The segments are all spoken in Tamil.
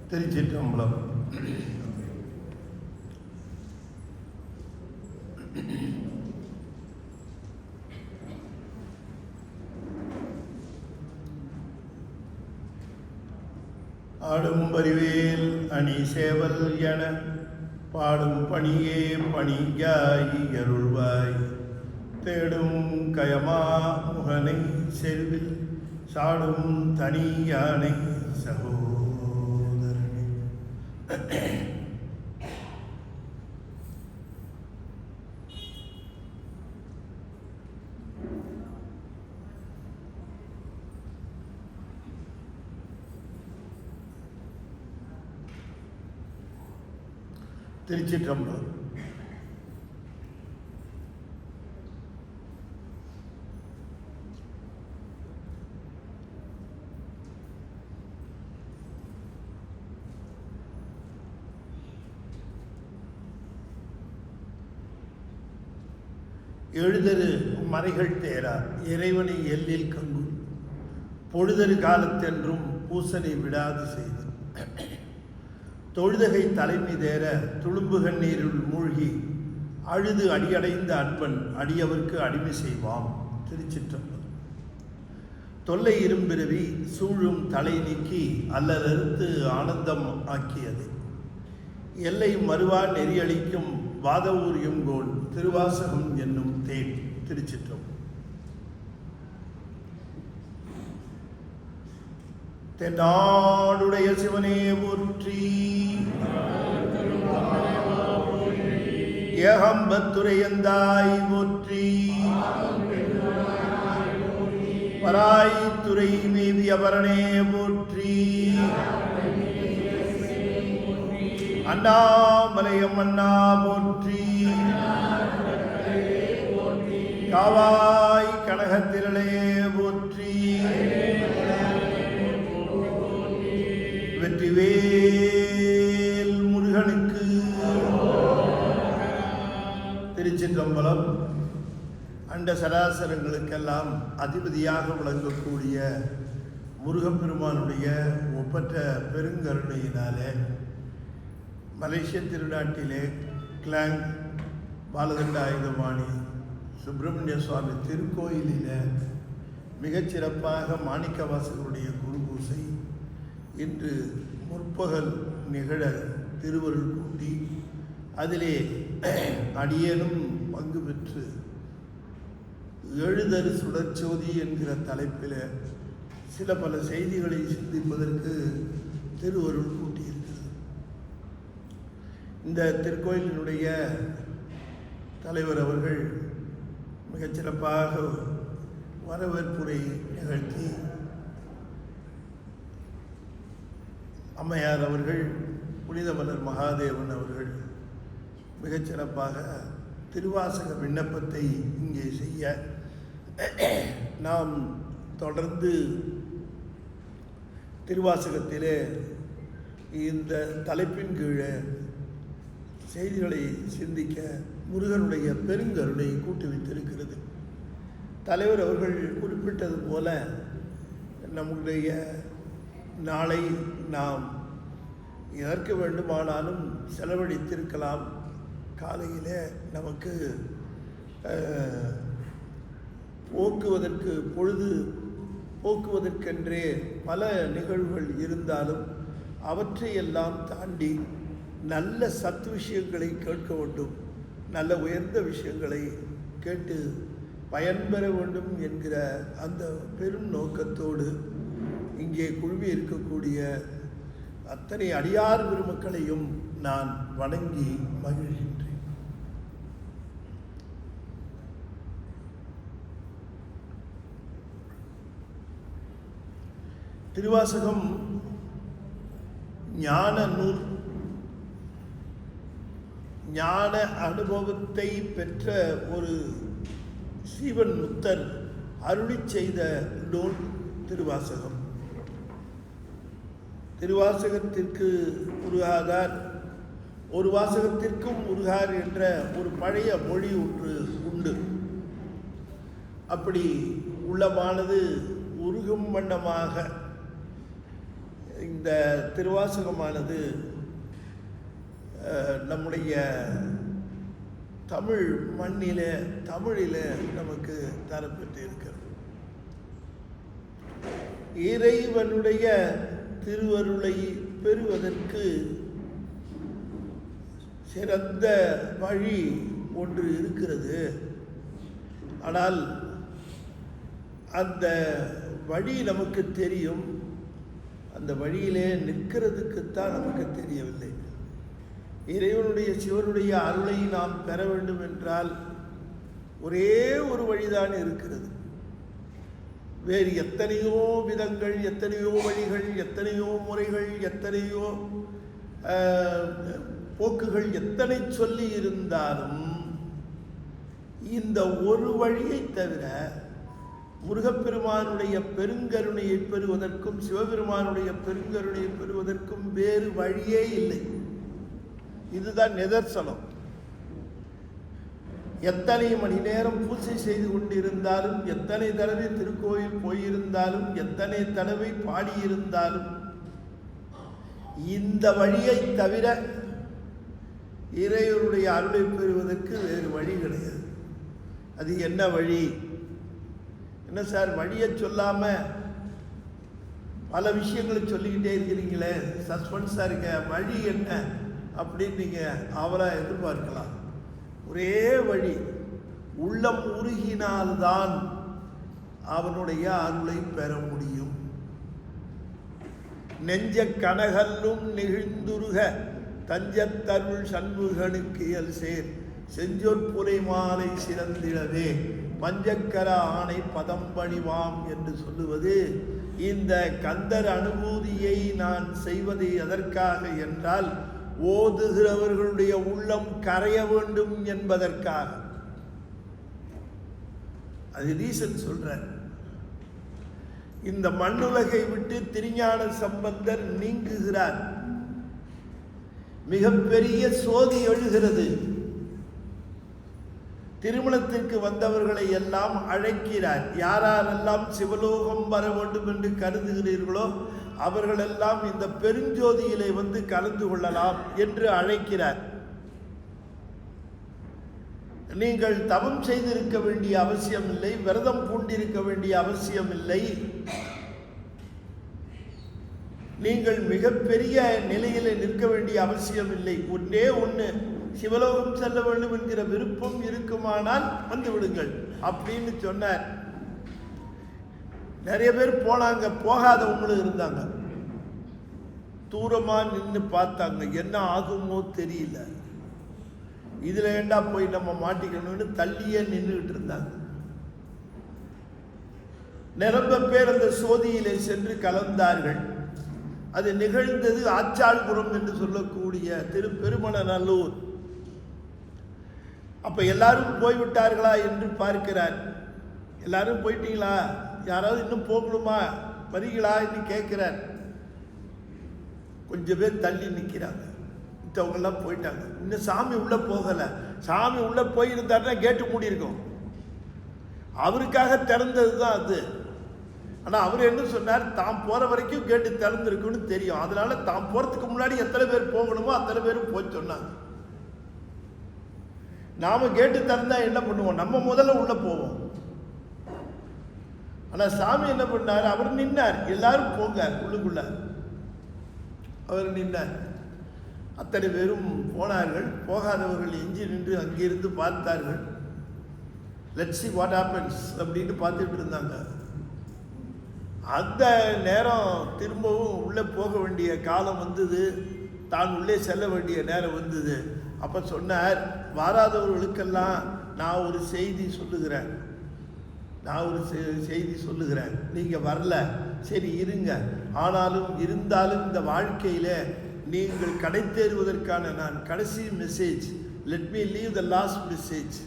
திருச்சிற்றம்பலம். ஆடும் பரிவேல் அணி சேவல் என பாடும் பணியே பணியாய் அருள்வாய். தேடும் கயமா முகனை செல்வில் சாடும் தனி யானை சகோதரனே. திருச்சிற்றம்பலம். எழுதரு மறைகள் தேரா இறைவனை எல்லில் கங்கு பொழுதரு காலத்தென்றும் பூசனை விடாது செய்து தொழுதகை தலைமை தேர துளும்புகன் நீருள் மூழ்கி அழுது அடியடைந்த அன்பன் அடியவர்க்கு அடிமை செய்வாம். திருச்சிற்றம்பலம். தொல்லை இரும்பிறவி சூழும் தலை நீக்கி அல்லலறுத்து ஆனந்தம் ஆக்கியது எல்லை மறுவா நெறியளிக்கும் வாதவூர் எங்கோள் திருவாசகம் என்னும் தேன். திருச்சிற்றம்பலம். தென்னாடுடைய சிவனே போற்றி. ஏகம்பத்துரையந்தாய் போற்றி. பராய்த்துறை மேவி அபரணே போற்றி. அண்ணாமலையம் அண்ணா போற்றி. காவாய் கனகத்திரளே போற்றி. வெற்றிவேல் முருகனுக்கு. திருச்சிற்றம்பலம். அண்ட சராசரங்களுக்கெல்லாம் அதிபதியாக விளங்கக்கூடிய முருகப்பெருமானுடைய ஒப்பற்ற பெருங்கருணையினாலே மலேசிய திருநாட்டிலே கிளாங் பாலதண்டாயுதபாணி சுப்பிரமணிய சுவாமி திருக்கோயிலில் மிகச்சிறப்பாக மாணிக்கவாசகருடைய குரு பூசை இன்று முற்பகல் நிகழ திருவருள் கூட்டி அதிலே அடியேனும் பங்கு பெற்று எழுதரு சுடற்சோதி என்கிற தலைப்பில் சில பல செய்திகளை சிந்திப்பதற்கு திருவருள் கூட்டியிருக்கிறது. இந்த திருக்கோயிலினுடைய தலைவர் அவர்கள் மிகச்சிறப்பாக வரவேற்புரை நிகழ்த்தி அம்மையார் அவர்கள் புனிதமலர் மகாதேவன் அவர்கள் மிகச்சிறப்பாக திருவாசக விண்ணப்பத்தை இங்கே செய்ய நாம் தொடர்ந்து திருவாசகத்திலே இந்த தலைப்பின் கீழே செய்திகளை சிந்திக்க முருகனுடைய பெருங்கருணை கூட்டி வைத்திருக்கிறது. தலைவர் அவர்கள் குறிப்பிட்டது போல நம்முடைய நாளை நாம் எதற்கு வேண்டுமானாலும் செலவழித்திருக்கலாம். காலையில் நமக்கு பொழுது போக்குவதற்கென்றே பல நிகழ்வுகள் இருந்தாலும் அவற்றையெல்லாம் தாண்டி நல்ல சத் விஷயங்களை கேட்க வேண்டும், நல்ல உயர்ந்த விஷயங்களை கேட்டு பயன்பெற வேண்டும் என்கிற அந்த பெரும் நோக்கத்தோடு இங்கே குழுமி இருக்கக்கூடிய அத்தனை அடியார் பெருமக்களையும் நான் வணங்கி மகிழ்கின்றேன். திருவாசகம் ஞான நூல். ஞான அனுபவத்தை பெற்ற ஒரு சீவன் முத்தர் அருளி செய்த நூல் திருவாசகம். திருவாசகத்திற்கு முருகாதார், ஒரு வாசகத்திற்கும் முருகார் என்ற ஒரு பழைய மொழி ஒன்று உண்டு. அப்படி உள்ளமானது உருகும் வண்ணமாக இந்த திருவாசகமானது நம்முடைய தமிழ் மண்ணிலே தமிழிலே நமக்கு தரப்பட்டு இருக்கிறது. இறைவனுடைய திருவருளை பெறுவதற்கு சிறந்த வழி ஒன்று இருக்கிறது. ஆனால் அந்த வழி நமக்கு தெரியும், அந்த வழியிலே நிற்கிறதுக்குத்தான் நமக்கு தெரியவில்லை. இறைவனுடைய சிவனுடைய அருளை நாம் பெற வேண்டும் என்றால் ஒரே ஒரு வழிதான் இருக்கிறது. வேறு எத்தனையோ விதங்கள், எத்தனையோ வழிகள், எத்தனையோ முறைகள், எத்தனையோ போக்குகள் எத்தனை சொல்லி இருந்தாலும் இந்த ஒரு வழியை தவிர முருகப்பெருமானுடைய பெருங்கருணையை பெறுவதற்கும் சிவபெருமானுடைய பெருங்கருணையை பெறுவதற்கும் வேறு வழியே இல்லை. இதுதான் நிதர்சனம். எத்தனை மணி நேரம் பூஜை செய்து கொண்டிருந்தாலும், எத்தனை தடவை திருக்கோயில் போயிருந்தாலும், எத்தனை தடவை பாடியிருந்தாலும் இந்த வழியை தவிர இறைவனுடைய அருளை பெறுவதற்கு வேறு வழி கிடையாது. அது என்ன வழி? என்ன சார் வழியை சொல்லாம பல விஷயங்களை சொல்லிக்கிட்டே இருக்கிறீங்களே, சஸ்பென்ஸா இருக்க, வழி என்ன அப்படின்னு நீங்க அவளை எதிர்பார்க்கலாம். ஒரே வழி, உள்ளம் உருகினால்தான் அவனுடைய அருளை பெற முடியும். நெஞ்ச கனகல்லும் நெகிழ்ந்துருக தஞ்சத்தருள் சண்முகனுக்கு இயல் சேர் செஞ்சொற்புரை மாலை சிறந்திடவே பஞ்சக்கர ஆணை பதம்பணிவாம் என்று சொல்லுவது இந்த கந்தர் அனுபூதியை நான் செய்வது எதற்காக என்றால் ஓதுகிறவர்களுடைய உள்ளம் கரைய வேண்டும் என்பதற்காக. அது ரீசன் சொல்ற. இந்த மண்ணுலகை விட்டு திருஞான சம்பந்தர் நீங்குகிறார். மிகப்பெரிய சோதி எழுகிறது. திருமணத்திற்கு வந்தவர்களை எல்லாம் அழைக்கிறார். யாரெல்லாம் சிவலோகம் வர வேண்டும் என்று கருதுகிறீர்களோ அவர்களெல்லாம் இந்த பெருஞ்சோதியிலே வந்து கலந்து கொள்ளலாம் என்று அழைக்கிறார். நீங்கள் தவம் செய்திருக்க வேண்டிய அவசியம் இல்லை, விரதம் பூண்டிருக்க வேண்டிய அவசியம் இல்லை. நீங்கள் மிகப்பெரிய நிலையில நிற்க வேண்டிய அவசியம் இல்லை. ஒன்றே ஒன்று, சிவலோகம் செல்ல வேண்டும் என்கிற விருப்பம் இருக்குமானால் வந்து விடுங்கள் அப்படின்னு சொன்னார். நிறைய பேர் போனாங்க, போகாதவங்களும் இருந்தாங்க. தூரமா நின்று பார்த்தாங்க, என்ன ஆகுமோ தெரியல, இதுல ஏண்டா போய் நம்ம மாட்டிக்கணும்னு தள்ளியே நின்றுகிட்டு இருந்தாங்க. நிரம்ப பேர் அந்த சோதியிலே சென்று கலந்தார்கள். அது நிகழ்ந்தது ஆச்சாள்புரம் என்று சொல்லக்கூடிய திருப்பெருமநல்லூர். அப்ப எல்லாரும் போய்விட்டார்களா என்று பார்க்கிறார். எல்லாரும் போயிட்டீங்களா, யாராவது இன்னும் போகணுமா, வரீங்களா என்று கேட்கிறார். கொஞ்சம் பேர் தள்ளி நிற்கிறாங்க, மற்றவங்க எல்லாம் போயிட்டாங்க. இன்னும் சாமி உள்ள போகல. சாமி உள்ள போயிருந்தாருன்னா கேட்டு மூடி இருக்கும். அவருக்காக திறந்தது தான் அது. ஆனா அவர் என்ன சொன்னார், தாம் போற வரைக்கும் கேட்டு திறந்திருக்குன்னு தெரியும். அதனால தாம் போறதுக்கு முன்னாடி எத்தனை பேர் போகணுமோ அத்தனை பேரும் போய் சொன்னாங்க. நாம கேட்டு திறந்தா என்ன பண்ணுவோம், நம்ம முதல்ல உள்ள போவோம். ஆனா சாமி என்ன பண்ணார், அவர் நின்னார். எல்லாரும் போங்க உள்ளுக்குள்ள, அவர் நின்னார். அத்தனை பேரும் போனார்கள். போகாதவர்கள் எஞ்சி நின்று அங்கிருந்து பார்த்தார்கள். லெட்ஸ் see what happens அப்படின்னு பார்த்துட்டு இருந்தாங்க. அந்த நேரம் திரும்பவும் உள்ளே போக வேண்டிய காலம் வந்தது. தான் உள்ளே செல்ல வேண்டிய நேரம் வந்தது. அப்போ சொன்னார், வராதவர்களுக்கெல்லாம் நான் ஒரு செய்தி சொல்லுகிறேன், நீங்கள் வரல, சரி இருங்க. ஆனாலும் இருந்தாலும் இந்த வாழ்க்கையில் நீங்கள் கடை தேறுவதற்கான நான் கடைசி message, let me leave the last message.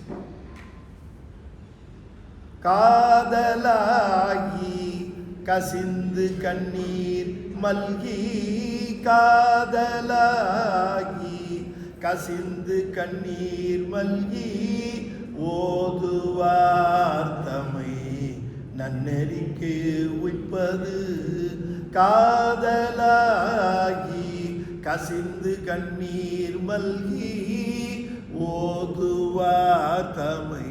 காதலாகி கசிந்து கண்ணீர் மல்கி, காதலாகி கசிந்து கண்ணீர் மல்கி, ஓதுவார் தமை நன்னெறிக்கு உய்ப்பது காதலாகி கசிந்து கண்ணீர் மல்கி ஓதுவார் தமை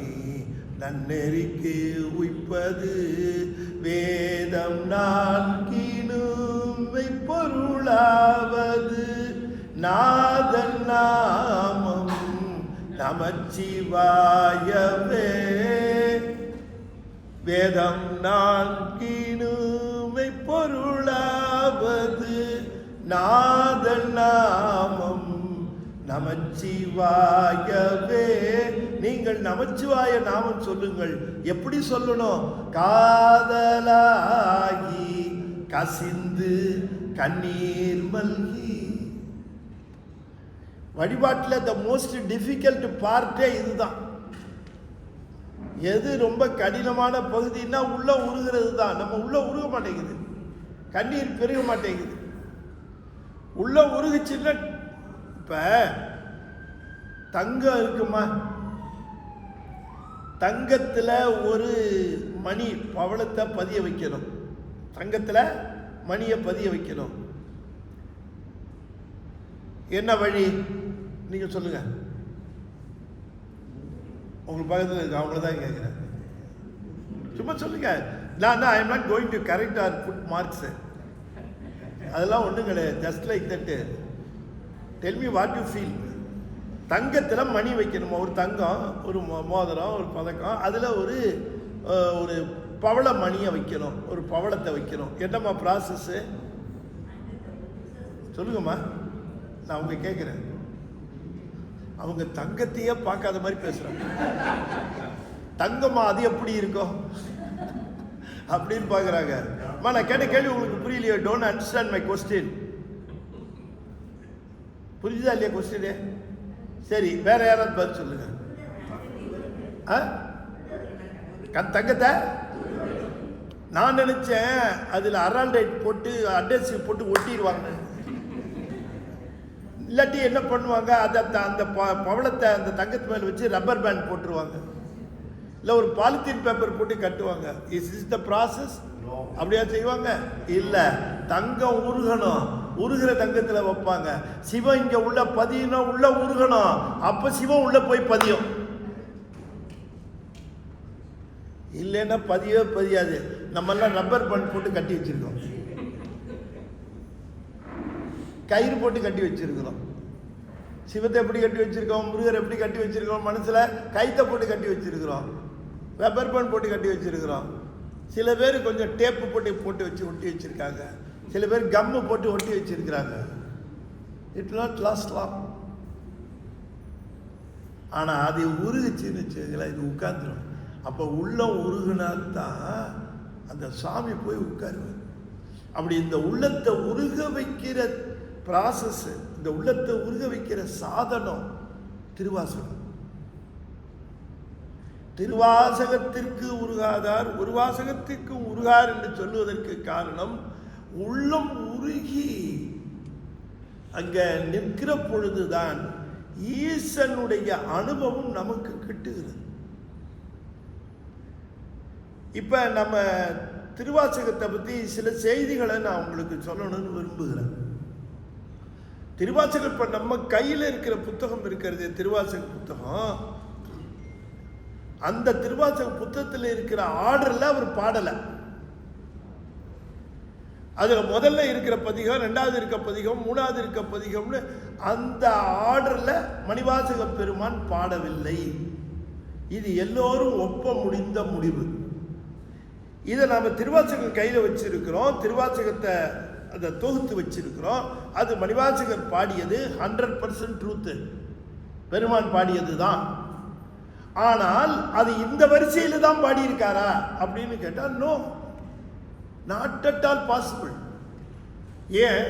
நன்னெறிக்கு உய்ப்பது வேதம் நான்கினும் மெய்ப்பொருளாவது நாதன் நாமம் நமச்சிவாயவே. வேதம் நான்கினும் மெய்ப்பொருளாவது நாதன் நாமம் நமச்சிவாயவே. நீங்கள் நமச்சிவாய நாமம் சொல்லுங்கள். எப்படி சொல்லணும்? காதலாகி கசிந்து கண்ணீர் மல்கி. வழிபாட்டில் த மோஸ்ட் டிஃபிகல்ட் பார்ட்டே இதுதான். எது ரொம்ப கடினமான பகுதின்னா உள்ள உருகிறது தான். நம்ம உள்ள உருக மாட்டேங்குது, கண்ணீர் பெருக மாட்டேங்குது. உள்ள உருகுச்சுன்னா இப்போ தங்கம் இருக்குமா, தங்கத்தில் ஒரு மணி பவளத்தை பதிய வைக்கணும், தங்கத்தில் மணியை பதிய வைக்கணும். என்ன வழி நீங்கள் சொல்லுங்கள். உங்களுக்கு பக்கத்தில் இருக்கு, அவங்கள தான் கேட்குறேன். சும்மா சொல்லுங்க. நான் I'm not going to correct or put marks, அதெல்லாம் ஒன்றும் கிடையாது. Just like that tell me what you feel. தங்கத்தில் மணி வைக்கணுமா, ஒரு தங்கம், ஒரு மோதிரம், ஒரு பதக்கம், அதில் ஒரு ஒரு பவள மணியை வைக்கணும், ஒரு பவளத்தை வைக்கணும். என்னம்மா ப்ராசஸ்ஸு சொல்லுங்கம்மா. நான் அவங்க கேட்குறேன். அவங்க தங்கத்தையே பார்க்காத மாதிரி பேசுகிறாங்க. தங்கம்மா அது எப்படி இருக்கும் அப்படின்னு பார்க்குறாங்க. அம்மா நான் கேட்ட கேள்வி உங்களுக்கு புரியலையோ? Don't understand my question. புரியுதா இல்லையா கொஸ்டினே? சரி, வேற யாராவது பதில் சொல்லுங்க. தங்கத்தை நான் நினைச்சேன் அதில் அரால்டைட் போட்டு அட்ரஸிவ் போட்டு ஒட்டிடுவாங்க. இல்லாட்டி என்ன பண்ணுவாங்க, அதை அந்த பவளத்தை அந்த தங்கத்து மேலே வச்சு ரப்பர் பேண்ட் போட்டுருவாங்க, இல்லை ஒரு பாலித்தீன் பேப்பர் போட்டு கட்டுவாங்க. Is the process? அப்படியா செய்வாங்க? இல்லை, தங்கம் உருகணும், உருகிற தங்கத்தில் வைப்பாங்க. சிவம் இங்கே உள்ள பதியணும், உள்ள உருகணும், அப்போ சிவம் உள்ள போய் பதியும். இல்லைன்னா பதியவே பதியாது. நம்மெல்லாம் ரப்பர் பேண்ட் போட்டு கட்டி வச்சிருக்கோம், கயிறு போட்டு கட்டி வச்சிருக்கிறோம். சிவத்தை எப்படி கட்டி வச்சிருக்கோம், முருகர் எப்படி கட்டி வச்சிருக்கோம், மனசில் கைத்தை போட்டு கட்டி வச்சிருக்கிறோம், ரப்பர் பேண்ட் போட்டு கட்டி வச்சிருக்கிறோம். சில பேர் கொஞ்சம் டேப்பு போட்டு போட்டு வச்சு ஒட்டி வச்சிருக்காங்க, சில பேர் கம்மு போட்டு ஒட்டி வச்சிருக்கிறாங்க. It not last long. ஆனால் அது உருகுச்சுன்னு வச்சுங்களேன், இது உட்காந்துரும். அப்போ உள்ளம் உருகுனால்தான் அந்த சாமி போய் உட்காருவார். அப்படி இந்த உள்ளத்தை உருக வைக்கிற ப்ராசஸ், இந்த உள்ளத்தை உருக வைக்கிற சாதனம் திருவாசகம். திருவாசகத்திற்கு உருகாதார் ஒரு வாசகத்திற்கும் உருகார் என்று சொல்லுவதற்கு காரணம், உள்ளம் உருகி அங்க நிற்கிற பொழுதுதான் ஈசனுடைய அனுபவம் நமக்கு கிட்டுகிறது. இப்ப நம்ம திருவாசகத்தை பற்றி சில செய்திகளை நான் உங்களுக்கு சொல்லணும்னு விரும்புகிறேன். திருவாசகம் இப்போ நம்ம கையில் இருக்கிற புத்தகம் இருக்கிறது, திருவாசக புத்தகம். அந்த திருவாசக புத்தகத்தில் இருக்கிற ஆர்டரில் அவர் பாடலை. அதில் முதல்ல இருக்கிற பதிகம், ரெண்டாவது இருக்க பதிகம், மூணாவது இருக்க பதிகம்னு அந்த ஆர்டரில் மணிவாசக பெருமான் பாடவில்லை. இது எல்லோரும் ஒப்ப முடிந்த முடிவு. இதை நாம் திருவாசகம் கையில் வச்சிருக்கிறோம், திருவாசகத்தை அதை தொகுத்து வச்சிருக்கிறோம். அது மணிவாசகர் பாடியது 100% ட்ரூத்து, பெருமான் பாடியது தான். ஆனால் அது இந்த வரிசையில் தான் பாடியிருக்காரா அப்படின்னு கேட்டால் no, not at all possible. ஏன்?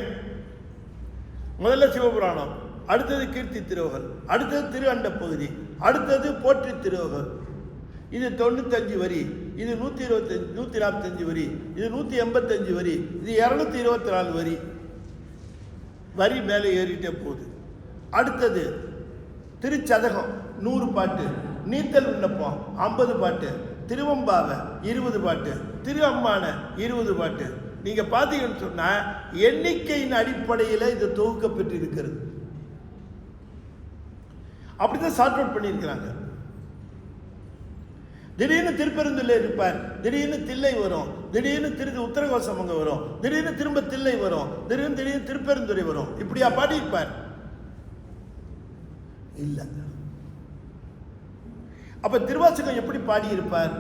முதல்ல சிவபுராணம், அடுத்தது கீர்த்தி திருவகர், அடுத்தது திரு அண்ட பகுதி, அடுத்தது போற்றி திருவகர். இது 95 வரி, இது 125, 145 வரி, இது 185 வரி, இது 224 வரி. வரி மேலே ஏறிட்டே போகுது. அடுத்தது திருச்சதகம் 100 பாட்டு, நீத்தல் விண்ணப்பம் 50 பாட்டு, திருவம்பாவை 20 பாட்டு, திரு அம்மான 20 பாட்டு. நீங்க பாத்தீங்கன்னு சொன்னா எண்ணிக்கையின் அடிப்படையில் இது தொகுக்கப்பட்டு இருக்கிறது. அப்படிதான் சார்ட் அவுட் பண்ணியிருக்கிறாங்க. திடீர்னு திருப்பெருந்துள்ள இருப்பார், திடீர்னு தில்லை வரும், திடீர்னு உத்தரகோசம் அங்க வரும், திடீர்னு திரும்ப தில்லை வரும், திடீர்னு திருப்பெருந்துறை வரும். இப்படியா பாடியிருப்பார்? இல்ல. அப்ப திருவாசகம் எப்படி பாடியிருப்பார்?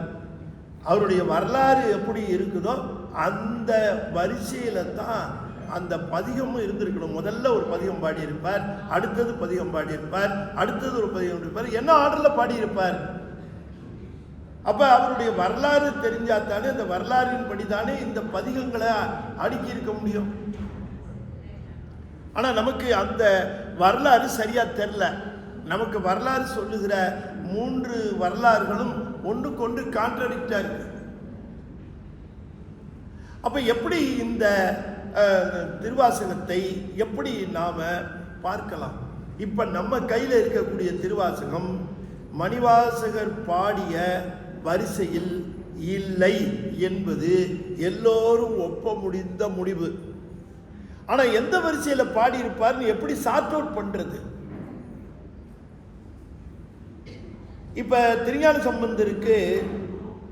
அவருடைய வரலாறு எப்படி இருக்குதோ அந்த வரிசையில தான் அந்த பதிகமும் இருந்திருக்கணும். முதல்ல ஒரு பதிகம் பாடியிருப்பார், அடுத்தது பதிகம் பாடியிருப்பார், அடுத்தது ஒரு பதிகம் இருப்பார், என்ன ஆர்டர்ல பாடியிருப்பார். அப்ப அவருடைய வரலாறு தெரிஞ்சாத்தானே, அந்த வரலாறின் படிதானே இந்த பதிகங்களை அடுக்கி இருக்க முடியும். ஆனா நமக்கு அந்த வரலாறு சரியா தெரியல. நமக்கு வரலாறு சொல்லுகிற 3 வரலாறுகளும் ஒன்றுக்கொன்று கான்ட்ராடிக்டா இருக்கு. அப்ப எப்படி இந்த திருவாசகத்தை எப்படி நாம பார்க்கலாம்? இப்ப நம்ம கையில் இருக்கக்கூடிய திருவாசகம் மணிவாசகர் பாடிய வரிசையில் இல்லை என்பது எல்லோரும் ஒப்ப முடிந்த முடிவு. ஆனா எந்த வரிசையில பாடியிருப்பார்னு எப்படி சார்ட் அவுட் பண்றது? இப்ப திருஞான சம்பந்தருக்கு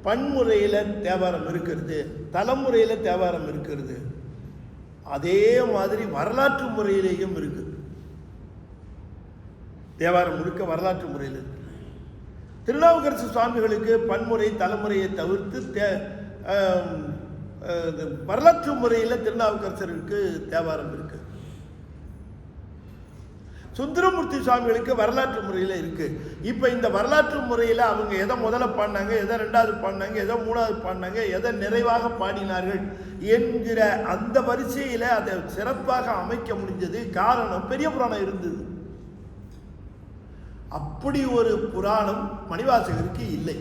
பன்முறையில தேவாரம் இருக்கிறது, தலைமுறையில தேவாரம் இருக்கிறது, அதே மாதிரி வரலாற்று முறையிலேயும் இருக்கு. தேவாரம் முழுக்க வரலாற்று முறையில் இருக்கு. திருநாவுக்கரசு சுவாமிகளுக்கு பன்முறை தலைமுறையை தவிர்த்து வரலாற்று முறையில் திருநாவுக்கரசருக்கு தேவாரம் இருக்கு. சுந்தரமூர்த்தி சுவாமிகளுக்கு வரலாற்று முறையில் இருக்கு. இப்ப இந்த வரலாற்று முறையில் அவங்க எதை முதல்ல பாடினாங்க, எதை 2வது பாடினாங்க, எதை 3வது பாடினாங்க, எதை நிறைவாக பாடினார்கள் என்கிற அந்த வரிசையில அதை சிறப்பாக அமைக்க முடிஞ்சது. காரணம், பெரிய புராணம் இருந்தது. அப்படி ஒரு புராணம் மணிவாசகருக்கு இல்லை.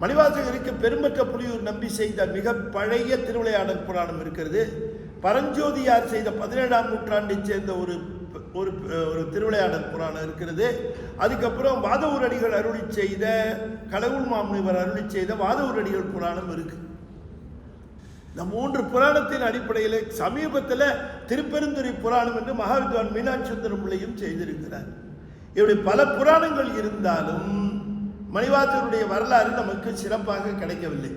மணிவாசகருக்கு பெரும்பற்ற புலியூர் நம்பி செய்த மிக பழைய திருவிளையாடல் புராணம் இருக்கிறது. பரஞ்சோதியார் செய்த 17ஆம் நூற்றாண்டை சேர்ந்த ஒரு திருவிளையாடல் புராணம் இருக்கிறது. அதுக்கப்புறம் வாதவூரடிகள் அருளி செய்த, கடவுள் மாமுனிவர் அருளி செய்த வாதவூரடிகள் புராணம் இருக்கு. இந்த 3 புராணத்தின் அடிப்படையில் சமீபத்தில் திருப்பெருந்துறை புராணம் என்று மகாவித்வான் மீனாட்சி சுந்தரம் பிள்ளையும் செய்திருக்கிறார். இப்படி பல புராணங்கள் இருந்தாலும் மணிவாசகருடைய வரலாறு நமக்கு சிறப்பாக கிடைக்கவில்லை,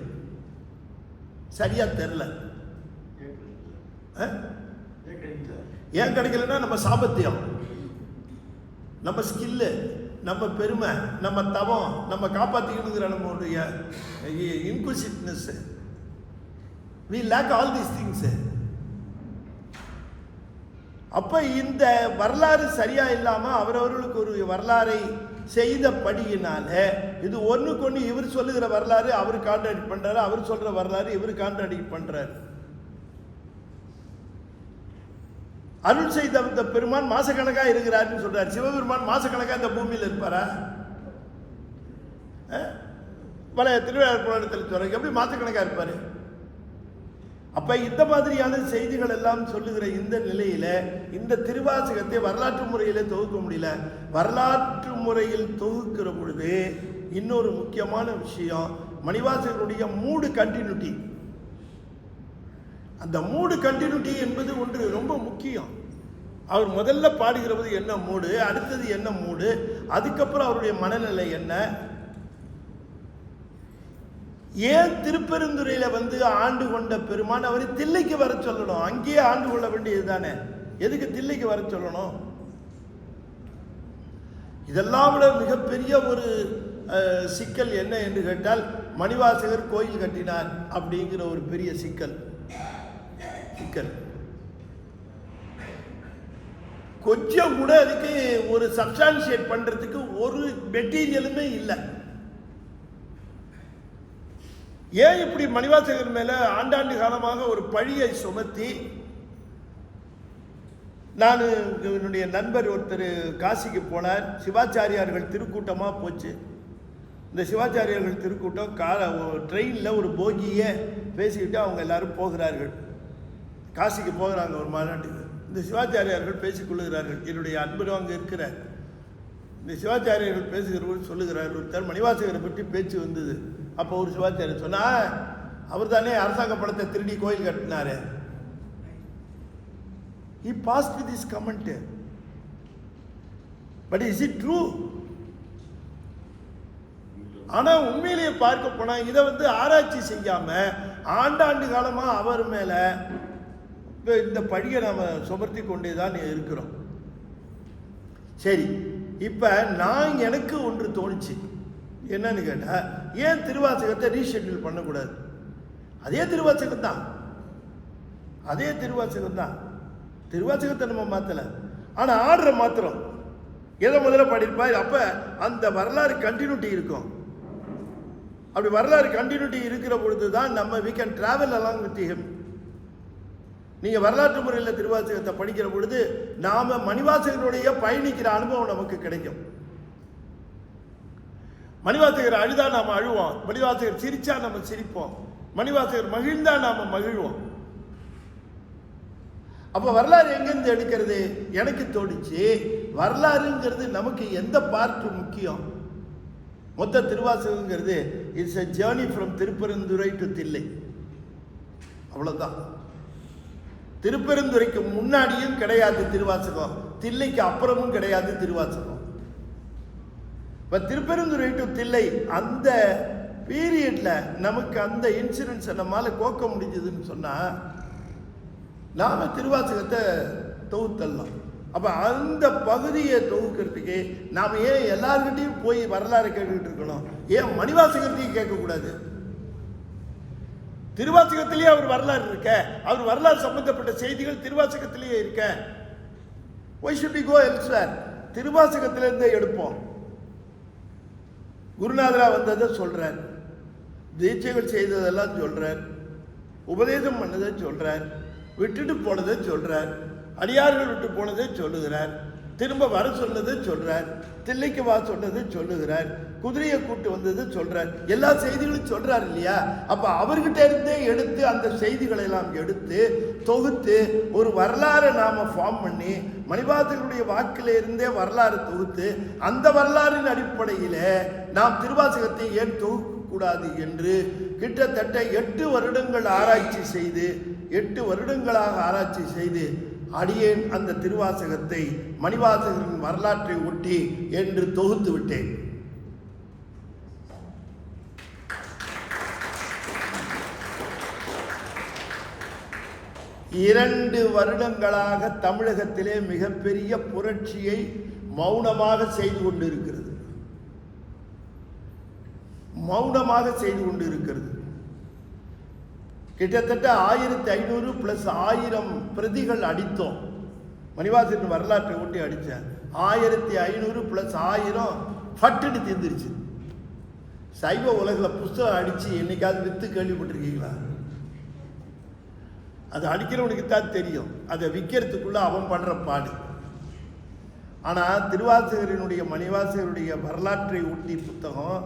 சரியா தெரியல. ஏன் கிடைக்கலன்னா நம்ம சாபத்தியம், நம்ம ஸ்கில்லு, நம்ம பெருமை, நம்ம தவம், நம்ம காப்பாற்றிக்கணுங்கிற நம்மளுடைய இன்குசிட்னஸ், we lack all these things. அப்ப இந்த வரலாறு சரியா இல்லாம அவரவர்களுக்கு ஒரு வரலாறை செய்தபடியினால இது ஒண்ணுக்கொண்டு இவர் சொல்லுகிற வரலாறு அவர் கான்ட்ராடிக்ட் பண்றாரு, அவர் சொல்ற வரலாறு இவர் கான்ட்ராடிக்ட் பண்றாரு. அருள் செய்த பெருமான் மாசக்கணக்கா இருக்கிறாருன்னு சொல்றாரு. சிவபெருமான் மாசக்கணக்கா இந்த பூமியில் இருப்பாரா? பல திருவிழா புராணத்தில் சொல்றாங்க, எப்படி மாசக்கணக்கா இருப்பாரு? அப்ப இந்த மாதிரியான செய்திகள் எல்லாம் சொல்லுகிற இந்த நிலையில இந்த திருவாசகத்தை வரலாற்று முறையில தொகுக்க முடியல. வரலாற்று முறையில் தொகுக்கிற பொழுது இன்னொரு முக்கியமான விஷயம், மணிவாசகருடைய மூடு கண்டினியூட்டி. அந்த மூடு கண்டினியூட்டி என்பது ஒன்று ரொம்ப முக்கியம். அவர் முதல்ல பாடுகிறபோது என்ன மூடு, அடுத்தது என்ன மூடு, அதுக்கப்புறம் அவருடைய மனநிலை என்ன. ஏன் திருப்பெருந்துறையில ஆண்டு கொண்ட பெருமான் அவரை தில்லைக்கு வர சொல்லணும்? அங்கேயே ஆண்டு கொள்ள வேண்டியது தானே, எதுக்கு தில்லைக்கு வர சொல்லணும்? இதெல்லாம் விட மிகப்பெரிய ஒரு சிக்கல் என்ன என்று கேட்டால், மணிவாசகர் கோயில் கட்டினார் அப்படிங்கிற ஒரு பெரிய சிக்கல். கொஞ்சம் கூட அதுக்கு ஒரு சப்ஸ்டான்ஷியேட் பண்றதுக்கு ஒரு மெட்டீரியலுமே இல்லை. ஏன் இப்படி மணிவாசகர் மேல ஆண்டாண்டு காலமாக ஒரு பழியை சுமத்தி? நான் என்னுடைய நண்பர் ஒருத்தர் காசிக்கு போனார், சிவாச்சாரியார்கள் திருக்கூட்டமா போச்சு. இந்த சிவாச்சாரியார்கள் திருக்கூட்டம் ட்ரெயினில் ஒரு போகியை பேசிக்கிட்டு அவங்க எல்லாரும் போகிறார்கள், காசிக்கு போகிறாங்க ஒரு மாநாட்டுக்கு. இந்த சிவாச்சாரியார்கள் பேசிக்கொள்ளுகிறார்கள். என்னுடைய அன்பரும் அங்கே இருக்கிறார். இந்த சிவாச்சாரியர்கள் பேசுகிறவர் சொல்லுகிறார், ஒருத்தர் மணிவாசகரை பற்றி பேச்சு வந்தது. அப்போ ஒரு சிவாச்சாரியர் சொன்னா, அவர் தானே அரசாங்க பணத்தை திருடி கோயில் கட்டினாரு. He passed with his comment. But is it true? ஆனா உண்மையிலேயே பார்க்க போனா இதை ஆராய்ச்சி செய்யாம ஆண்டாண்டு காலமா அவர் மேல இந்த பழியை நாம சுமர்த்தி கொண்டேதான் இருக்கிறோம். சரி, இப்ப நான் எனக்கு ஒன்று தோணுச்சு. என்னன்னு கேட்டா, ஏன் திருவாசகத்தை ரீஷெட்யூல் பண்ணக்கூடாது? அதே திருவாசகம் தான், அதே திருவாசகம் தான். திருவாசகத்தை நம்ம மாத்தல, ஆனா ஆர்டரை மாத்திரம். எதை முதல்ல பாடியிருப்பார், அப்ப அந்த வரலாறு கண்டினியூட்டி இருக்கும். அப்படி வரலாறு கண்டினியூட்டி இருக்கிற பொழுது தான் நம்ம we can travel along with him. நீங்க வரலாற்று முறையில் திருவாசகத்தை படிக்கிற பொழுது நாம மணிவாசகருடைய பயணிக்கிற அனுபவம் நமக்கு கிடைக்கும். மணிவாசகர் அழுதா நாம அழுவோம், மணிவாசகர் சிரிச்சா நம்ம சிரிப்போம், மணிவாசகர் மகிழ்ந்தா நாம மகிழ்வோம். அப்ப வரலாறு எங்கிருந்து எடுக்கிறது? எனக்கு தோணுச்சு, வரலாறுங்கிறது நமக்கு எந்த பார்ட் முக்கியம்? மொத்த திருவாசகங்கிறது it's a journey from Tirupperunturai to Thillai, அவ்வளவுதான். திருப்பெருந்துறைக்கு முன்னாடியும் கிடையாது திருவாசகம், தில்லைக்கு அப்புறமும் கிடையாது திருவாசகம். இப்ப திருப்பெருந்துறை டு தில்லை அந்த பீரியட்ல நமக்கு அந்த இன்சிடென்ட்ஸ் நம்மால கோக்க முடிஞ்சதுன்னு சொன்னா நாம திருவாசகத்தை தொகுத்தல்லாம். அப்ப அந்த பகுதியை தொகுக்கிறதுக்கு நாம ஏன் எல்லார்கிட்டையும் போய் வரலாறு கேட்டுக்கிட்டு இருக்கணும்? ஏன் மணிவாசகத்தையும் கேட்கக்கூடாது? திருவாசகத்திலேயே அவர் வரலாறு இருக்க, அவர் வரலாறு சம்பந்தப்பட்ட செய்திகள் திருவாசகத்திலேயே இருக்க. why should we go elsewhere? திருவாசகத்திலிருந்தே எடுப்போம். குருநாதரா வந்ததை சொல்றார், தீட்சைகள் செய்ததெல்லாம் சொல்றார், உபதேசம் பண்ணதை சொல்றார், விட்டுட்டு போனதை சொல்றார், அடியார்கள் விட்டு போனதை சொல்லுகிறார், திரும்ப வர சொன்னதை சொல்றார், தில்லைக்கு வா சொன்னதை சொல்லுகிறார், குதிரையை கூட்டு வந்தது சொல்றார், எல்லா செய்திகளும் சொல்றார் இல்லையா? அப்ப அவர்கிட்ட இருந்தே எடுத்து அந்த செய்திகளை எல்லாம் எடுத்து தொகுத்து ஒரு வரலாறு நாம ஃபார்ம் பண்ணி மணிவாசகருடைய வாக்கில இருந்தே வரலாறு தொகுத்து அந்த வரலாறின் அடிப்படையில நாம் திருவாசகத்தை ஏன் தொகுக்கக்கூடாது என்று கிட்டத்தட்ட 8 வருடங்கள் ஆராய்ச்சி செய்து 8 வருடங்களாக ஆராய்ச்சி செய்து அடியேன் அந்த திருவாசகத்தை மணிவாசகரின் வரலாற்றை ஒட்டி என்று தொகுத்து விட்டேன். இரண்டு வருடங்களாக தமிழகத்திலே மிகப்பெரிய புரட்சியை மௌனமாக செய்து கொண்டிருக்கிறது, மௌனமாக செய்து கொண்டிருக்கிறது. கிட்டத்தட்ட 1500 + 1000 பிரதிகள் அடித்தோம். மணிவாசகரின் வரலாற்றை ஒட்டி அடித்தேன். 1500 + 1000 பட்டுன்னு தீர்ந்துருச்சு. சைவ உலகில் புஸ்தகம் அடித்து என்னைக்காவது விற்று கேள்விப்பட்டிருக்கீங்களா? அது அடிக்கிறவனுக்கு தான் தெரியும், அதை விற்கிறதுக்குள்ள அவன் பண்ற பாடு. ஆனால் திருவாசகரினுடைய மணிவாசகருடைய வரலாற்றை ஒட்டி புத்தகம்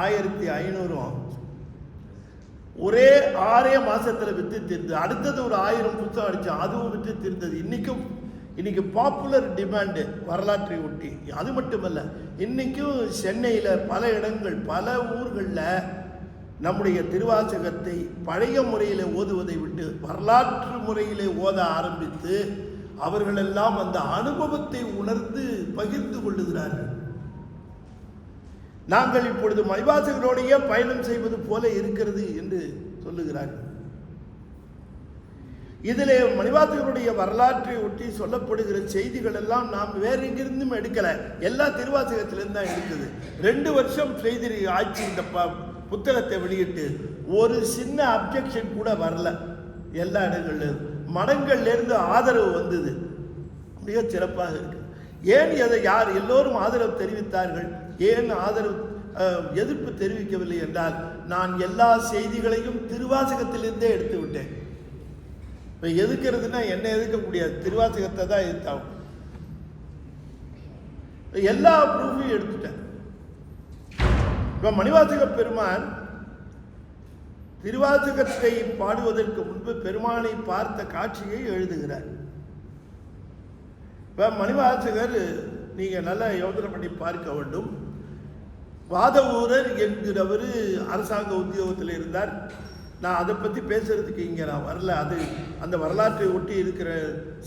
1500 ஒரே 6 மாசத்துல வித்து தீர்ந்தது. அடுத்தது ஒரு 1000 புத்தகம் அடிச்சோம், அதுவும் வித்து தீர்ந்தது. இன்னைக்கு பாப்புலர் டிமாண்டு வரலாற்றை ஒட்டி. அது மட்டுமல்ல, இன்னைக்கும் சென்னையில் பல இடங்கள் பல ஊர்களில் நம்முடைய திருவாசகத்தை பழைய முறையில் ஓதுவதை விட்டு வரலாற்று முறையிலே ஓத ஆரம்பித்து அவர்களெல்லாம் அந்த அனுபவத்தை உணர்ந்து பகிர்ந்து கொள்ளுகிறார்கள். நாங்கள் இப்பொழுது மணிவாசகரோடையே பயணம் செய்வது போல இருக்கிறது என்று சொல்லுகிறார்கள். இதிலே மணிவாசகருடைய வரலாற்றை ஒட்டி சொல்லப்படுகிற செய்திகள் எல்லாம் நாம் வேற எங்கிருந்தும் எடுக்கல, எல்லா திருவாசகத்திலிருந்து தான் எடுக்குது. 2 வருஷம் செய்தி ஆட்சி இந்த புத்தகத்தை வெளியிட்டு ஒரு சின்ன அப்ஜெக்ஷன் கூட வரல. எல்லா இடங்கள்ல மடங்கள்ல இருந்து ஆதரவு வந்தது, மிக சிறப்பாக இருக்கு. ஏன் அதை யார் எல்லோரும் ஆதரவு தெரிவித்தார்கள், ஏன் ஆதரவு எதிர்ப்பு தெரிவிக்கவில்லை என்றால், நான் எல்லா செய்திகளையும் திருவாசகத்திலிருந்தே எடுத்து விட்டேன். இப்போ எதுக்கிறதுனா என்ன எதுக்க முடியாது, திருவாசகத்தை தான் எதிர்த்தாகும். எல்லா ப்ரூஃபையும் எடுத்துட்டேன். இப்போ மணிவாசக பெருமான் திருவாசகத்தை பாடுவதற்கு முன்பு பெருமானை பார்த்த காட்சியை எழுதுகிறார். இப்போ மணிவாசகர் நீங்கள் நல்லா யோசனை பண்ணி பார்க்க வேண்டும். வாதவூரர் என்கிறவர் அரசாங்க உத்தியோகத்தில் இருந்தார். நான் அதை பற்றி பேசுகிறதுக்கு இங்கே நான் வரல. அது அந்த வரலாற்றை ஒட்டி இருக்கிற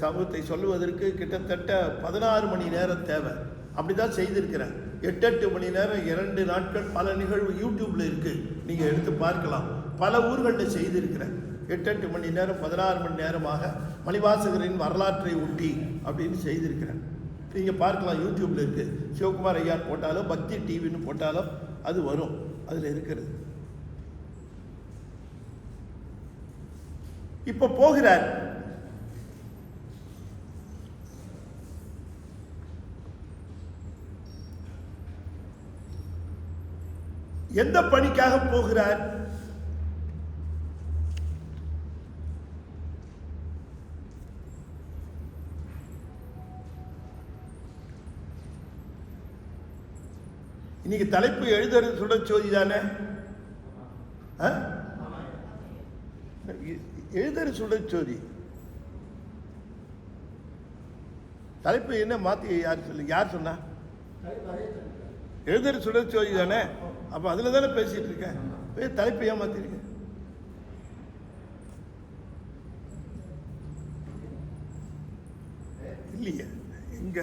சமூகத்தை சொல்லுவதற்கு கிட்டத்தட்ட 16 மணி நேரம் தேவை. அப்படி தான் செய்திருக்கிறேன். 8 மணி நேரம் 2 நாட்கள் பல நிகழ்வு யூடியூப்பில் இருக்குது, நீங்கள் எடுத்து பார்க்கலாம். பல ஊர்களில் செய்திருக்கிறேன். 8 மணி நேரம் 16 மணி நேரமாக மணிவாசகரின் வரலாற்றை ஒட்டி அப்படின்னு செய்திருக்கிறேன். நீங்கள் பார்க்கலாம், யூடியூப்பில் இருக்குது. சிவகுமார் ஐயா போட்டாலும் பக்தி டிவின்னு போட்டாலும் அது வரும், அதில் இருக்கிறது. இப்போ போகிறார். எந்த பணிக்காக போகிறார்? இன்னைக்கு தலைப்பு எழுதுறது சுடச்சோதி தானே? எழுதுறது சுடச்சோதி. தலைப்பு என்ன மாத்தி யார் சொன்னா? எழுதுறது சுடச்சோதி தானே? அப்ப அதுல தானே பேசிட்டு இருக்கேன். தலைப்பு ஏன் மாத்திருக்க? இல்லையே, எங்க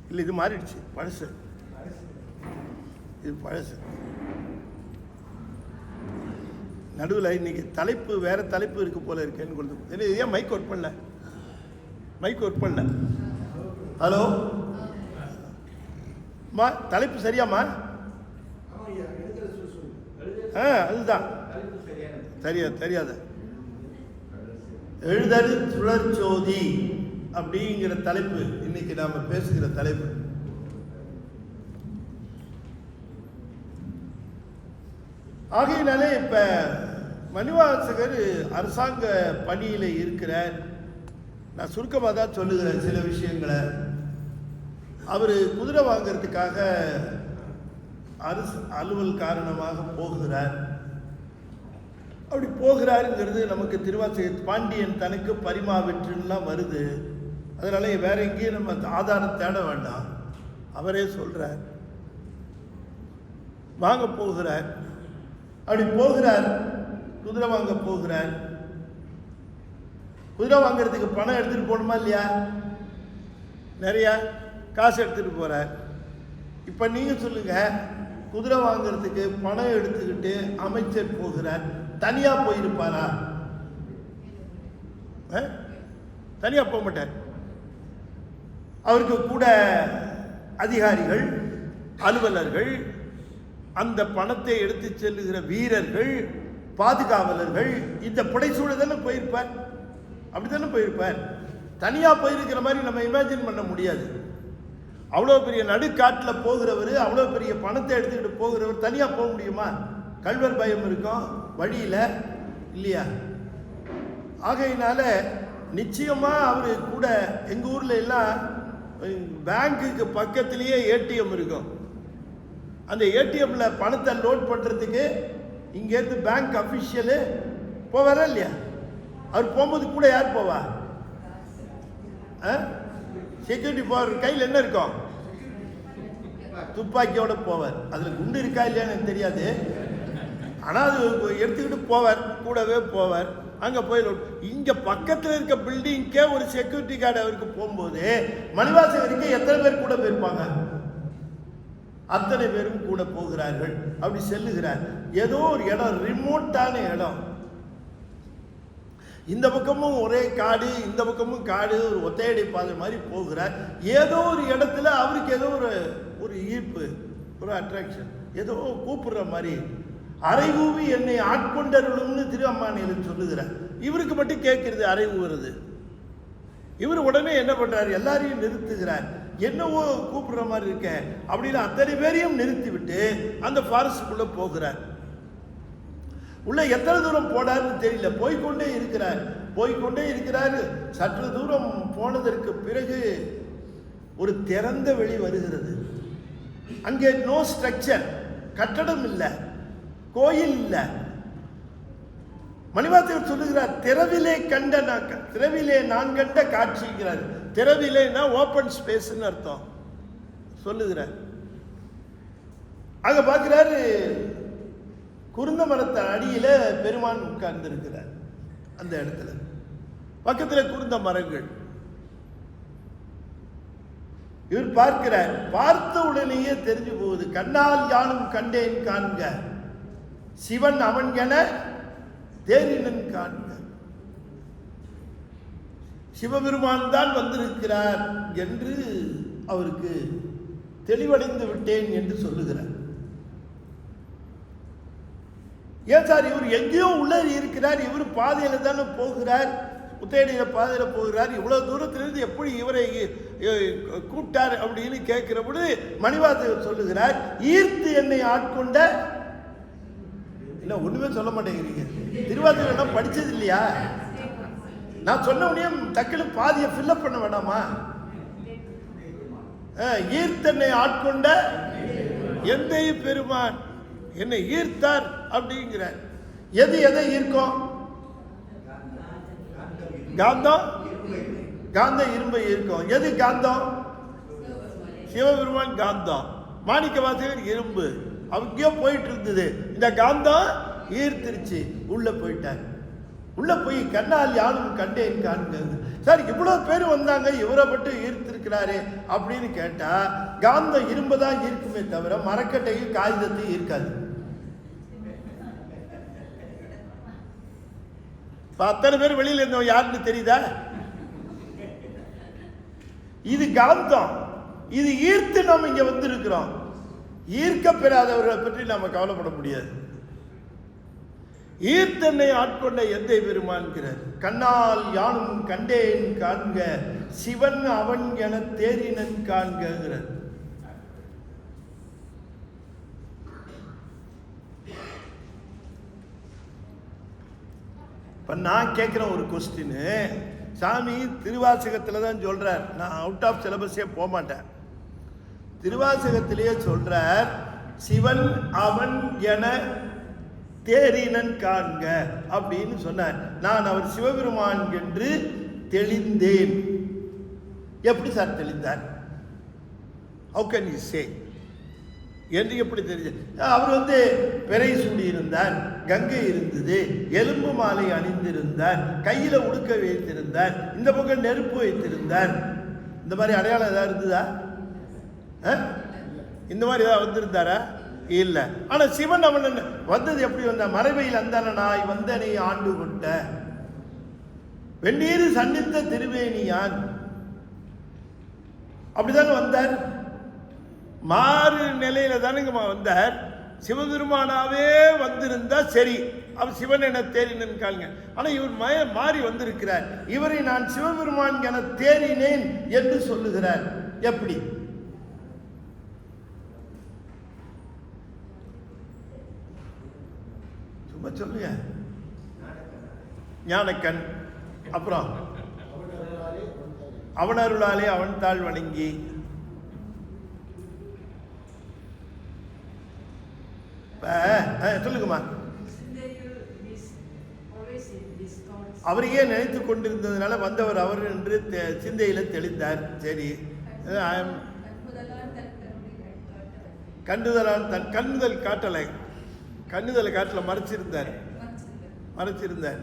இல்லை, இது மாறிடுச்சு, பழசு. இது பழசு. நடுவில் இன்னைக்கு தலைப்பு வேற தலைப்பு இருக்கு போல இருக்கேன்னு கொடுத்து. ஏன் மைக் ஒர்க் பண்ணல? மைக் ஒர்க் பண்ணல. ஹலோ மா, தலைப்பு சரியாம்மா? அதுதான் தெரியாத எழுதல் சுழற்சோதி அப்படிங்கிற தலைப்பு இன்னைக்கு நாம பேசுகிற தலைப்பு. ஆகையினாலே இப்ப மணிவாசகர் அரசாங்க பணியில இருக்கிறார். நான் சுருக்கமாக தான் சொல்லுகிறேன் சில விஷயங்களை. அவர் குதிரை வாங்கிறதுக்காக அரசு அலுவல் காரணமாக போகிறார். அப்படி போகிறாருங்கிறது நமக்கு திருவாசக பாண்டியன் தனக்கு பரிமா வெற்றுலாம் வருது. அதனால வேற எங்கேயும் நம்ம ஆதாரம் தேட வேண்டாம். அவரே சொல்றார், வாங்க போகிறார். அப்படி போகிறார், குதிரை வாங்க போகிறார். குதிரை வாங்கிறதுக்கு பணம் எடுத்துட்டு போகணுமா இல்லையா? நிறைய காசு எடுத்துட்டு போறார். இப்ப நீங்க சொல்லுங்க, குதிரை வாங்கிறதுக்கு பணம் எடுத்துக்கிட்டு அமைச்சர் போகிறார், தனியா போயிருப்பாரா? தனியா போக மாட்டார். அவருக்கு கூட அதிகாரிகள், அலுவலர்கள், அந்த பணத்தை எடுத்து செல்லுகிற வீரர்கள், பாதுகாவலர்கள், இந்த புடைசூழல் தானே போயிருப்பார். அப்படித்தானே போயிருப்பார். தனியா போயிருக்கிற மாதிரி நம்ம இமேஜின் பண்ண முடியாது. அவ்வளோ பெரிய நடுக்காட்டில் போகிறவர், அவ்வளோ பெரிய பணத்தை எடுத்துக்கிட்டு போகிறவர் தனியா போக முடியுமா? கல்வர் பயம் இருக்கும் வழியில் இல்லையா? ஆகையினால நிச்சயமா அவரு கூட எங்க ஊர்ல எல்லாம் பேங்குக்கு பக்கத்திலேயே ஏடிஎம் இருக்கும். அந்த ஏடிஎம்ல பணத்தை லோட் பண்றதுக்கு இங்கேருந்து பேங்க் அஃபிஷியலு போவாரா இல்லையா? அவர் போகும்போது கூட யார் போவா? செக்யூரிட்டி போவார். கையில் என்ன இருக்கும்? துப்பாக்கியோட போவார். அதுல குண்டு இருக்கா இல்லையான்னு எனக்கு தெரியாது. ஆனால் அது எடுத்துக்கிட்டு போவார், கூடவே போவார். அங்கே போய் இங்கே பக்கத்தில் இருக்க பில்டிங்கே ஒரு செக்யூரிட்டி கார்டு அவருக்கு போகும்போது மணிவாசகருக்கு எத்தனை பேர் கூட போயிருப்பாங்க? அத்தனை பேரும் கூட போகிறார்கள். அப்படி செல்லுகிறார். ஏதோ ஒரு இடம், ரிமோட்டான இடம். இந்த பக்கமும் ஒரே காடு, இந்த பக்கமும் காடு, ஒரு ஒத்தையடி பாதை மாதிரி போகிறார். ஏதோ ஒரு இடத்துல அவருக்கு ஏதோ ஒரு ஈர்ப்பு, ஒரு அட்ராக்ஷன், ஏதோ கூப்பிடுற மாதிரி. அறைகூவி என்னை ஆட்கொண்டருளும்னு திருஅம்மானியில் சொல்லுகிறார். இவருக்கு மட்டும் கேட்கிறது அறைகூவுறது. இவர் உடனே என்ன பண்றாரு? எல்லாரையும் நிறுத்துகிறார். என்னவோ கூப்பிடுற மாதிரி இருக்க அப்படின்னு அத்தனை பேரையும் நிறுத்தி விட்டு அந்த ஃபாரஸ்டுக்குள்ள போகிறார். உள்ள எத்தனை தூரம் போனார்னு தெரியல. போய்கொண்டே இருக்கிறார். சற்று தூரம் போனதற்கு பிறகு ஒரு திறந்த வெளி வருகிறது. அங்கே நோ ஸ்ட்ரக்சர், கட்டடம் இல்லை, கோயில் இல்லை, மணிவாசகர் சொல்லுகிறார், திரவிலே நான் கண்ட காட்சிங்கிறார். திரவிலேனா ஓப்பன் ஸ்பேஸ்ன்னு அர்த்தம் சொல்லுகிறார். அங்க பார்க்கிறாரு, குருந்த மரத்த அடியில பெருமான் உட்கார்ந்து இருக்கிறார். அந்த இடத்துல பக்கத்துல குருந்த மரங்கள். இவர் பார்க்கிறார். பார்த்த உடனேயே தெரிஞ்சு போகுது, கண்ணால் யானும் கண்டேன் காண்க, சிவன் அவன் என தேரினன் காண்க. சிவபெருமான் தான் வந்திருக்கிறார் என்று அவருக்கு தெளிவடைந்து விட்டேன் என்று சொல்லுகிறார். ஏன் சார், இவர் எங்கேயோ உள்ள இருக்கிறார், இவர் பாதையில தானே போகிறார், முத்தையடியில பாதையில போகிறார், இவ்வளவு தூரத்திலிருந்து எப்படி இவரை கூப்பிட்டார் அப்படின்னு கேட்கிற பொழுது மணிவாசகர் சொல்லுகிறார், ஈர்த்து என்னை ஆட்கொண்ட. இல்ல ஒண்ணுமே சொல்ல மாட்டேங்கிறீங்க. திருவாசகம் எல்லாம் படிச்சது இல்லையா? நான் சொன்ன உடனே டக்குனு பாதியை ஃபில்லப் பண்ண வேண்டாமா? ஈர்த்தன்னை ஆட்கொண்ட எந்தை பெருமான் என்னை ஈர்த்தார் அப்படிங்கிறார். எது எதை ஈர்க்கும்? காந்தம், காந்த இரும்பை ஈர்க்கும். எது காந்தம்? சிவபெருமான் காந்தம், மாணிக்க வாசகர் இரும்பு. அங்கேயோ போயிட்டு இருந்தது, இந்த காந்தம் ஈர்த்திருச்சு, உள்ள போயிட்டார். உள்ள போய் கண்ணால் யானும் கண்டேன் காண்க. சார், இவ்வளவு பேர் வந்தாங்க, இவரை மட்டும் ஈர்த்திருக்கிறாரு அப்படின்னு கேட்டா, காந்தம் இரும்பு தான் ஈர்க்குமே தவிர மரக்கட்டையும் காகிதத்தையும் ஈர்க்காது. அத்தனை பேர் வெளியில இருந்தவங்க யாருன்னு தெரியுதா? இது காந்தம், இது ஈர்த்து நாம் இங்க வந்திருக்கிறோம். ஈர்க்க பெறாதவர்களை பற்றி நாம கவலைப்பட முடியாது. ஈர்த்தன்னை ஆட்கொண்ட எந்தை பெருமான்கிறார். கண்ணால் யானும் கண்டேன் காண்க, சிவன் அவன் என தேரினன் காண்கிறார். இப்போ நான் கேட்குற ஒரு கொஸ்டின், சாமி திருவாசகத்தில் தான் சொல்கிறார், நான் அவுட் ஆஃப் சிலபஸே போக மாட்டேன். திருவாசகத்திலேயே சொல்கிறார், சிவன் அவன் என தேரினன் காண்க அப்படின்னு சொன்னார். நான் அவர் சிவபெருமான் என்று தெளிந்தேன். எப்படி sir தெளிந்தார்? How can you say? என்று எப்படி தெரிஞ்சு? அவர் பிறை சூடி இருந்தார், கங்கை இருந்தது, எலும்பு மாலை அணிந்திருந்தார், கையில உடுக்க வைத்திருந்தார், இந்த பக்கம் நெருப்பு வைத்திருந்தார். இந்த மாதிரி அடையாளம் ஏதாவது இருந்ததா? இந்த மாதிரி ஏதாவது வந்திருந்தாரா? இல்லை. ஆனா சிவன் அவன் வந்தது எப்படி வந்தார்? மறைவையில் அந்தான நாய் வந்தனை ஆண்டு கொண்ட வெந்நீர் சன்னித்த திருவேணியான், அப்படிதானே வந்தார். மாறு நிலையில தானுங்க வந்தார். சிவபெருமானாவே வந்திருந்தா சரி, அவர் சிவன் என தேறினேன் காலுங்க. ஆனா இவர் மாறி வந்திருக்கிறார். இவரை நான் சிவபெருமான் என தேறினேன் என்று சொல்லுகிறார். எப்படி? சும்மா சொல்லுங்க. ஞானக்கண், அப்புறம் அவன் அருளாலே அவன் தாழ் வணங்கி, சொல்லுங்கம்மா. அவரையே நினைத்து கொண்டிருந்ததுனால வந்தவர் அவர் என்று சிந்தையில தெளிந்தார். சரி, கண்டுதலான் தன் கண்ணுதல் காட்டலை, கண்ணுதல் காட்டல மறைச்சிருந்தார்.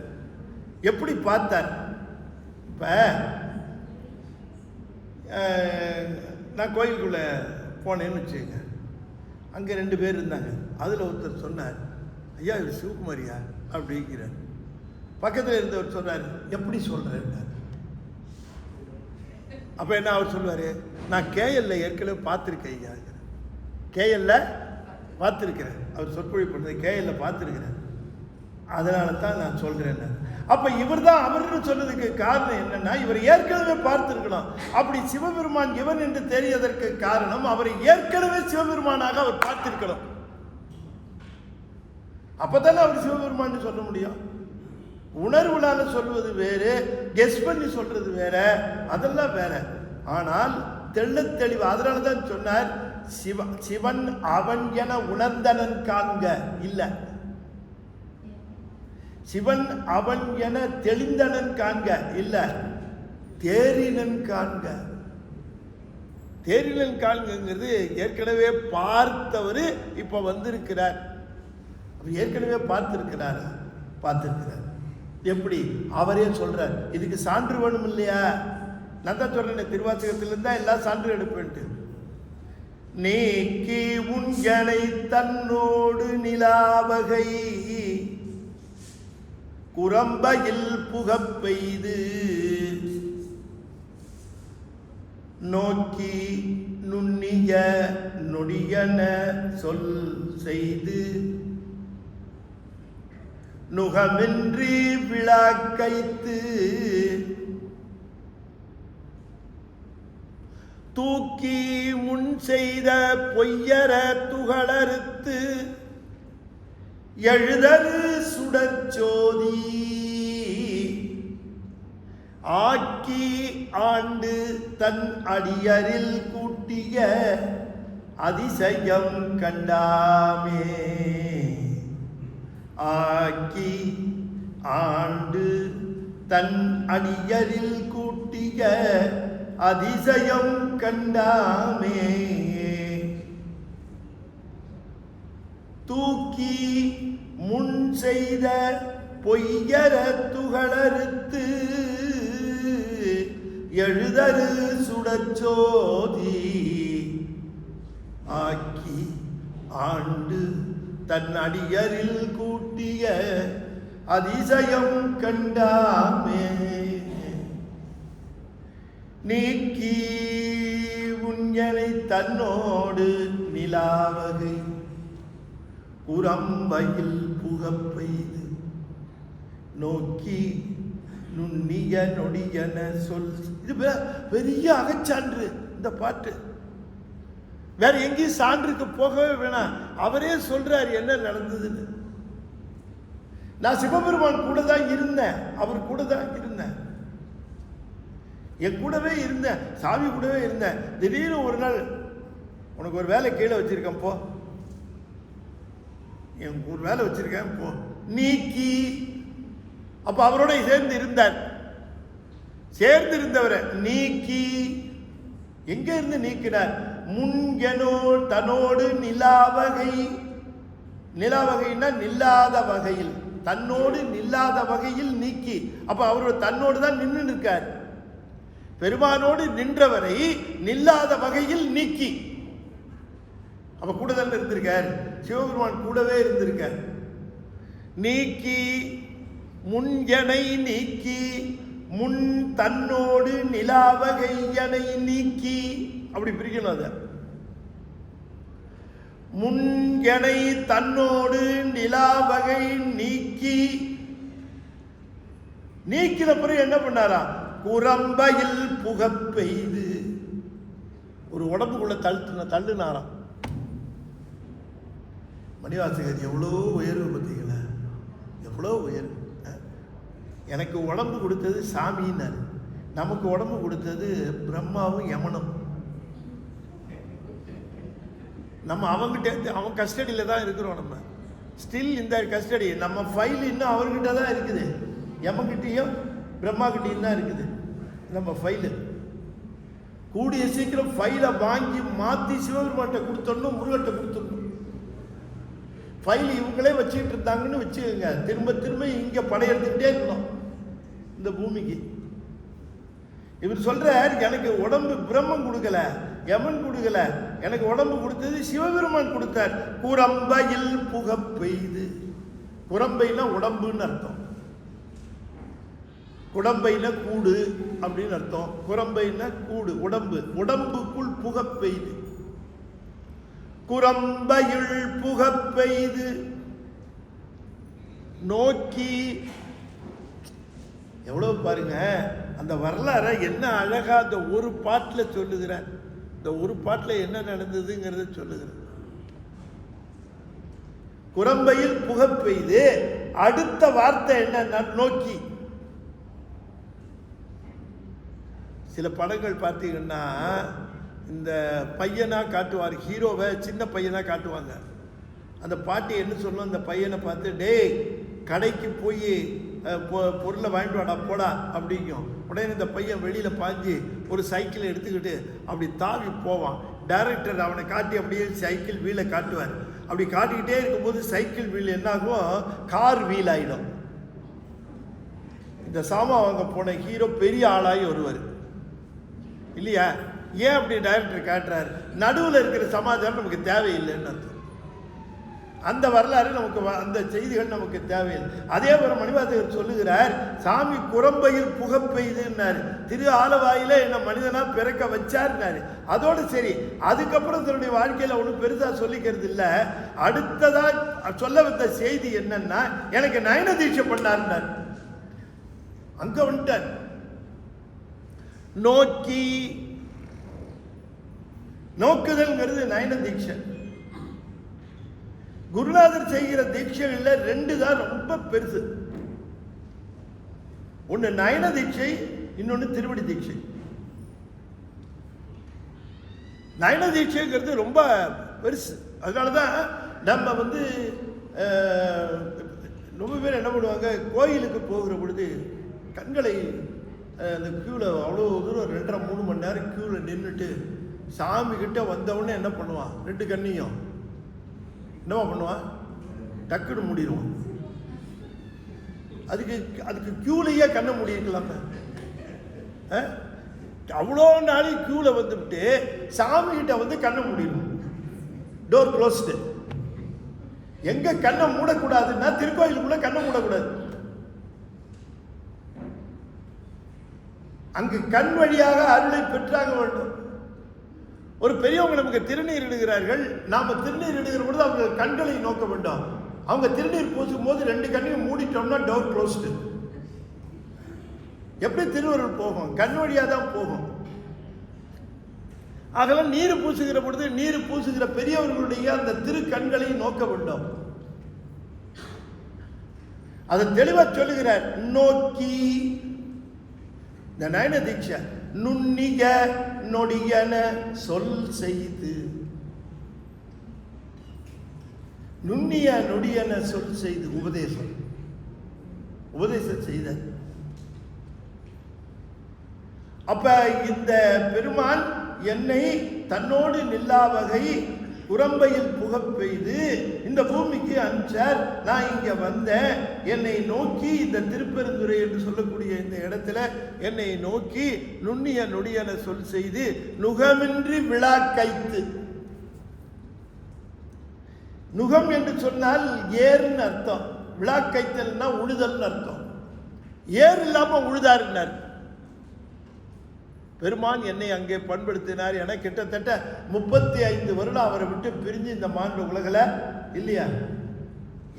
எப்படி பார்த்தார்? இப்ப நான் கோயிலுக்குள்ள போனேன்னு வச்சுங்க, அங்கே 2 பேர் இருந்தாங்க. அதில் ஒருத்தர் சொன்னார், ஐயா இது சிவகுமாரியா அப்படிங்கிறார். பக்கத்தில் இருந்தவர் சொன்னார், எப்படி சொல்கிறேன்? அப்போ என்ன அவர் சொல்லுவார், நான் கேஎல்ல ஏற்கனவே பார்த்துருக்கேன் ஐயா, கேஎல்ல பார்த்துருக்கிறேன், அவர் சொற்பொழி பண்ணது கேஎல்ல பார்த்துருக்கிறேன், அதனால தான் நான் சொல்கிறேன். அப்போ இவர் தான் அவர்னு சொன்னதுக்கு காரணம் என்னன்னா, இவர் ஏற்கனவே பார்த்திருக்கணும். அப்படி சிவபெருமான் இவன் என்று தெரியதற்கு காரணம், அவரை ஏற்கனவே சிவபெருமானாக அவர் பார்த்திருக்கணும். அப்பதானே அவர் சிவபெருமான் சொல்ல முடியும். உணர்வுனால சொல்வது வேறு, கெஸ் பண்ணி சொல்றது வேற, அதெல்லாம் வேற. ஆனால் தெள்ள தெளிவு. அதனால தான் சொன்னார், சிவன் அவன் என உணர்ந்தனன் காண்க. இல்ல, சிவன் அவன் என தெளிந்தனன் காண்க, இல்ல தேரினன் காண்க. தேரினன் காண்கிறது ஏற்கனவே பார்த்தவர் இப்ப வந்திருக்கிறார். ஏற்கனவே பார்த்திருக்கிறாரா? பார்த்திருக்கிறார். எப்படி? அவரே சொல்றார். இதுக்கு சான்று வேணும் இல்லையா? நான் தான் சொல்றேன், திருவாசகத்திலிருந்தா எல்லாம் சான்று எடுப்பேன்ட்டு. நீக்கி உன்கனை தன்னோடு நிலாவகை குரம்பையில் புகப்பெய்து நோக்கி நுண்ணிய நொடியன சொல் செய்து நுகமின்றி விழாக்கைத்து தூக்கி முன் செய்த பொய்யர துகளறுத்து எழுதரு சுடற்சோதி ஆக்கி ஆண்டு தன் அடியரில் கூட்டிய அதிசயம் கண்டாமே. ஆக்கி ஆண்டு தன் அடியரில் கூட்டிய அதிசயம் கண்டாமே. தூக்கி முன் செய்த பொய்யர துகளறுத்து எழுதரு சுடற்சோதி ஆக்கி ஆண்டு தன் அடியரில் கூட்டிய அதிசயம் கண்டாமே. நீக்கி உன்யனை தன்னோடு நிலாவகை குரம்பையில் புகப்பெய்து நோக்கி நுண்ணிய நொடியன சொல். இது பெரிய அகச்சான்று இந்த பாட்டு. வேற எங்கேயும் சான்றுக்கு போகவே வேணாம். அவரே சொல்றாரு என்ன நடந்ததுன்னு. நான் சிவபெருமான் கூட தான் இருந்தேன், அவர் கூட தான் இருந்தேன், என் கூடவே இருந்தேன், சாமி கூடவே இருந்தேன். திடீர்னு ஒரு நாள் உனக்கு ஒரு வேலை கீழே வச்சிருக்கேன் போ, என் ஒரு வேலை வச்சிருக்கேன் போ, நீக்கி. அப்ப அவரோட சேர்ந்து இருந்தார். சேர்ந்து இருந்தவரை நீக்கி எங்க இருந்து நீக்கினார்? முன்கெனோ தன்னோடு நிலாவகை. நிலாவகைன்னா நில்லாத வகையில், தன்னோடு நில்லாத வகையில் நீக்கி. அப்ப அவரோட தன்னோடு தான் நின்று இருக்கார். பெருமானோடு நின்றவரை நில்லாத வகையில் நீக்கி. அப்ப கூட தான் இருந்திருக்கார். சிவபெருமான் கூடவே இருந்திருக்கார். நீக்கி முன்கனை நீக்கி முன் தன்னோடு நிலாவகையனை நீக்கி. அப்படி பிரிக்கணும். அத முன்கனை தன்னோடு நிலாவகை நீக்கி. நீக்கின பிறகு என்ன பண்ணாரா? குரம்பையில் புகப்பெய்து. ஒரு உடம்புக்குள்ள தள்ளுனாராம். மணிவாசகர் எவ்வளோ உயர்வு பார்த்தீங்களா? எவ்வளோ உயர்வு. எனக்கு உடம்பு கொடுத்தது சாமின்னாரு, நமக்கு உடம்பு கொடுத்தது பிரம்மாவும் யமனும். நம்ம அவங்ககிட்ட, அவன் கஸ்டடியில் தான் இருக்கிறோம். நம்ம ஸ்டில் இந்த கஸ்டடி, நம்ம ஃபைல் இன்னும் அவர்கிட்ட தான் இருக்குது. யமன்கிட்டையும் பிரம்மா கிட்டையும் தான் இருக்குது நம்ம ஃபைலு. கூடிய சீக்கிரம் ஃபைலை வாங்கி மாற்றி சிவபெருமான்கிட்ட கொடுத்துடணும், முருகன்கிட்ட கொடுத்துடணும். ஃபைல் இவங்களே வச்சுக்கிட்டு இருந்தாங்கன்னு வச்சுக்கோங்க, திரும்ப திரும்ப இங்கே படையெடுத்துக்கிட்டே இருக்கணும் இந்த பூமிக்கு. இவர் சொல்றார், எனக்கு உடம்பு பிரம்மன் கொடுக்கல, யமன் கொடுக்கல, எனக்கு உடம்பு கொடுத்தது சிவபெருமான் கொடுத்தார். குரம்பையில் புகப்பெய்து. குரம்பைனா உடம்புன்னு அர்த்தம், குடம்பைனா கூடு அப்படின்னு அர்த்தம். குரம்பைனா கூடு, உடம்பு. உடம்புக்குள் புகப்பெய்து. குரம்பையுள் புகப்பெய்து நோக்கி. எவ்வளவு பாருங்க அந்த வரலாறை, என்ன அழகா அந்த ஒரு பாட்டில் சொல்லுகிறேன். இந்த ஒரு பாட்டில் என்ன நடந்ததுங்கிறத சொல்லுகிறேன். குரம்பையில் புகப்பெய்து. அடுத்த வார்த்தை என்ன? நோக்கி. சில படங்கள் பார்த்தீங்கன்னா இந்த பையனா காட்டுவார், ஹீரோவை சின்ன பையனா காட்டுவாங்க. அந்த பாட்டி என்ன சொல்லும், அந்த பையனை பார்த்து, டேய் கடைக்கு போய் பொருளை வாங்கிட்டு வாடா போடா அப்படிங்கும். உடனே இந்த பையன் வெளியில் பாஞ்சு ஒரு சைக்கிளை எடுத்துக்கிட்டு அப்படி தாவி போவான். டைரக்டர் அவனை காட்டி அப்படியே சைக்கிள் வீலை காட்டுவார். அப்படி காட்டிக்கிட்டே இருக்கும்போது சைக்கிள் வீல் என்னாகும், கார் வீல் ஆகிடும். இந்த சாமான் வாங்க போன ஹீரோ பெரிய ஆளாகி வருவார் இல்லையா? ஏன் அப்படி டைரக்டர் காட்டுறாரு? நடுவில் இருக்கிற சமாச்சாரம் நமக்கு தேவையில்லைன்னு அர்த்தம். அந்த வரலாறு நமக்கு, அந்த செய்திகள் நமக்கு தேவையில்லை. அதே போல மணிவாசகர் சொல்லுகிறார், சாமி குரம்பையில் புகப்பெய்துன்னாரு, திரு ஆலவாயில என்ன மனிதனா பிறக்க வச்சார்னாரு. அதோடு சரி, அதுக்கப்புறம் தன்னுடைய வாழ்க்கையில ஒன்றும் பெருசா சொல்லிக்கிறது இல்லை. அடுத்ததா சொல்ல வந்த செய்தி என்னன்னா, எனக்கு நயன தீட்சை பண்ணார்னார். அங்க வந்துட்டார். நோக்கி, நோக்குதல்ங்கிறது நயன தீட்சை. குருநாதர் செய்கிற தீட்சைகள்ல 2 தான் ரொம்ப பெருசு. ஒன்னு நயன தீட்சை, இன்னொன்னு திருவடி தீட்சை. நயன தீட்சைங்கிறது ரொம்ப பெருசு. அதனாலதான் நம்ம ரொம்ப பேர் என்ன பண்ணுவாங்க, கோயிலுக்கு போகிற பொழுது கண்களை அந்த கியூவில் அவ்வளோ தூரம் 2.5-3 மணி நேரம் கியூவில் நின்றுட்டு சாமி கிட்ட வந்தவொடனே என்ன பண்ணுவான், 2 கண்ணையும் என்னவா பண்ணுவான், டக்குன்னு மூடிடுவான். அதுக்கு கியூலையே கண்ணை மூடிருக்கலாமே. அவ்வளோ நாளை கியூவில் வந்துவிட்டு சாமி கிட்ட கண்ணை மூடிடுவோம். Door closed. எங்க கண்ணை மூடக்கூடாதுன்னா திருக்கோயிலுக்குள்ள கண்ணை மூடக்கூடாது. அங்கு கண் வழியாக அருளை பெற்றாக வேண்டும். ஒரு பெரியவங்க நமக்கு திருநீர் இடுகிறார்கள், நாம திருநீர் இடுகிற பொழுது அவங்க கண்களை நோக்க வேண்டும். அவங்க திருநீர் பூசும் போது 2 கண்ணையும் மூடிட்டோம்னா டோர் க்ளோஸ்டு. எப்படி திருவருள் போகும்? கண் வழியாக தான் போகும். அதெல்லாம் நீர் பூசுகிற பொழுது நீர் பூசுகிற பெரியவர்களுடைய அந்த திரு கண்களை நோக்க வேண்டும். அதை தெளிவா சொல்லுகிறார். நோக்கி, இந்த நயன தீட்சை நுண்ணிக நொடியன சொல் செய்து, நுண்ணிய நொடியன சொல் செய்து உபதேசம் செய்த. அப்ப இந்த பெருமான் என்னை தன்னோடு நில்லா வகை குரம்பையில் புகப்பெய்து இந்த பூமிக்கு அனுப்பிச்சார். நான் இங்க வந்தேன், என்னை நோக்கி இந்த திருப்பெருந்துறை என்று சொல்லக்கூடிய இந்த இடத்துல என்னை நோக்கி நுண்ணிய நொடியன சொல் செய்து நுகமின்றி விழா கைத்து. நுகம் என்று சொன்னால் ஏர்னு அர்த்தம், விழா கைத்தல்னா உழுதல்னு அர்த்தம். ஏர் இல்லாம உழுதாருன்னார். பெருமான் என்னை அங்கே பண்படுத்தினார். என கிட்டத்தட்ட 35 வருடம் அவரை விட்டு பிரிஞ்சு இந்த மாண்பு உலகில் இல்லையா.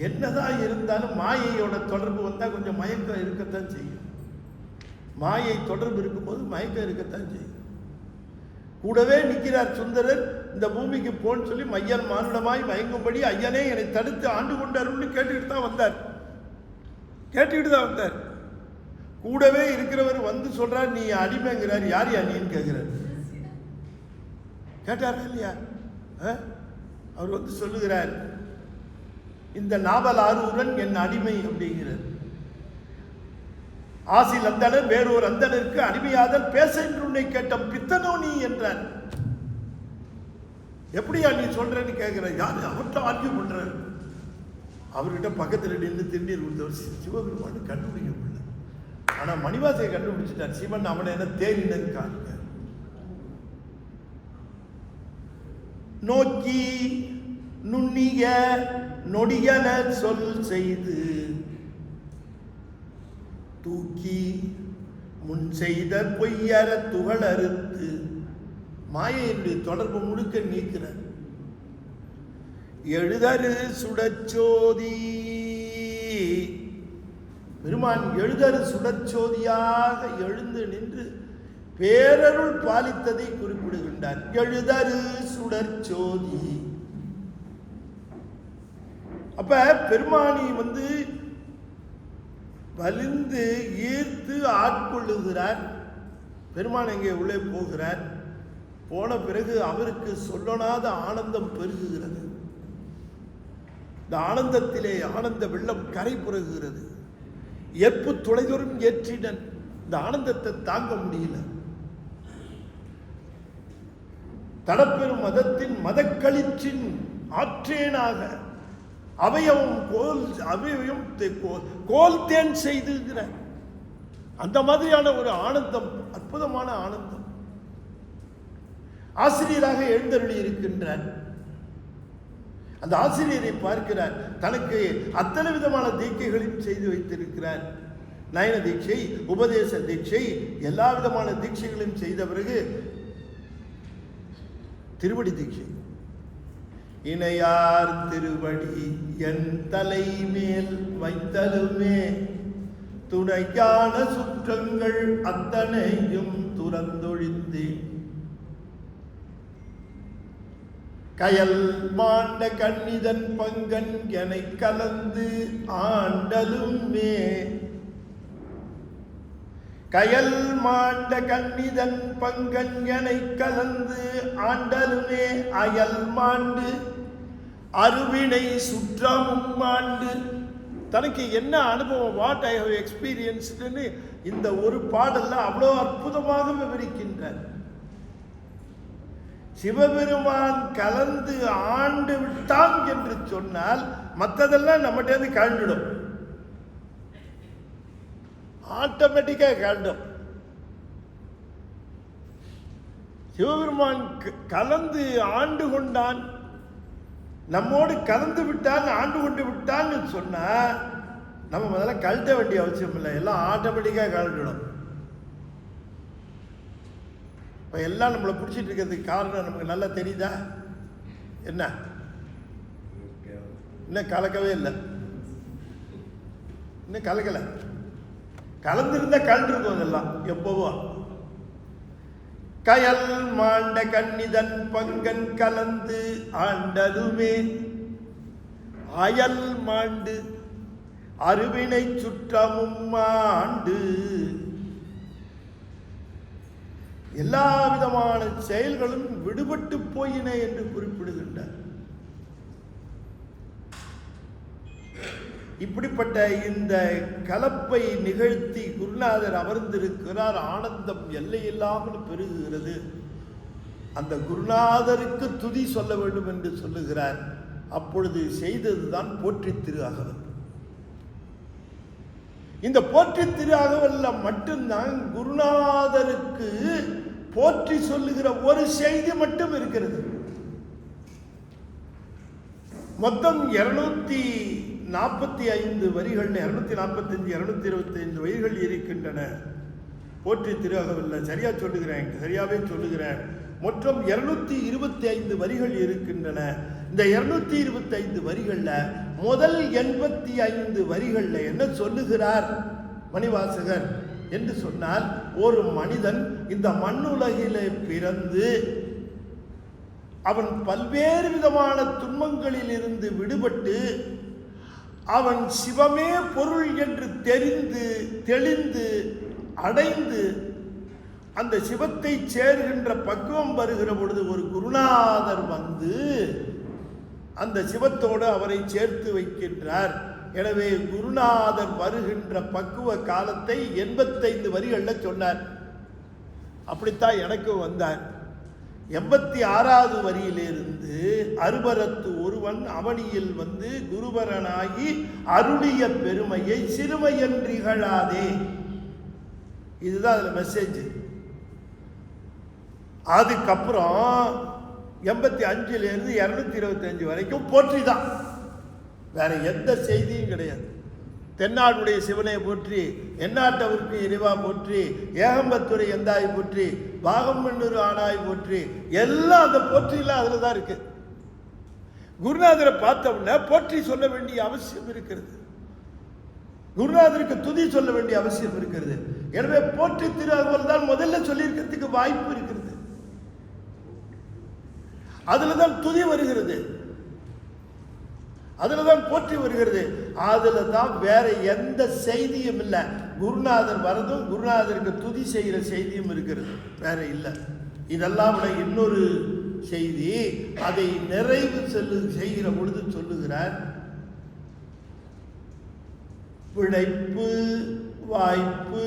என்னதான் இருந்தாலும் மாயையோட தொடர்பு வந்தால் கொஞ்சம் மயக்கம் இருக்கத்தான் செய்யும். மாயை தொடர்பு இருக்கும்போது மயக்கம் இருக்கத்தான் செய்யும். கூடவே நிற்கிறார் சுந்தரர். இந்த பூமிக்கு போன்னு சொல்லி மையன் மானுடமாய் மயங்கும்படி ஐயனே என்னை தடுத்து ஆண்டு கொண்டாருன்னு கேட்டுக்கிட்டு தான் வந்தார். கூடவே இருக்கிறவர் சொல்றார், நீ அடிமைங்கிறார். யார் நீன்னு கேட்கிறார். கேட்டாரா இல்லையா? அவர் சொல்லுகிறார், இந்த நாவல் ஆரூரன் என் அடிமை அப்படிங்கிறார். ஆசில் அந்தனர் வேறொரு அந்தனருக்கு அடிமையாதல் பேச என்று உன்னை கேட்ட பித்தனோ நீ என்றார். எப்படியா நீ சொல்றேன்னு கேட்கிற. யாரு? அவர்கிட்ட ஆர்கியூ பண்றாரு. அவர்கிட்ட பக்கத்தில் நின்று திருநீர் கொடுத்தவர் சிவபெருமான் கண்டுபிடிக்க முடியல. ஆனா மணிவாசை கண்டுபிடிச்சிட்டார். சிவன் அவனை என்ன தேடினு காணுங்க. நோக்கி நுண்ணிய நொடியன சொல் செய்து தூக்கி முன் செய்த பொய்யற துகள் அறுத்து மாயையினுடைய தொடர்பு முழுக்க நீக்கிறார். எழுதரு சுடச்சோதி. பெருமான் எழுதரு சுடச்சோதியாக எழுந்து நின்று பேரருள் பாலித்ததை குறிப்பிடுகின்றார். எழுதரு சுடச்சோதி. அப்ப பெருமானி வலிந்து ஈர்த்து ஆட்கொள்ளுகிறார். பெருமான் எங்கே உள்ளே போகிறார். போன பிறகு அவருக்கு சொல்லனாத ஆனந்தம் பெருகுகிறது. இந்த ஆனந்தத்திலே ஆனந்த வெள்ளம் கரை புரகுகிறது. ஏற்பு துளைதொரும் ஏற்றினன். இந்த ஆனந்தத்தை தாங்க முடியல. தடப்பெரும் மதத்தின் மதக்களிற்றின் ஆற்றேனாக அவயவம் கோல் தேன் செய்துகிற அந்த மாதிரியான ஒரு ஆனந்தம், அற்புதமான ஆனந்தம். ஆசிரியராக எழுந்தருளி இருக்கின்றார். அந்த ஆசிரியரை பார்க்கிறார். தனக்கு அத்தனை விதமான தீட்சைகளையும் செய்து வைத்திருக்கிறார். நயன தீட்சை, உபதேச தீட்சை, எல்லா விதமான தீட்சைகளையும் செய்த பிறகு திருவடி தீட்சை. இணையார் திருவடி என் தலை மேல் வைத்தலுமே துணைக்கான சுற்றங்கள் அத்தனையும் துறந்தொழிந்தேன். கயல் மாண்ட கண்ணிதன் பங்கன் எனை கலந்து ஆண்டலுமே. கயல் மாண்ட கண்ணிதன் பங்கன் எனை கலந்து ஆண்டலுமே. அயல் மாண்டு அருவினை சுற்றமும் மாண்டு. தனக்கு என்ன அனுபவம், வாட் ஐ ஹவ் எக்ஸ்பீரியன்ஸ்டுன்னு இந்த ஒரு பாடல்ல அவ்வளோ அற்புதமாக விவரிக்கின்றார். சிவபெருமான் கலந்து ஆண்டு விட்டான் என்று சொன்னால் மற்றதெல்லாம் நம்மகிட்ட கலந்துடும், ஆட்டோமேட்டிக்காக கலந்துடும். சிவபெருமான் கலந்து ஆண்டு கொண்டான், நம்மோடு கலந்து விட்டான், ஆண்டு கொண்டு விட்டான்னு சொன்னா நம்ம முதல்ல கழட்ட வேண்டிய அவசியம் இல்லை, எல்லாம் ஆட்டோமேட்டிக்காக கலந்துடும். இப்போ எல்லாம் நம்மளை பிடிச்சிட்டு இருக்கிறதுக்கு காரணம் நமக்கு நல்லா தெரியுதா? என்ன இன்னும் கலக்கவே இல்லை, இன்னும் கலக்கலை. கலந்துருந்தா கலந்துருக்கும் அதெல்லாம் எப்போவோ. கயல் மாண்ட கண்ணிதன் பங்கன் கலந்து ஆண்டலுமே. அயல் மாண்டு அருவினை சுற்றமும் மாண்டு. எல்லா விதமான செயல்களும் விடுபட்டு போயின என்று குறிப்பிடுகின்றார். இப்படிப்பட்ட இந்த கலப்பை நிகழ்த்தி குருநாதர் அமர்ந்திருக்கிறார். ஆனந்தம் எல்லையில்லாமல் பெருகுகிறது. அந்த குருநாதருக்கு துதி சொல்ல வேண்டும் என்று சொல்லுகிறார். அப்பொழுது செய்ததுதான் போற்றி திரு அகவல். இந்த போற்றி திரு அகவல்ல மட்டும்தான் குருநாதருக்கு போற்றி சொல்லுகிற ஒரு செய்தி மட்டும் இருக்கிறது. மொத்தம் 245 வரிகள், 245 225 வரிகள் இருக்கின்றன போற்றி திரு அகவல்ல. சரியா சொல்லுகிறேன், சரியாவே சொல்லுகிறேன். மொத்தம் 225 வரிகள் இருக்கின்றன. இந்த 225 வரிகள்ல முதல் 85 வரிகள்ல என்ன சொல்லுகிறார் மணிவாசகர் என்று சொன்னால், ஒரு மனிதன் இந்த மண்ணுலகிலே பிறந்து அவன் பல்வேறு விதமான துன்பங்களில் இருந்து விடுபட்டு அவன் சிவமே பொருள் என்று தெரிந்து தெளிந்து அடைந்து அந்த சிவத்தை சேர்கின்ற பக்குவம் வருகிற பொழுது ஒரு குருநாதர் வந்து அந்த சிவத்தோடு அவரை சேர்த்து வைக்கின்றார். எனவே குருநாதர் வருகின்ற பக்குவ காலத்தை 85 வரிகளில் சொன்னார். அப்படித்தான் எனக்கு வந்தார். 86வது வரியிலிருந்து அருபரத்து ஒருவன் அவனியில் வந்து குருபரனாகி அருளிய பெருமையை சிறுமையன்றிகழாதே. இதுதான் அதுல மெசேஜ். அதுக்கப்புறம் 85லிருந்து 225 வரைக்கும் போற்றி தான், வேற எந்த செய்தியும் கிடையாது. தென்னாடுடைய சிவனை போற்றி, எந்நாட்டவருக்கு இறைவா போற்றி, ஏகம்பத்துறை எந்தாய் போற்றி, பாகம் மண்ணூர் ஆனாய் போற்றி, எல்லாம் அந்த போற்றிலாம் அதில் தான் இருக்கு. குருநாதரை பார்த்தோம்னா போற்றி சொல்ல வேண்டிய அவசியம் இருக்கிறது, குருநாதருக்கு துதி சொல்ல வேண்டிய அவசியம் இருக்கிறது. எனவே போற்றி திரு அகவல் தான் முதல்ல சொல்லியிருக்கிறதுக்கு வாய்ப்பு இருக்கிறது. அதுல தான் துதி வருகிறது, அதுல தான் போற்றி வருகிறது. அதுல தான் வேற எந்த செய்தியும் இல்லை. குருநாதர் வரதும் குருநாதருக்கு துதி செய்கிற செய்தியும் இருக்கிறது, வேற இல்லை. இதெல்லாம் விட இன்னொரு செய்தி, அதை நிறைவு செய்கிற பொழுது சொல்லுகிறார். பிழைப்பு வாய்ப்பு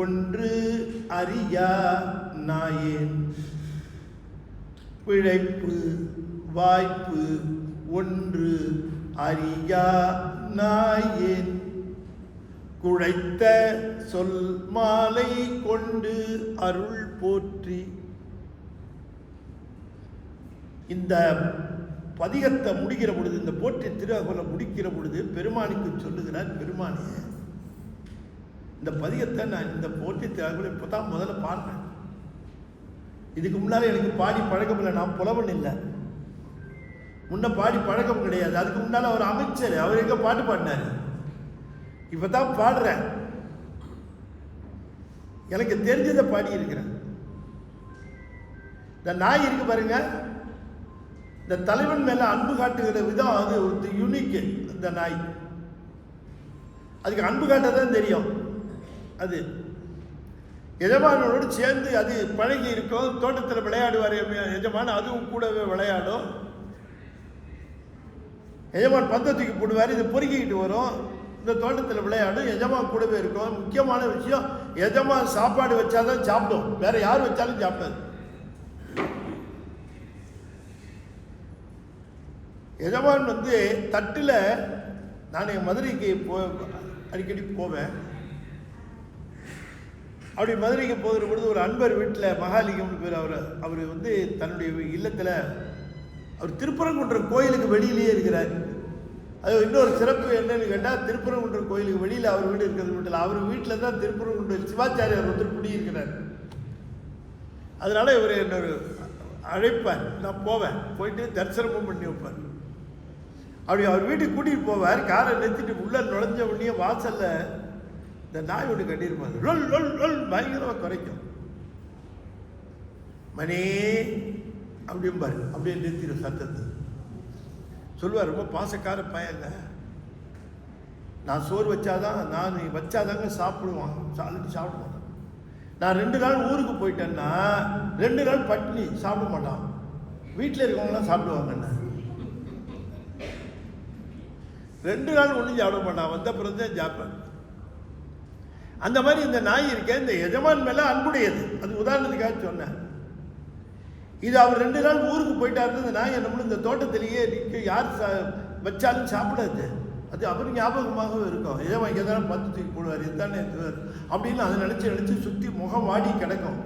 ஒன்று அறியா நாயேன். பிழைப்பு வாய்ப்பு ஒன்று அறியா நாயேன். குழைத்த சொல் மாலை கொண்டு அருள் போற்றி. இந்த பதிகத்தை முடிக்கிற பொழுது, இந்த போற்றி திருஅகவலை முடிக்கிற பொழுது பெருமானுக்கு சொல்லுகிறார், பெருமானே இந்த பதிகத்தை நான் இந்த போற்றி திருஅகவலை இப்போ தான் முதல்ல பாடுறேன். இதுக்கு முன்னால் எனக்கு பாடி பழக்கம் இல்லை, நான் புலவன் இல்லை, முன்ன பாடி பழக்கம் கிடையாது. அதுக்கு முன்னால் அவர் அமைச்சர், அவர் எங்கே பாட்டு பாடினார், இப்போ தான் பாடுறேன். எனக்கு தெரிஞ்சதை பாடி இருக்கிறேன். இந்த நாய் இருக்கு பாருங்க, இந்த தலைவன் மேல அன்பு காட்டுகிற விதம் அது ஒரு யூனிக். இந்த நாய் அதுக்கு அன்பு காட்டதான் தெரியும். அது எஜமானோடு சேர்ந்து அது பழகி இருக்கும். தோட்டத்தில் விளையாடுவார் எஜமான், அதுவும் கூடவே விளையாடும். எஜமான் பந்தத்துக்கு போடுவார், இது பொறுக்கிக்கிட்டு வரும், இந்த தோட்டத்தில் விளையாடும், எஜமான் கூடவே இருக்கும். முக்கியமான விஷயம், எஜமான் சாப்பாடு வச்சாதான் சாப்பிடும், வேற யார் வச்சாலும் சாப்பிடாது. எஜமான் தட்டில், நான் என் மதுரைக்கு அடிக்கடி போவேன். அப்படி மதுரைக்கு போகிற பொழுது ஒரு அன்பர் வீட்டில் மகாலிங்கம்னு பேர், அவர் தன்னுடைய இல்லத்தில், அவர் திருப்பரங்குன்றம் கோயிலுக்கு வெளியிலேயே இருக்கிறார். அது இன்னொரு சிறப்பு என்னன்னு கேட்டால், திருப்பரங்குன்றம் கோயிலுக்கு வெளியில் அவர் வீடு இருக்கிறது வீட்டில், அவர் வீட்டில் தான் திருப்பரங்குன்றம் சிவாச்சாரியார் குடியிருக்கிறார். அதனால இவர் என்னொரு அழைப்பார், நான் போவேன், போயிட்டு தரிசனமும் பண்ணி வைப்பார். அப்படி அவர் வீட்டுக்கு கூட்டிகிட்டு போவார். காரை நிறுத்திட்டு உள்ள நுழைஞ்ச உடனே வாசலில் இந்த நாய் ஒன்று கட்டியிருப்பாங்க, ரொல் ரொல் ரொல் பயங்கரமாக குறைக்கும். மணி அப்படிம்பாரு, அப்படியே நிறுத்திடும் சத்தத்தை. சொல்லுவார், ரொம்ப பாசக்கார பையங்க, நான் சோறு வச்சாதான், நான் வச்சாதாங்க சாப்பிடுவான், ஆல்ரெடி சாப்பிட மாட்டான். நான் 2 நாள் ஊருக்கு போயிட்டேன்னா 2 நாள் பட்டினி, சாப்பிட மாட்டான். வீட்டில் இருக்கவங்களாம் சாப்பிடுவாங்கண்ணா, 2 நாள் ஒன்றும் சாப்பிட மாட்டான், வந்த பிறகு தான் சாப்பிட்றேன். அந்த மாதிரி இந்த நாய் இருக்கேன், இந்த எஜமான் மேலே அன்புடையது. அது உதாரணத்துக்காக சொன்னேன். இது அவர் 2 நாள் ஊருக்கு போயிட்டாருன்னு இந்த நாய் நம்மளும் இந்த தோட்டத்திலேயே நிற்க, யார் வச்சாலும் சாப்பிடாது. அது அவர் ஞாபகமாகவே இருக்கும். எஜமான் எதாவது பத்து தூக்கி போடுவார், இதுதானே அப்படின்னு அதை நினச்சி சுற்றி முகம் வாடி கிடக்கும்.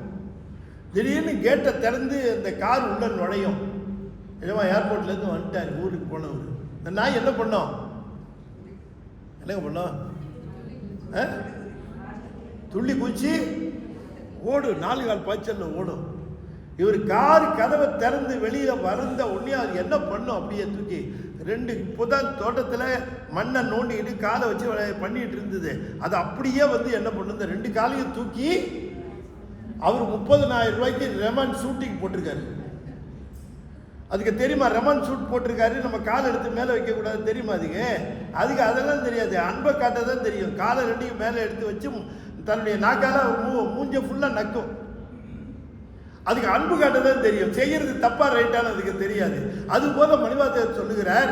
திடீர்னு கேட்டை திறந்து இந்த கார் உள்ள நுழையும். எஜமான் ஏர்போர்ட்லேருந்து வந்துட்டார், ஊருக்கு போனவர். இந்த நாய் என்ன பண்ணோம், என்னங்க பண்ணோம், துள்ளி குச்சி ஓடும், 4 கால் பாய்ச்சல் ஓடும். இவர் கார் கதவை திறந்து வெளியில் வந்த உடனே அது என்ன பண்ணும், அப்படியே தூக்கி 2 இப்போதான் தோட்டத்தில் மண்ணை நோண்டிக்கிட்டு காலை வச்சு பண்ணிட்டு இருந்தது. அது அப்படியே என்ன பண்ணும், இந்த 2 காலையும் தூக்கி, அவர் 30,000 ரூபாய்க்கு ரெமன் ஷூட்டிங் போட்டிருக்காரு. அதுக்கு தெரியுமா, ரெமன் ஷூட் போட்டிருக்காரு, நம்ம காலை எடுத்து மேலே வைக்கக்கூடாது தெரியுமா? அதுக்கு அதெல்லாம் தெரியாது, அன்பை காட்ட தான் தெரியும். காலை 2 மேலே எடுத்து வச்சு தன்னுடைய நாக்கால மூஞ்ச ஃபுல்லாக நக்கும். அதுக்கு அன்பு காட்டதான் தெரியும், செய்யறது தப்பா ரைட்டான அதுக்கு தெரியாது. அது போல மணிவாசகர் சொல்லுகிறார்,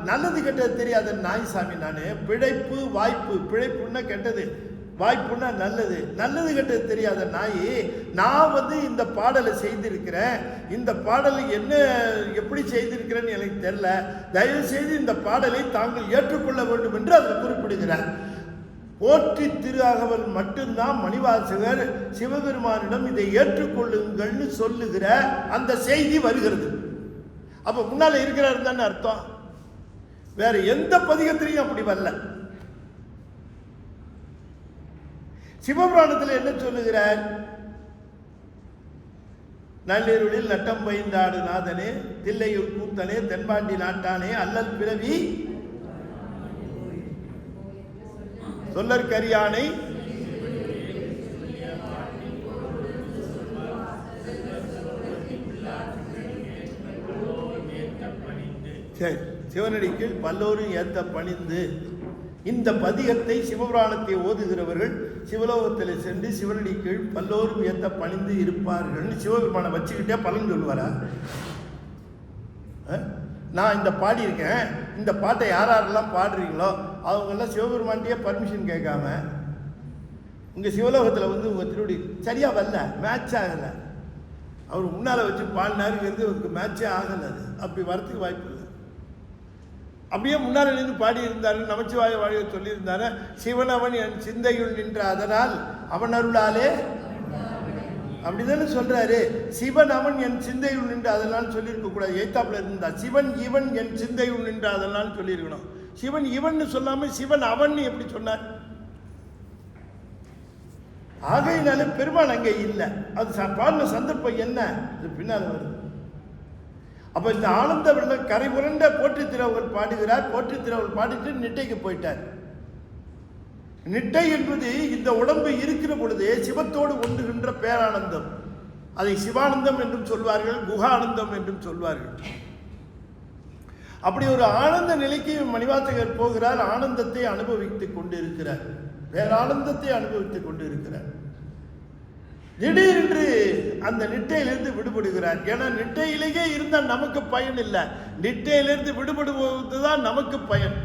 நல்லது கெட்டது தெரியாத நாய் சாமி நானு. பிழைப்பு வாய்ப்பு, பிழைப்புன்னா கெட்டது, வாய்ப்புன்னா நல்லது, நல்லது கெட்டது தெரியாத நாய். நான் இந்த பாடலை செய்திருக்கிறேன், இந்த பாடலை என்ன எப்படி செய்திருக்கிறேன்னு எனக்கு தெரியல, தயவு செய்து இந்த பாடலை தாங்கள் ஏற்றுக்கொள்ள வேண்டும் என்று அதில் குறிப்பிடுகிறார். போற்றி திரு அகவல் மட்டும்தான் மணிவாசகர் சிவபெருமானிடம் இதை ஏற்றுக்கொள்ளுங்கள்னு சொல்லுகிற அந்த செய்தி வருகிறது. அப்ப முன்னால இருக்கிறாரு தானே அர்த்தம், வேற எந்த பதிகத்திலையும் அப்படி வரல. சிவபுராணத்தில் என்ன சொல்லுகிறார், நள்ளிருளில் நட்டம் பயின்றாடு நாதனே, தில்லையூர் கூத்தனே, தென்பாண்டி நாட்டானே, அல்லல் பிறவி சொல்லற்கரியானை சிவனடிக்கு பல்லோரும் ஏத்த பணிந்து. இந்த பதிகத்தை சிவபுராணத்தை ஓதுகிறவர்கள் சிவலோகத்தில் சென்று சிவனடி கீழ் பல்லோரும் ஏத்த பணிந்து இருப்பார்கள். சிவபெருமானை வச்சுக்கிட்டே பலன் சொல்லுவாரா? நான் இந்த பாடியிருக்கேன், இந்த பாட்டை யாரெல்லாம் பாடுறீங்களோ அவங்கெல்லாம் சிவபெருமான்கிட்டயே பர்மிஷன் கேட்காம உங்கள் சிவலோகத்தில் வந்து உங்கள் திருவடி சரியாக வரல, மேட்ச் ஆகலை, அவர் முன்னால் வச்சு பாடினாருங்கிறது அவருக்கு மேட்சே ஆகலை. அது அப்படி வரத்துக்கு வாய்ப்பு இல்லை. அப்படியே முன்னால் நின்று பாடி இருந்தாரு, நமச்சிவாய வாழிய சொல்லியிருந்தாரு, சிவன் அவன் என் சிந்தையுள் நின்ற அதனால் அவன் அருளாலே, அப்படிதானே சொல்றாரு. சிவன் அவன் என் சிந்தையுள் நின்று அதனால் சொல்லியிருக்க கூடாது, எய்தாப்புல இருந்தா சிவன் இவன் என் சிந்தையுள் நின்று அதனால் சொல்லியிருக்கணும். சிவன் இவன் சொல்லாம சிவன் அவன் எப்படி சொன்னார்? ஆகையினால பெருமாள் அங்கே இல்லை. அது பாடின சந்தர்ப்பம் என்ன, அது பின்னால் வருது. அப்ப இந்த ஆனந்த வெள்ளம் கரை புரண்ட போற்றி திரவர்கள் பாடுகிறார். போற்றி திரவர்கள் பாடிட்டு நிட்டைக்கு போயிட்டார். நிட்டை என்பது இந்த உடம்பு இருக்கிற பொழுதே சிவத்தோடு ஒன்றுகின்ற பேரானந்தம். அதை சிவானந்தம் என்றும் சொல்வார்கள், குகானந்தம் என்றும் சொல்வார்கள். அப்படி ஒரு ஆனந்த நிலைக்கு மணிவாசகர் போகிறார். ஆனந்தத்தை அனுபவித்துக் கொண்டு இருக்கிறார், பேரானந்தத்தை அனுபவித்துக் கொண்டு இருக்கிறார். திடீரென்று அந்த நிட்டையிலிருந்து விடுபடுகிறார். ஏன்னா நிட்டையிலேயே இருந்தால் நமக்கு பயன் இல்லை, நிட்டையிலிருந்து விடுபடுவதுதான் நமக்கு பயன்.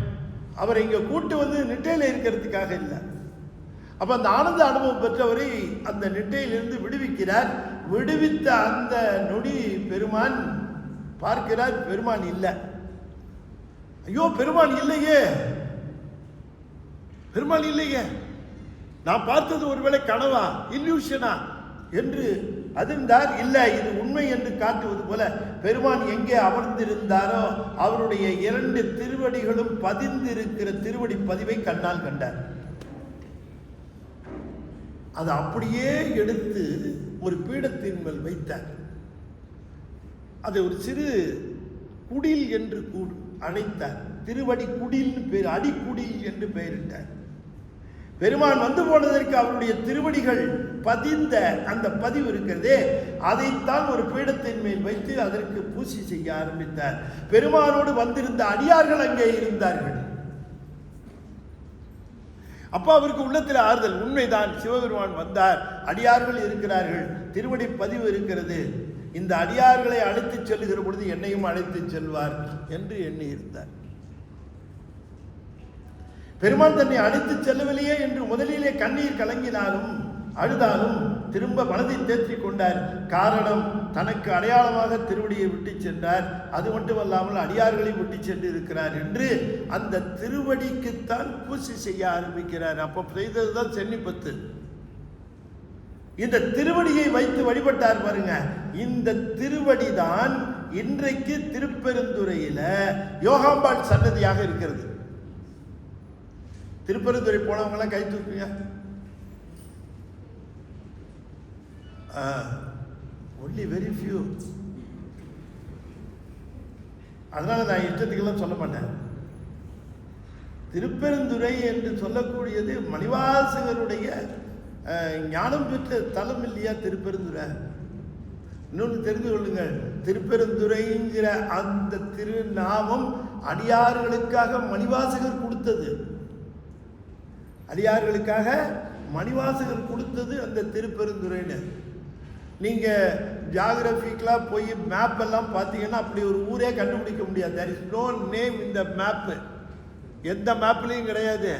அவர் இங்க கூட்டு வந்து நிட்டையில இருக்கிறதுக்காக இல்லை. அப்ப அந்த ஆனந்த அனுபவம் பெற்றவரை அந்த நிட்டையிலிருந்து விடுவிக்கிறார். விடுவித்த அந்த நொடி பெருமான் பார்க்கிறார், பெருமான் இல்லை. ஐயோ பெருமான் இல்லையே, பெருமான் இல்லையே, நான் பார்த்தது ஒருவேளை கனவா, இல்யூஷனா என்று அதிர்ந்தார். இல்லை, இது உண்மை என்று காட்டுவது போல பெருமான் எங்கே அமர்ந்திருந்தாரோ அவருடைய 2 திருவடிகளும் பதிந்திருக்கிற திருவடி பதிவை கண்ணால் கண்டார். அதை அப்படியே எடுத்து ஒரு பீடத்தின் மேல் வைத்தார். அதை ஒரு சிறு குடில் என்று அழைத்தார். திருவடி குடில்னு பேர், அடிக்குடில் என்று பெயரிட்டார். பெருமான் வந்து போனதற்கு அவருடைய திருவடிகள் பதிந்த அந்த பதிவு இருக்கிறதே, அதைத்தான் ஒரு பீடத்தின் மேல் வைத்து அதற்கு பூசி செய்ய ஆரம்பித்தார். பெருமானோடு வந்திருந்த அடியார்கள் அங்கே இருந்தார்கள். அப்ப அவருக்கு உள்ளத்தில் ஆறுதல், உண்மைதான், சிவபெருமான் வந்தார், அடியார்கள் இருக்கிறார்கள், திருவடி பதிவு இருக்கிறது, இந்த அடியார்களை அழைத்துச் செல்லுகிற பொழுது என்னையும் அழைத்துச் செல்வார் என்று எண்ணி இருந்தார். பெருமான் தன்னை அழைத்து செல்லவில்லையே என்று முதலிலே கண்ணீர் கலங்கினாலும் அழுதாலும் திரும்ப மனதை தேற்றிக் கொண்டார். காரணம், தனக்கு அடையாளமாக திருவடியை விட்டு சென்றார், அது மட்டுமல்லாமல் அடியார்களை விட்டு சென்று இருக்கிறார் என்று அந்த திருவடிக்குத்தான் பூசி செய்ய ஆரம்பிக்கிறார். அப்ப செய்ததுதான் சென்னிப்பத்து. இந்த திருவடியை வைத்து வழிபட்டார் பாருங்க. இந்த திருவடிதான் இன்றைக்கு திருப்பெருந்துறையில யோகாம்பாள் சன்னதியாக இருக்கிறது. திருப்பெருந்துறை போனவங்களாம் கை தூக்குங்க. Only very few. அதனால நான் இஷ்டத்துக்கெல்லாம் சொல்ல மாட்டேன். திருப்பெருந்துறை என்று சொல்லக்கூடியது மணிவாசகருடைய ஞானம் பெற்ற தலம் இல்லையா திருப்பெருந்துறை? இன்னொன்று தெரிந்து கொள்ளுங்கள், திருப்பெருந்துறைங்கிற அந்த திருநாமம் அடியார்களுக்காக மணிவாசகர் கொடுத்தது. அடியார்களுக்காக மணிவாசகர் கொடுத்தது அந்த திருப்பெருந்துறைன்னு. நீங்கள் ஜியாகிரபிக்கலாக போய் மேப் எல்லாம் பார்த்தீங்கன்னா அப்படி ஒரு ஊரே கண்டுபிடிக்க முடியாது. தேர் இஸ் நோ நேம் இந்த மேப்பு. எந்த மேப்லையும் கிடையாது.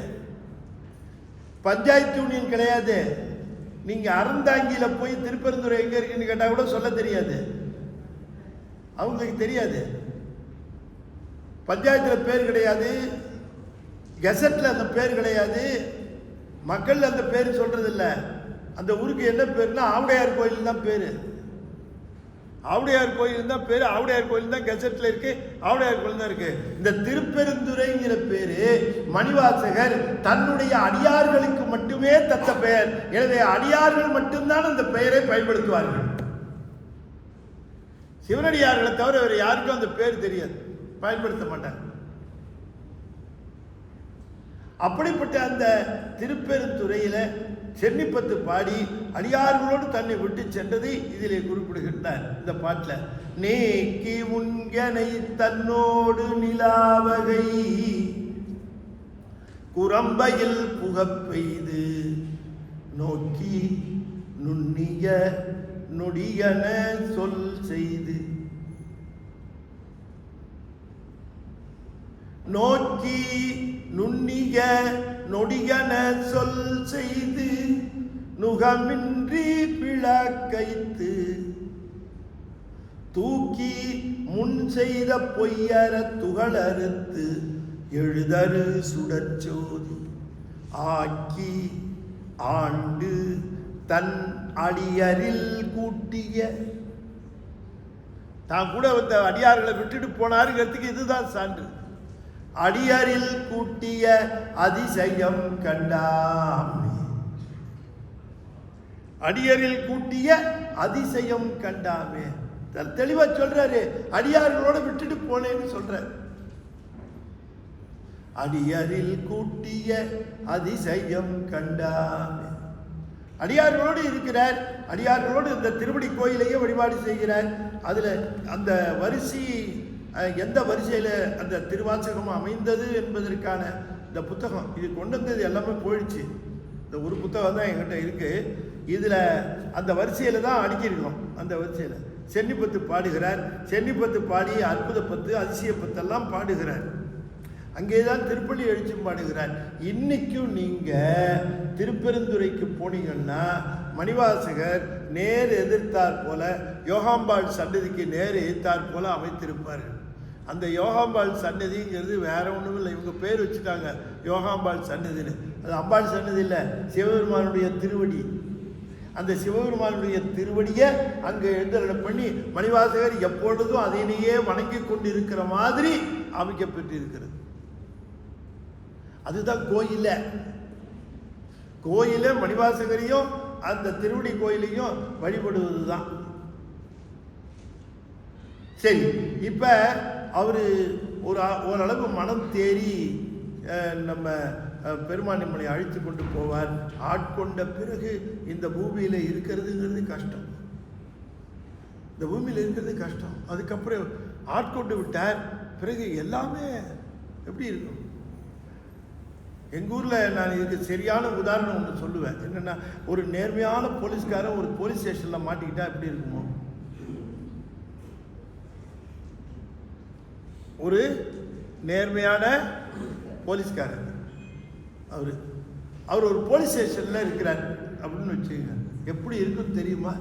பஞ்சாயத்து யூனியன் கிடையாது. நீங்கள் அறந்தாங்கியில் போய் திருப்பெருந்துறை எங்கே இருக்குன்னு கேட்டால் கூட சொல்ல தெரியாது, அவங்களுக்கு தெரியாது. பஞ்சாயத்தில் பேர் கிடையாது, கெசட்டில் அந்த பேர் கிடையாது, மக்கள் அந்த பேர் சொல்றதில்ல. அந்த ஊருக்கு என்ன பேருன்னா ஆவுடையார் கோயில் தான் பேரு. ஆவுடையார் கோயில் தான் பேரு. ஆவுடையார் கோயில் தான் கெசட்ல இருக்கு, ஆவுடையார் கோயில் தான் இருக்கு. இந்த திருப்பெருந்துறைங்கிற பேரு மணிவாசகர் தன்னுடைய அடியார்களுக்கு மட்டுமே தத்த பெயர். எனவே அடியார்கள் மட்டும்தான் அந்த பெயரை பயன்படுத்துவார்கள். சிவனடியார்களை தவிர வேறு யாருக்கும் அந்த பேர் தெரியாது, பயன்படுத்த மாட்டாங்க. அப்படிப்பட்ட அந்த திருப்பெருந்துறையில சென்னிப்பத்து பாடி அடியார்களோடு தன்னை விட்டு சென்றதை இதிலே குறிப்பிடுகின்றார் இந்த பாட்டில். நேக்கி உன்கனை தன்னோடு நிலாவகை குரம்பையில் புகப்பெய்து நோக்கி நுண்ணிய நொடியன சொல் செய்து. நோக்கி நுண்ணிய நொடியன சொல் செய்து நுகமின்றி பிளக்கைத்து தூக்கி முன் செய்த பொய்யற துகளறுத்து எழுதரு சுடற்சோதி ஆக்கி ஆண்டு தன் அடியரில் கூட்டிய தான் கூட வந்த அடியார்களை விட்டுட்டு போனாருங்கிறதுக்கு இதுதான் சான்று. அடியரில் கூட்டிய அதிசயம் கண்டாமே. அடியரில் கூட்டிய அதிசயம் கண்டாமே. தெளிவா சொல்றாரு, அடியார்களோட விட்டுட்டு போனேன்னு சொல்றாரு. அடியரில் கூட்டிய அதிசயம் கண்டாமே. அடியார்களோடு இருக்கிறார். அடியார்களோடு இந்த திருவடி கோயிலையே வழிபாடு செய்கிறார். அதுல அந்த வரிசை எந்த வரிசையில அந்த திருவாசகம் அமைந்தது என்பதற்கான இந்த புத்தகம் இது கொண்டு வந்தது எல்லாமே போயிடுச்சு. இந்த ஒரு புத்தகம் தான் என்கிட்ட இருக்கு. இதுல அந்த வரிசையில தான் அடுக்கியிருக்கோம். அந்த வரிசையில சென்னிப்பத்து பாடுகிறார். சென்னிப்பத்து பாடி அற்புத பத்து அதிசய பத்தெல்லாம் பாடுகிறார். அங்கேதான் திருப்பள்ளி எழுச்சி பாடுகிறார். இன்னைக்கும் நீங்க திருப்பெருந்துறைக்கு போனீங்கன்னா மணிவாசகர் நேர் எதிர்த்தார் போல யோகாம்பாள் சன்னதிக்கு நேர் எதிர்த்தார் போல அமைத்திருப்பார்கள். அந்த யோகாம்பாள் சன்னதிங்கிறது வேற ஒன்றும் இல்லை. இவங்க பேர் வச்சுட்டாங்க யோகாம்பாள் சன்னதின்னு. அது அம்பாள் சன்னதி இல்லை, சிவபெருமானுடைய திருவடி. அந்த சிவபெருமானுடைய திருவடியை அங்கே எழுந்தருளை பண்ணி மணிவாசகர் எப்பொழுதும் அதனையே வணங்கி கொண்டு இருக்கிற மாதிரி அமைக்கப்பட்டு இருக்கிறது. அதுதான் கோயில. கோயில மணிவாசகரையும் அந்த திருவடி கோயிலையும் வழிபடுவது தான். சரி, இப்ப அவரு ஓரளவு மனம் தேறி நம்ம பெருமானிமலை அழைத்து கொண்டு போவார். ஆட்கொண்ட பிறகு இந்த பூமியில இருக்கிறதுங்கிறது கஷ்டம். இந்த பூமியில இருக்கிறது கஷ்டம். அதுக்கப்புறம் ஆட்கொண்டு விட்டார். பிறகு எல்லாமே எப்படி இருக்கும்? எங்கள் ஊரில் நான் இதுக்கு சரியான உதாரணம் ஒன்று சொல்லுவேன். என்னென்னா, ஒரு நேர்மையான போலீஸ்காரன் ஒரு போலீஸ் ஸ்டேஷனில் மாட்டிக்கிட்டா எப்படி இருக்குமோ, ஒரு நேர்மையான போலீஸ்காரன் அவர் ஒரு போலீஸ் ஸ்டேஷனில் இருக்கிறார் அப்படின்னு வச்சுக்கோங்க. எப்படி இருக்குன்னு தெரியுமா?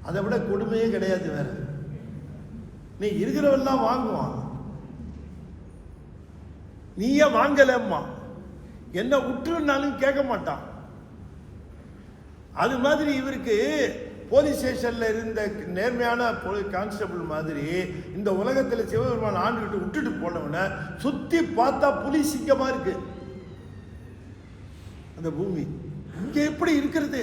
அதை விட கொடுமையே கிடையாது வேற. நீ இருக்கிறவெல்லாம் வாங்குவான், நீயே வாங்கலம்மா, என்ன விட்டுருன்னாலும் கேட்க மாட்டான். அது மாதிரி இவருக்கு போலீஸ் ஸ்டேஷன்ல இருந்த நேர்மையான கான்ஸ்டபிள் மாதிரி இந்த உலகத்தில் சிவபெருமான் ஆண்டுகிட்டு விட்டுட்டு போனவன சுத்தி பார்த்தா புலி சிங்கமா இருக்கு அந்த பூமி. இங்க எப்படி இருக்கிறது?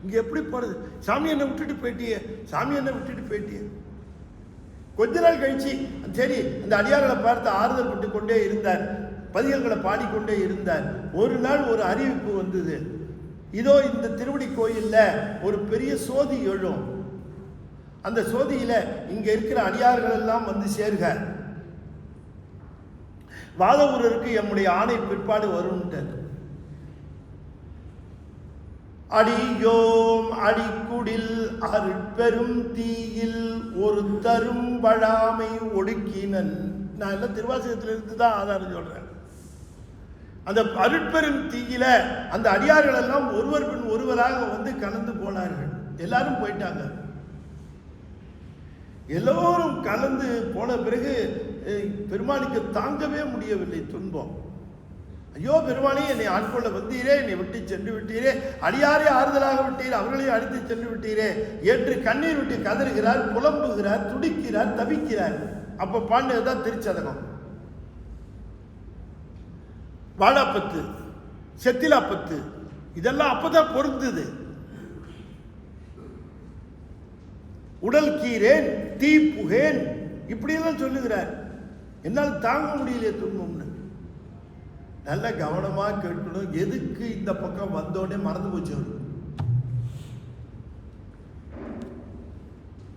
இங்க எப்படி போறது? சாமி என்ன விட்டுட்டு போயிட்டியே, சாமி என்ன விட்டுட்டு போயிட்டியே. கொஞ்ச நாள் கழிச்சு சரி அந்த அடியார்களை பார்த்து ஆறுதல் பட்டு கொண்டே இருந்தார், பதிகங்களை பாடிக்கொண்டே இருந்தார். ஒரு நாள் ஒரு அறிவிப்பு வந்தது, இதோ இந்த திருவடி கோயில்ல ஒரு பெரிய சோதி எழும், அந்த சோதியில இங்க இருக்கிற அடியார்கள் எல்லாம் வந்து சேர்க, வாதவூரருக்கு எம்முடைய ஆணை பிற்பாடு வரும்ட்டார். அடியோம் அடிக்குடில் அருட்பெரும் தீயில் ஒரு தரும் வழாமை ஒடுக்கினன். நான் எல்லாம் திருவாசகத்தில் இருந்து தான் ஆதாரம் சொல்றேன். அந்த அருட்பெரும் தீயில அந்த அடியார்கள் எல்லாம் ஒருவர் பின் ஒருவராக வந்து கலந்து போனார்கள். எல்லாரும் போயிட்டாங்க. எல்லோரும் கலந்து போன பிறகு பெருமானுக்கு தாங்கவே முடியவில்லை துன்பம். ஐயோ பெருமானே, என்னை ஆட்கொள்ள வந்தீரே, என்னை விட்டு சென்று விட்டீரே, அடியாரே ஆறுதலாக விட்டீர், அவர்களையும் அடித்து சென்று விட்டீரே என்று கண்ணீர் விட்டு கதறுகிறார், புலம்புகிறார், துடிக்கிறார், தவிக்கிறார். அப்ப பாண்டதுதான் திருச்சதகம். வாழாப்பத்து, செத்திலாப்பத்து, இதெல்லாம் அப்பதான் பொருந்தது. உடல் கீரேன், தீ புகேன், இப்படியெல்லாம் சொல்லுகிறார். என்னால் தாங்க முடியலையே துன்பம்னு. நல்ல கவனமா கேட்கணும். எதுக்கு இந்த பக்கம் வந்தோடனே மறந்து போச்சு.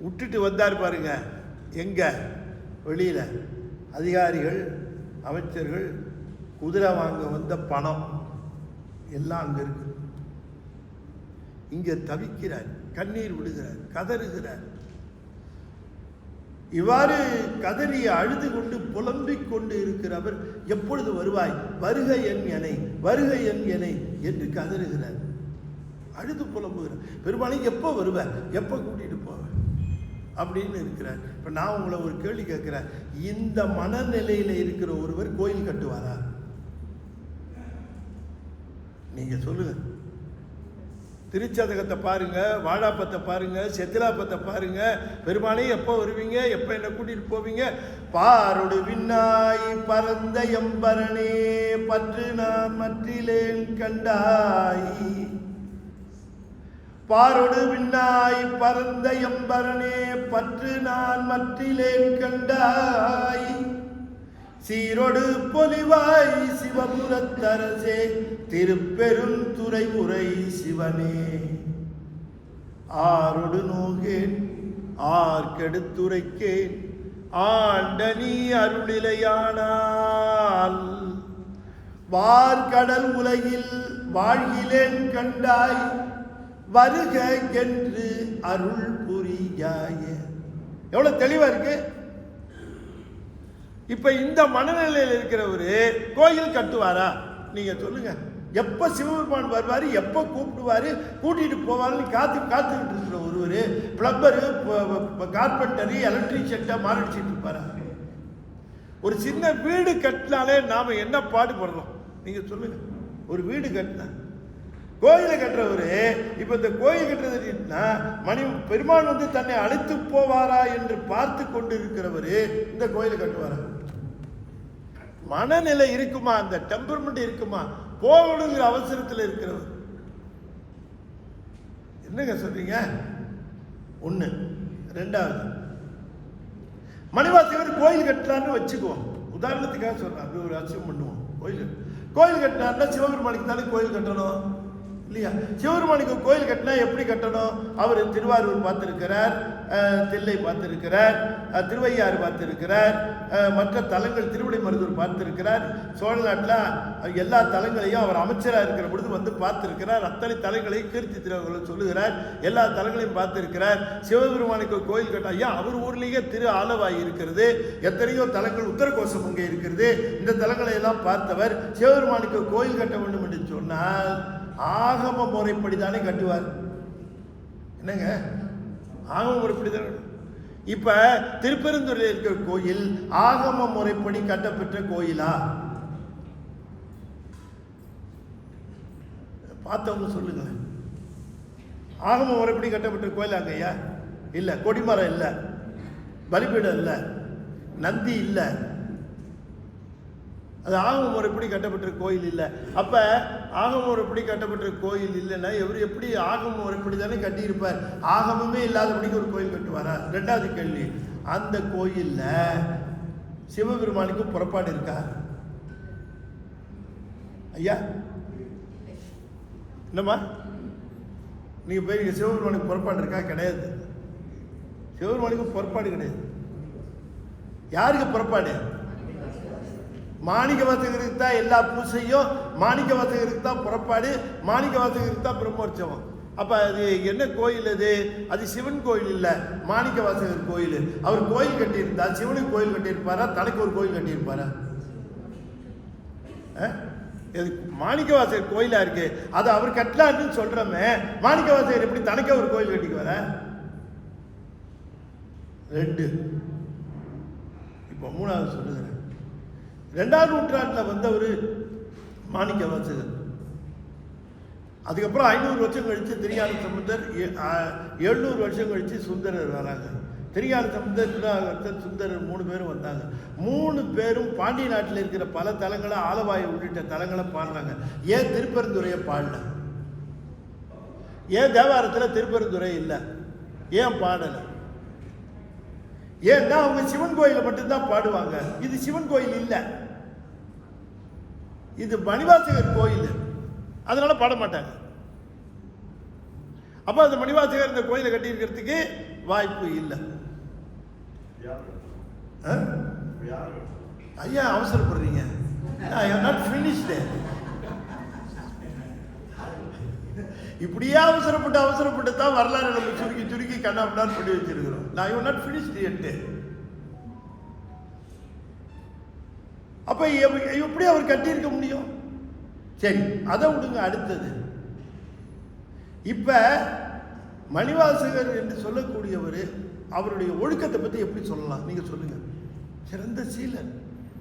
விட்டுட்டு வந்தார் பாருங்க. எங்க? வெளியில அதிகாரிகள், அமைச்சர்கள், குதிரை வாங்க வந்த பணம் எல்லாம் அங்க இருக்கு. இங்க தவிக்கிறார், கண்ணீர் விடுகிறார், கதறுகிறார். இவ்வாறு கதறி அழுது கொண்டு புலம்பிக் கொண்டு இருக்கிறவர் எப்பொழுது வருவாய், வருக என் எனை, வருக என் எனை என்று கதறுகிறார், அழுது புலம்புகிறார். பெரும்பாலும் எப்போ வருவேன், எப்போ கூட்டிட்டு போவேன் அப்படின்னு இருக்கிறார். இப்போ நான் உங்களை ஒரு கேள்வி கேட்கிறேன், இந்த மனநிலையில் இருக்கிற ஒருவர் கோயில் கட்டுவாரா? நீங்க சொல்லுங்க. திருச்சதகத்தை பாருங்க, வாழாப்பத்தை பாருங்க, செத்திலாப்பத்தை பாருங்க. பெருமானே எப்போ வருவீங்க, எப்போ என்ன கூட்டிட்டு போவீங்க? பாரொடு விண்ணாய் பரந்த எம்பரனே பற்று நான் மற்றிலேன் கண்டாய். பாரொடு விண்ணாய் பரந்த எம்பரனே பற்று நான் மற்றிலேன் கண்டாய். சீரொடு பொலிவாய் சிவபுரத்தரசே திருப்பெரும் துறைமுறை சிவனே. ஆரொடு நோகேன் ஆர்கெடுத்துரைக்கேன் ஆண்ட நீ அருளிலையானால். வார்கடல் உலகில் வாழ்கிலேன் கண்டாய் வருக என்று அருள் புரியாய. எவ்வளவு தெளிவா இருக்கு. இப்ப இந்த மனநிலையில் இருக்கிறவரு கோயில் கட்டுவாரா? நீங்க சொல்லுங்க. எப்ப சிவபெருமான் வருவாரு, எப்ப கூப்பிடுவாரு, கூட்டிட்டு போவாருன்னு காத்துக்கிட்டு இருக்கிற ஒருவரு பிளம்பரு, கார்பெண்டரு, எலக்ட்ரீஷியன் மாரடிச்சிட்டு இருப்பாரா? ஒரு சின்ன வீடு கட்டினாலே நாம என்ன பாடுபடுறோம் நீங்க சொல்லுங்க. ஒரு வீடு கட்டினா, கோயிலை கட்டுறவரு இப்ப இந்த கோயில் கட்டுறதுன்னா பெருமான் வந்து தன்னை அழைத்து போவாரா என்று பார்த்து கொண்டு இருக்கிறவரு இந்த கோயிலை கட்டுவாரா? மனநிலை இருக்குமா, அந்த டெம்பர்மெண்ட் இருக்குமா? போகணுங்கிற அவசரத்தில் இருக்கிறவர். என்னங்க சொல்றீங்க? ஒண்ணு. ரெண்டாவது, மணிவாசகர் கோயில் கட்டலான்னு வச்சுக்குவோம், உதாரணத்துக்காக சொல்றேன், அப்படி ஒரு அச்சம் பண்ணுவோம். கோயில் கட்டினார்னா சிவபெருமானுக்கு தானே கோயில் கட்டணும் இல்லையா? சிவபெருமானுக்கு கோயில் கட்டினா எப்படி கட்டணும்? அவர் திருவாரூர் பார்த்திருக்கிறார், தில்லை பார்த்திருக்கிறார், திருவையாறு பார்த்திருக்கிறார், மற்ற தலங்கள் திருவிடை மருதூர் பார்த்திருக்கிறார். சோழ நாட்டில் எல்லா தலங்களையும் அவர் அமைச்சராக இருக்கிற பொழுது வந்து பார்த்திருக்கிறார். அத்தனை தலங்களையும் கீர்த்தி திருவள்ளுவர் சொல்லுகிறார். எல்லா தலங்களையும் பார்த்திருக்கிறார். சிவபெருமானுக்கு கோயில் கட்ட ஐயா அவர் ஊர்லேயே திரு ஆலவாய் இருக்கிறது, எத்தனையோ தலங்கள், உத்தரகோசம் அங்கே இருக்கிறது. இந்த தலங்களை எல்லாம் பார்த்தவர் சிவபெருமானுக்கு கோயில் கட்ட வேண்டும் என்று சொன்னால் ஆகம முறைப்படி தானே கட்டுவார். என்னங்க ஆகம முறைப்படி தானே. இப்ப திருப்பெருந்துறையில் இருக்கிற கோயில் ஆகம முறைப்படி கட்டப்பெற்ற கோயிலா? பார்த்தவங்க சொல்லுங்க. ஆகம முறைப்படி கட்டப்பட்ட கோயில் அங்கய்யா இல்ல. கொடிமரம் இல்ல, பலிபீடம் இல்ல, நந்தி இல்ல. அது ஆகம முறைப்படி கட்டப்பட்ட கோயில் இல்லை. அப்ப ஆகம முறைப்படி கட்டப்பட்ட கோயில் இல்லைன்னா இவர் எப்படி ஆகம முறைப்படி தானே கட்டியிருப்பார்? ஆகமமே இல்லாதபடிக்கு ஒரு கோயில் கட்டுவாரா? ரெண்டாவது கேள்வி, அந்த கோயில்ல சிவபெருமானுக்கு புறப்பாடு இருக்கா ஐயா? என்னம்மா நீங்க போய் சிவபெருமானுக்கு புறப்பாடு இருக்கா? கிடையாது. சிவபெருமானுக்கு புறப்பாடு கிடையாது. யாருக்கு புறப்பாடு? மாணிக்க வாசகருக்கு தான் எல்லா பூசையும், மாணிக்க வாசகருக்கு தான் புறப்பாடு, மாணிக்க வாசகருக்கு தான் பிரம்மோற்சவம். அப்ப அது என்ன கோயில்? அது சிவன் கோயில் இல்ல, மாணிக்க வாசகர் கோயில். அவர் கோயில் கட்டியிருந்தா சிவனுக்கு கோயில் கட்டியிருப்பாரா, தனக்கு ஒரு கோயில் கட்டியிருப்பாரா? மாணிக்க வாசகர் கோயிலா இருக்கு, அது அவர் கட்டலான்னு சொல்றமே, மாணிக்க வாசகர் எப்படி தனக்கே ஒரு கோயில் கட்டிக்குவார? ரெண்டு. இப்ப மூணாவது சொல்லுகிறேன். 2ஆம் நூற்றாண்டில் வந்தவர் மாணிக்க வாசகர். அதுக்கப்புறம் 500 வருஷம் கழிச்சு திருஞான சம்பந்தர், 700 வருஷம் கழிச்சு சுந்தரர் வராங்க. திருஞான சம்பந்தர், திருநாவுக்கரசர், சுந்தரர் 3 பேரும் வந்தாங்க. 3 பேரும் பாண்டிய நாட்டில் இருக்கிற பல தலங்களை, ஆலவாயை உள்ளிட்ட தலங்களை பாடினாங்க. ஏன் திருப்பெருந்துறையை பாடல? ஏன் தேவாரத்தில் திருப்பெருந்துறை இல்லை? ஏன் பாடலை? ஏன்னா அவங்க சிவன் கோயிலை மட்டும்தான் பாடுவாங்க. இது சிவன் கோயில் இல்லை, இது மணிவாசகர் கோயில், அதனால பாட மாட்டாங்க. அப்ப அந்த மணிவாசகர் இந்த கோயிலை கட்டி இருக்கிறதுக்கு வாய்ப்பு இல்லை. ஐயா அவசரப்படுறீங்க. இப்படியே அவசரப்பட்டு தான் வரலாறு நம்ம சுருக்கி கண்ணாபின்னான்னு பண்ணி வச்சிருக்கிறோம். நான் யூ நாட் ஃபினிஷ்ட் yet. அப்போ எப்படி அவர் கட்டியிருக்க முடியும்? சரி, அதை விடுங்க. அடுத்தது, இப்போ மணிவாசகர் என்று சொல்லக்கூடியவர் அவருடைய ஒழுக்கத்தை பற்றி எப்படி சொல்லலாம்? நீங்கள் சொல்லுங்கள். சிறந்த சீலன்,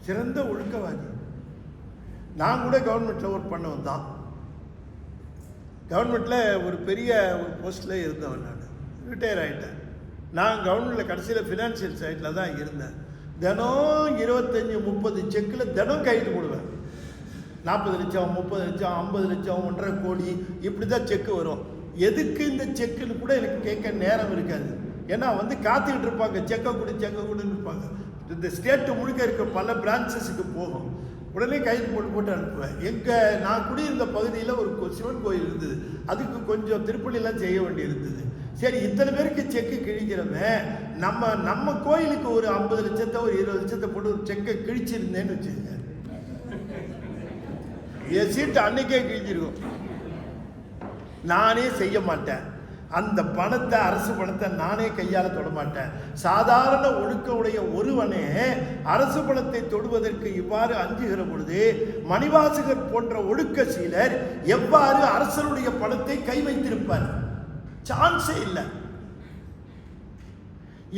சிறந்த ஒழுக்கவாதி. நான் கூட கவர்மெண்ட்டில் ஒர்க் பண்ணவன் தான். கவர்மெண்ட்டில் ஒரு பெரிய ஒரு போஸ்ட்டில் இருந்தவன். நான் ரிட்டையர் ஆகிட்டேன். நான் கவர்மெண்ட்டில் கடைசியில் ஃபினான்ஷியல் சைட்டில் தான் இருந்தேன். தினம் 25-30 செக்கில் தினம் கைது போடுவேன். 40 லட்சம், 30 லட்சம், 50 லட்சம், 1.5 கோடி, இப்படி தான் செக்கு வரும். எதுக்கு இந்த செக்குன்னு கூட எனக்கு கேட்க நேரம் இருக்காது. ஏன்னா காத்துக்கிட்டு இருப்பாங்க, செக்கை கொடுன்னு இருப்பாங்க. இந்த ஸ்டேட்டு முழுக்க இருக்க பல பிரான்ச்சஸுக்கு போகும். உடனே கைது போட்டு அனுப்புவேன். நான் குடியிருந்த பகுதியில் ஒரு சிவன் கோயில் இருந்தது. அதுக்கு கொஞ்சம் திருப்பணிலாம் செய்ய வேண்டி இருந்தது. சரி, இத்தனை பேருக்கு செக்கு கிழிக்கிறவன் நம்ம கோயிலுக்கு ஒரு 50 லட்சத்தை ஒரு 20 லட்சத்தை போட்டு ஒரு செக்கை கிழிச்சிருந்தேன்னு வச்சுங்க, என் சீட்டு அன்னைக்கே கிழிச்சிருக்கும். நானே செய்ய மாட்டேன். அந்த பணத்தை, அரசு பணத்தை நானே கையால் தொட மாட்டேன். சாதாரண ஒழுக்க உடைய ஒருவனே அரசு பணத்தை தொடுவதற்கு இவ்வாறு அஞ்சுகிற பொழுது மணிவாசகர் போன்ற ஒழுக்க சீலர் எவ்வாறு அரசருடைய பணத்தை கை வைத்திருப்பார்? சான்ஸே இல்லை.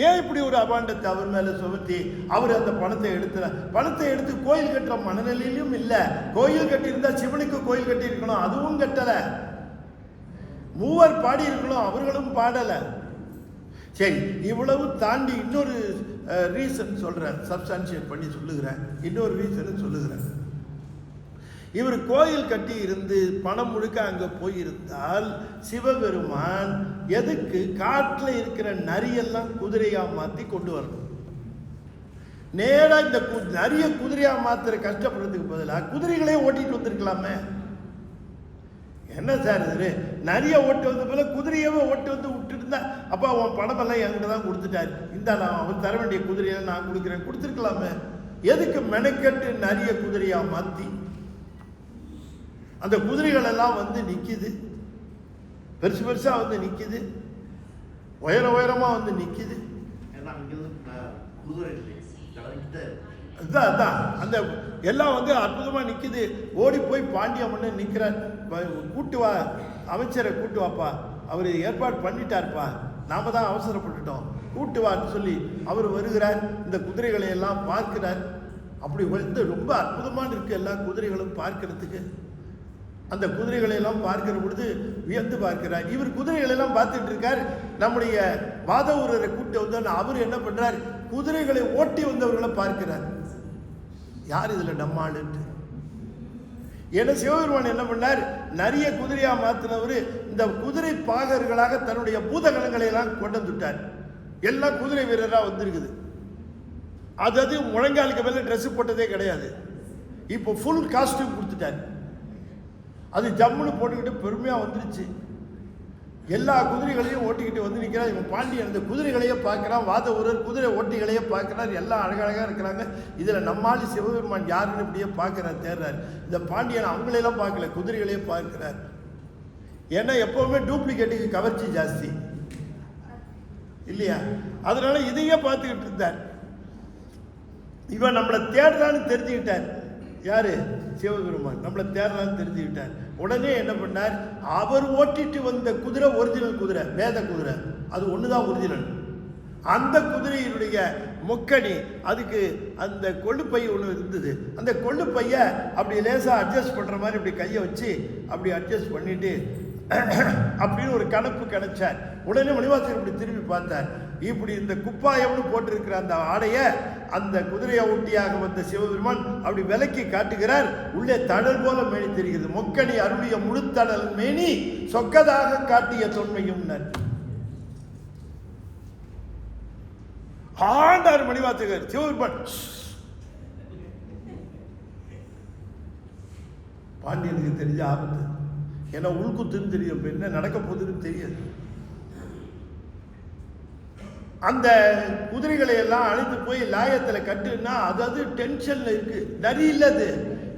ஏன் இப்படி ஒரு அபாண்டத்தை அவர் மேல சுமத்தி அவர் அந்த பணத்தை எடுத்து கோயில் கட்டுற மனநிலையிலும் இல்லை. கோயில் கட்டியிருந்தா சிவனுக்கு கோயில் கட்டி இருக்கணும், அதுவும் கட்டல. மூவர் பாடி இருக்கணும், அவர்களும் பாடல. சரி, இவ்வளவு தாண்டி இன்னொரு ரீசன் சொல்றேன், சப்ஸ்டான்ஷியேட் பண்ணி சொல்லுகிறேன். இன்னொரு ரீசன் சொல்லுகிறேன். இவர் கோயில் கட்டி இருந்து பணம் முழுக்க அங்கே போயிருந்தால் சிவபெருமான் எதுக்கு காட்டில் இருக்கிற நரியெல்லாம் குதிரையாக மாற்றி கொண்டு வரணும்? நேராக இந்த நரிய குதிரையாக மாற்றுற கஷ்டப்படுறதுக்கு பதிலாக குதிரைகளே ஓட்டிட்டு வந்திருக்கலாமே. என்ன சார் இது, நிறைய ஓட்டு வந்த போல குதிரையவே ஓட்டு விட்டுட்டு இருந்தா, அப்போ அவன் பணமெல்லாம் என்கிட்ட தான் கொடுத்துட்டாரு, இந்த நான் அவன் தர வேண்டிய குதிரையை நான் கொடுத்துருக்கலாமே. எதுக்கு மெனக்கட்டு நிறைய குதிரையா மாற்றி அந்த குதிரைகள் எல்லாம் நிக்குது, பெருசா நிக்குது, உயரமா நிக்குது. அந்த எல்லாம் அற்புதமா நிக்குது. ஓடி போய் பாண்டிய மன்னன் நிக்கிறார். கூட்டு வா, அமைச்சரை கூட்டு வாப்பா, அவர் ஏற்பாடு பண்ணிட்டார்ப்பா, நாம தான் அவசரப்பட்டுட்டோம், கூட்டு வான்னு சொல்லி அவர் வருகிறார். இந்த குதிரைகளை எல்லாம் பார்க்கிறார். அப்படி ரொம்ப அற்புதமான இருக்கு எல்லா குதிரைகளும் பார்க்கறதுக்கு. அந்த குதிரைகளை எல்லாம் பார்க்கிற பொழுது வியந்து பார்க்கிறார். இவர் குதிரைகளை எல்லாம் பார்த்துட்டு இருக்கார். நம்முடைய வாதவூரரை கூட்டு அவர் என்ன பண்றார், குதிரைகளை ஓட்டி வந்தவர்களை பார்க்கிறார். யார் இதுல நம்மாளு? ஏன்னா சிவபெருமான் என்ன பண்ணார், நிறைய குதிரையா மாத்தினவர் இந்த குதிரை பாகர்களாக தன்னுடைய பூதகணங்களை எல்லாம் கொண்டு வந்துட்டார். எல்லாம் குதிரை வீரரா வந்திருக்குது. அதாவது முழங்காலுக்கு மேல ட்ரெஸ் போட்டதே கிடையாது. இப்போ ஃபுல் காஸ்டியூம் கொடுத்துட்டார். அது ஜம்முன்னு போட்டுக்கிட்டு பெருமையா வந்துருச்சு. எல்லா குதிரைகளையும் ஓட்டிக்கிட்டு நிற்கிறார். இவன் பாண்டியன் அந்த குதிரைகளையே பார்க்கிறான். வாதவூரர் குதிரை ஓட்டிகளையே பார்க்கிறார். எல்லாம் அழகழகா இருக்கிறாங்க. இதுல நம்மால் சிவபெருமான் யாருன்னு இப்படியே பார்க்கிறார், தேர்றார். இந்த பாண்டியன் அவங்களெல்லாம் பார்க்கல, குதிரைகளையே பார்க்கிறார். ஏன்னா எப்பவுமே டூப்ளிகேட்டுக்கு கவர்ச்சி ஜாஸ்தி இல்லையா? அதனால இதையே பார்த்துக்கிட்டு இருந்தார். இவன் நம்மளை தேடுறான்னு தெரிஞ்சுக்கிட்டார். யாரு? சிவபெருமான் நம்மளை தேடுறான்னு தெரிஞ்சுக்கிட்டார். உடனே என்ன பண்ணார், அவர் ஓட்டிட்டு வந்த குதிரை ஒரிஜினல் குதிரை, வேத குதிரை, அது ஒண்ணுதான் ஒரிஜினல். அந்த குதிரையினுடைய மொக்கணி, அதுக்கு அந்த கொள்ளுப்பை ஒன்று இருந்தது. அந்த கொள்ளுப்பைய அப்படி லேசா அட்ஜஸ்ட் பண்ற மாதிரி இப்படி கையை வச்சு அப்படி அட்ஜஸ்ட் பண்ணிட்டு அப்படின்னு ஒரு கணப்பு கிடைச்சார். உடனே மணிவாசகர் இப்படி திரும்பி பார்த்தார். இப்படி இந்த குப்பாயம்னு போட்டிருக்கிற அந்த ஆடைய அந்த குதிரையை ஒட்டியாக வந்த சிவபெருமான் அப்படி விலக்கி காட்டுகிறார். உள்ளே தடல் போல மேனி தெரிகிறது. மொக்கணி அருளிய முழுத்தடல் மேனி சொக்கதாக காட்டிய தொன்மையும் ஆண்டார் மணிவாசகர். சிவபெருமான் பாண்டியனுக்கு தெரிஞ்ச ஆபத்து. ஏன்னா உள்குத்துன்னு தெரியும், என்ன நடக்க போகுதுன்னு தெரியாது. அந்த குதிரைகளை எல்லாம் அழைத்து போய் லாயத்தில் கட்டுன்னா அதாவது டென்ஷன்ல இருக்கு, நரி இல்லது.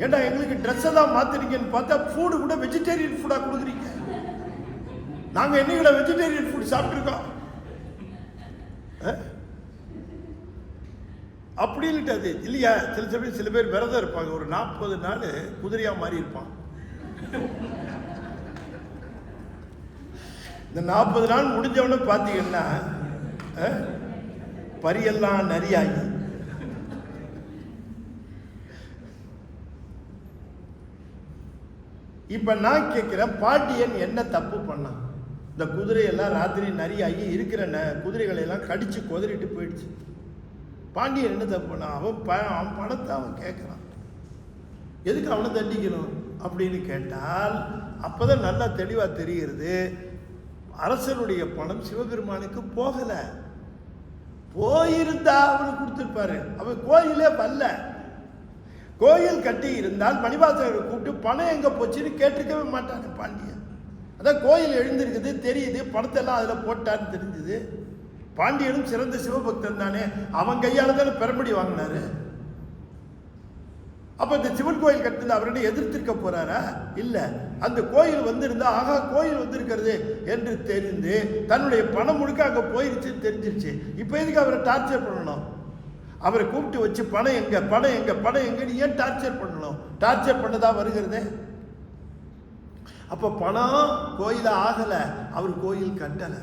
ஏன்னா எங்களுக்கு ட்ரெஸ்ஸை தான் மாத்திருக்கீங்கன்னு பார்த்தா ஃபுட்டு கூட வெஜிடேரியன் ஃபுட்டா கொடுக்குறீங்க. நாங்க என்னைக்கு வெஜிடேரியன் ஃபுட் சாப்பிட்டுருக்கோம்? அப்படின்ட்டு அது இல்லையா. சில சமயம் சில பேர் விரதம் இருப்பாங்க, ஒரு 40 நாள் குதிரையா மாறி இருப்பான். இந்த 40 நாள் முடிஞ்சவன பார்த்தீங்கன்னா பரியெல்லாம் நரியாகி இப்ப நான் கேட்கிறேன், பாண்டியன் என்ன தப்பு பண்ணான்? இந்த குதிரையெல்லாம் ராத்திரி நரியாகி இருக்கிற குதிரைகளை எல்லாம் கடிச்சு கொதறிட்டு போயிடுச்சு. பாண்டியன் என்ன தப்பு பண்ணான்? அவன் பணத்தை அவன் கேட்கிறான், எதுக்கு அவனை தண்டிக்கணும் அப்படின்னு கேட்டால் அப்பதான் நல்லா தெளிவா தெரிகிறது, அரசனுடைய பணம் சிவபெருமானுக்கு போகல. போயிருந்தா அவனுக்கு கொடுத்துருப்பாரு. அவன் கோயிலே வரல. கோயில் கட்டி இருந்தால் மணிவாசகரை கூப்பிட்டு பணம் எங்க போச்சுன்னு கேட்டிருக்கவே மாட்டாங்க பாண்டியன். அதான் கோயில் எழுந்திருக்குது தெரியுது, பணத்தெல்லாம் அதில் போட்டான்னு தெரிஞ்சுது. பாண்டியனும் சிறந்த சிவபக்தன் தானே, அவன் கையால தானே பெரும்படி வாங்கினாரு. அப்ப இந்த சிவன் கோயில் கட்டினது அவருடைய எதிர்த்திருக்க போறாரா? இல்ல. அந்த கோயில் வந்திருந்தா ஆகா கோயில் வந்திருக்கிறது என்று தெரிந்து தன்னுடைய பணம் முழுக்க அங்க போயிருச்சுன்னு தெரிஞ்சிருச்சு. இப்ப எதுக்கு அவரை டார்ச்சர் பண்ணணும்? அவரை கூப்பிட்டு வச்சு பணம் எங்க பணம் எங்க பணம் எங்கன்னு ஏன் டார்ச்சர் பண்ணணும்? டார்ச்சர் பண்ணதா வருகிறதே. அப்ப பணம் கோயில ஆகல, அவர் கோயில் கட்டல.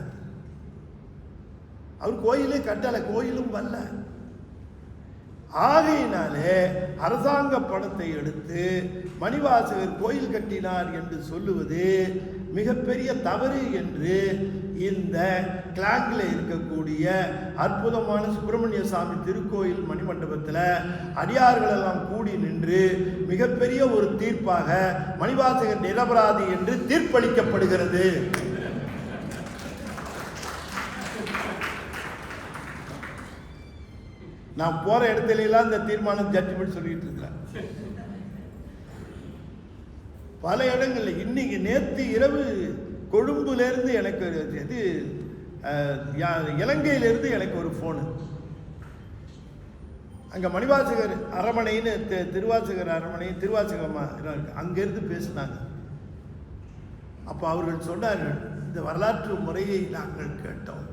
அவர் கோயிலே கட்டல, கோயிலும் வரல. ஆகையினாலே அரசாங்க பணத்தை எடுத்து மணிவாசகர் கோயில் கட்டினார் என்று சொல்லுவது மிகப்பெரிய தவறு என்று இந்த கிளாங்கில் இருக்கக்கூடிய அற்புதமான சுப்பிரமணிய சாமி திருக்கோயில் மணிமண்டபத்தில் அடியார்கள் எல்லாம் கூடி நின்று மிகப்பெரிய ஒரு தீர்ப்பாக மணிவாசகர் நிரபராதி என்று தீர்ப்பளிக்கப்படுகிறது. நான் போற இடத்துல எல்லாம் இந்த தீர்மானம் ஜட்ஜ்மெண்ட் சொல்லிட்டு இருக்கிறேன். பல இடங்கள்ல இன்னைக்கு நேற்று இரவு கொழும்புல இருந்து எனக்கு இது இலங்கையிலிருந்து எனக்கு ஒரு போனு. அங்க மணிவாசகர் அரமனைன்னு திருவாசகர் அரமனை திருவாசகமா அங்கிருந்து பேசினாங்க. அப்ப அவர்கள் சொன்னார்கள், இந்த வரலாற்று முறையை நாங்கள் கேட்டோம்,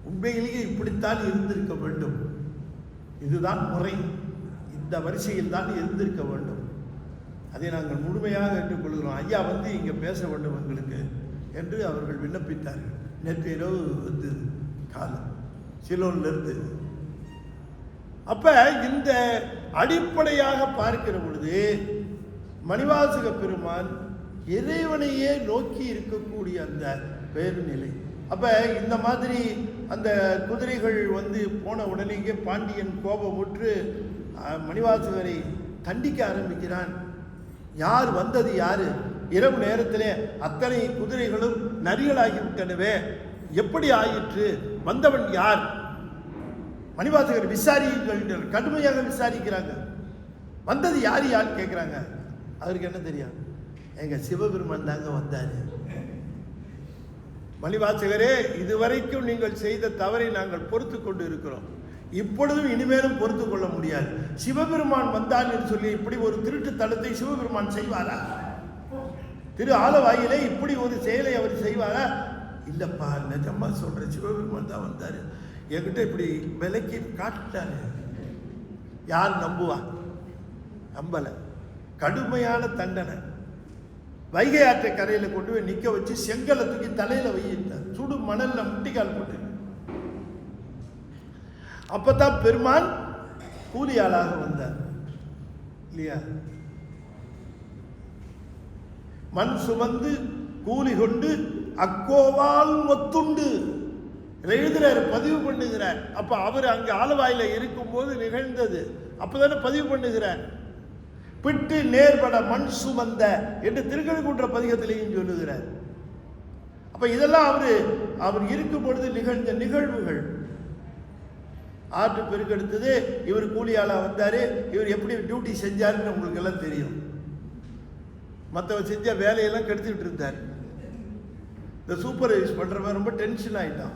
உண்மையிலேயே இப்படித்தான் இருந்திருக்க வேண்டும், இதுதான் முறை, இந்த வரிசையில் தான் இருந்திருக்க வேண்டும், அதை நாங்கள் முழுமையாக ஏற்றுக்கொள்கிறோம், ஐயா வந்து இங்கே பேச வேண்டும் எங்களுக்கு என்று அவர்கள் விண்ணப்பித்தார்கள். நேற்று இரவு வந்து காலம் சிலோன்ல இருந்து. அப்ப இந்த அடிப்படையாக பார்க்கிற பொழுது மணிவாசக பெருமான் இறைவனையே நோக்கி இருக்கக்கூடிய அந்த பேருநிலை. அப்ப இந்த மாதிரி அந்த குதிரைகள் வந்து போன உடனேயே பாண்டியன் கோபமுற்று மணிவாசகரை தண்டிக்க ஆரம்பிக்கிறான். யார் வந்தது யாரு? இரவு நேரத்திலே அத்தனை குதிரைகளும் நரிகளாகிவிட்டனவே, எப்படி ஆயிற்று? வந்தவன் யார்? மணிவாசகர் விசாரியுங்கள், கடுமையாக விசாரிக்கிறாங்க. வந்தது யார் யார் கேட்கிறாங்க. அவருக்கு என்ன தெரியும்? எங்க சிவபெருமான் தாங்க வந்தாரு. மணிவாசகரே, இதுவரைக்கும் நீங்கள் செய்த தவறை நாங்கள் பொறுத்து கொண்டு இருக்கிறோம், இப்பொழுதும் இனிமேலும் பொறுத்து கொள்ள முடியாது. சிவபெருமான் வந்தான் என்று சொல்லி இப்படி ஒரு திருட்டு தளத்தை சிவபெருமான் செய்வாரா? திரு ஆலவாயிலே இப்படி ஒரு செயலை அவர் செய்வாரா? இல்லப்பா, நிஜமா சொல்ற, சிவபெருமான் தான் வந்தாரு, என்கிட்ட இப்படி விலைக்கு காட்டுட்டாரு. யார் நம்புவா? நம்பல. கடுமையான தண்டனை. வைகை ஆற்றை கரையில கொண்டு போய் நிக்க வச்சு செங்கலை தூக்கி தலையில வையிட்டார், சுடு மணல்ல முட்டிக்கால் போட்டு. அப்பதான் பெருமான் கூலியாளாக வந்தார் இல்லையா? மண் சுமந்து கூலி கொண்டு அக்கோவால் ஒத்துண்டு எழுதுறாரு, பதிவு பண்ணுகிறார். அப்ப அவர் அங்க ஆலவாயில இருக்கும் போது நிகழ்ந்தது, அப்பதானே பதிவு பண்ணுகிறார். பிட்டு நேர்பட மண் சுமந்த என்று திருக்கழுக்குன்ற பதிகத்திலையும் சொல்லுகிறார். அப்ப இதெல்லாம் அவர் இருக்கும் பொழுது நிகழ்ந்த நிகழ்வுகள். ஆற்று பெருக்கெடுத்தது, இவர் கூலியாளா வந்தாரு, இவர் எப்படி டியூட்டி செஞ்சாருன்னு உங்களுக்கு எல்லாம் தெரியும். மற்றவர் செஞ்ச வேலையெல்லாம் கெடுத்துக்கிட்டு இருந்தார். இந்த சூப்பர்வைஸ் பண்றவன் ரொம்ப டென்ஷன் ஆயிட்டான்.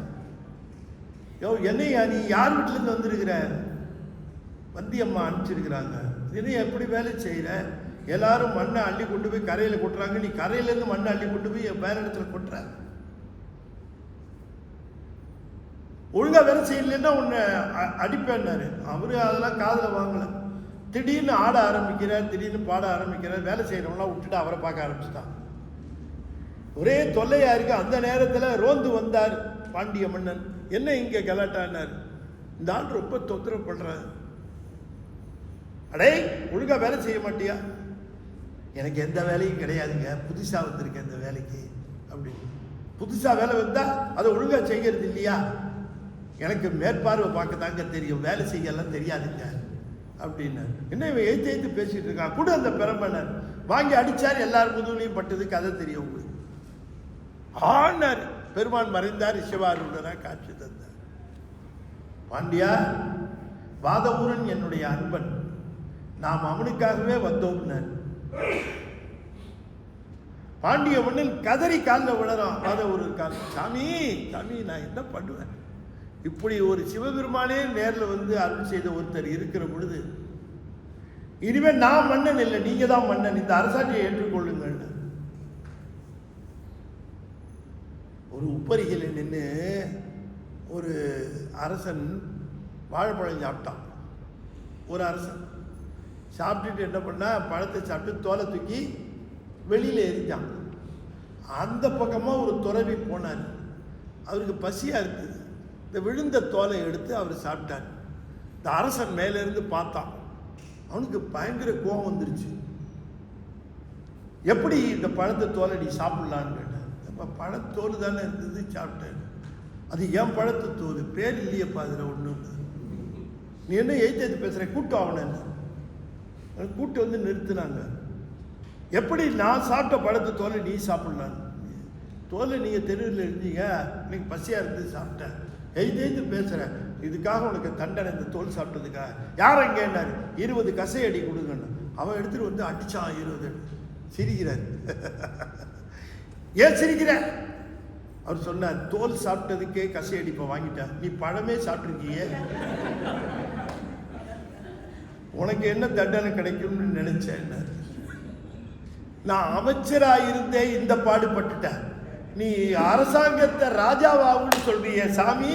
என்னையா நீ யார் வீட்டுல இருந்து வந்திருக்கிற? வந்தியம்மா அனுப்பிச்சிருக்கிறாங்க, இனி எப்படி வேலை செய்யற? எல்லாரும் மண்ணை அள்ளி கொண்டு போய் கரையில கொட்டுறாங்க, நீ கரையில இருந்து மண்ணை அள்ளி கொண்டு போய் வேற இடத்துல கொட்டுற. ஒழுங்காக வேலை செய்யலைன்னா உன்னை அடிப்பேன்னாரு. அவரு அதெல்லாம் காதில் வாங்கலை. திடீர்னு ஆட ஆரம்பிக்கிறார், திடீர்னு பாட ஆரம்பிக்கிறார். வேலை செய்கிறவங்களாம் விட்டுட்டு அவரை பார்க்க ஆரம்பிச்சுட்டான். ஒரே தொல்லையாக இருக்கு. அந்த நேரத்தில் ரோந்து வந்தார் பாண்டிய மன்னன். என்ன இங்கே கலாட்டான்னார். இந்த ஆள் ரொம்ப தொந்தரவு பண்ணுறாரு. அடே ஒழுங்காக வேலை செய்ய மாட்டியா? எனக்கு எந்த வேலையும் கிடையாதுங்க, புதுசாக வந்திருக்கேன் இந்த வேலைக்கு அப்படின்னு. புதுசாக வேலை வந்தால் அதை ஒழுங்காக செய்கிறது இல்லையா? எனக்கு மேற்பார்வை பார்க்க தாங்க தெரியும், வேலை செய்யலாம் தெரியாதுங்க அப்படின்னு. என்ன இவன் எழுத்து பேசிட்டு இருக்கான். கூட அந்த பெரம்பனர் வாங்கி அடித்தார். எல்லாரும் முதுகுலையும் பட்டது கதை தெரியும் உங்களுக்கு. ஆனார். பெருமான் மறைந்தார். சிவாரூடராக காட்சி தந்தார். பாண்டியா, வாதவூரன் என்னுடைய அன்பன், நாம் அவனுக்காகவே வந்தோம்னார். பாண்டிய மண்ணில் கதறி காலில் விழறான். வாதவூரர் கால். சாமி சாமி, நான் என்ன பண்ணுவேன்? இப்படி ஒரு சிவபெருமானே நேரில் வந்து அருள் செய்த ஒருத்தர் இருக்கிற பொழுது இனிமேல் நான் மன்னன் இல்லை, நீங்க தான் மன்னன், இந்த அரசாட்சியை ஏற்றுக்கொள்ளுங்கள். ஒரு உப்பரிகையில் நின்று ஒரு அரசன் வாழைப்பழம் சாப்பிட்டான். ஒரு அரசன் சாப்பிட்டுட்டு என்ன பண்ணா, பழத்தை சாப்பிட்டு தோலை தூக்கி வெளியில் எரிஞ்சான். அந்த பக்கமாக ஒரு துறவி போனார். அவருக்கு பசியாக இருக்குது. இந்த விழுந்த தோலை எடுத்து அவர் சாப்பிட்டார். இந்த அரசன் மேலேருந்து பார்த்தான். அவனுக்கு பயங்கர கோபம் வந்துருச்சு. எப்படி இந்த பழத்தை தோலை நீ சாப்பிட்லான்னு கேட்டான். அப்போ பழத்தோல் தானே இருந்தது, சாப்பிட்டேன். அது ஏன் பழத்து தோல், பேர் இல்லையப்பா அதில் ஒன்று. நீ என்ன எழுத்து பேசுகிற, கூட்டம் அவனை கூட்டு வந்து நிறுத்தினாங்க. எப்படி நான் சாப்பிட்ட பழத்து தோலை நீ சாப்பிட்லான்னு? தோலை நீங்கள் தெருவில் இருந்தீங்க, இன்னைக்கு பசியாக இருந்து சாப்பிட்டேன், எழுத்து பேசுகிறேன், இதுக்காக உனக்கு தண்டனை, இந்த தோல் சாப்பிட்டதுக்காக. யார் எங்கேன்னாரு. 20 கசை அடி கொடுங்கன்னு. அவன் எடுத்துகிட்டு வந்து அடித்தான் 20 அடி. சிரிக்கிறார். ஏன் சிரிக்கிற? அவர் சொன்னார், தோல் சாப்பிட்டதுக்கே கசை அடிப்பை வாங்கிட்டான், நீ பழமே சாப்பிட்ருக்கிய, உனக்கு என்ன தண்டனை கிடைக்கும்னு நினைச்சேன். நான் அமைச்சராக இருந்தே இந்த பாடுபட்டுட்டேன், நீ அரசாங்கத்தை ராஜாவாகுன்னு சொல்றிய சாமி.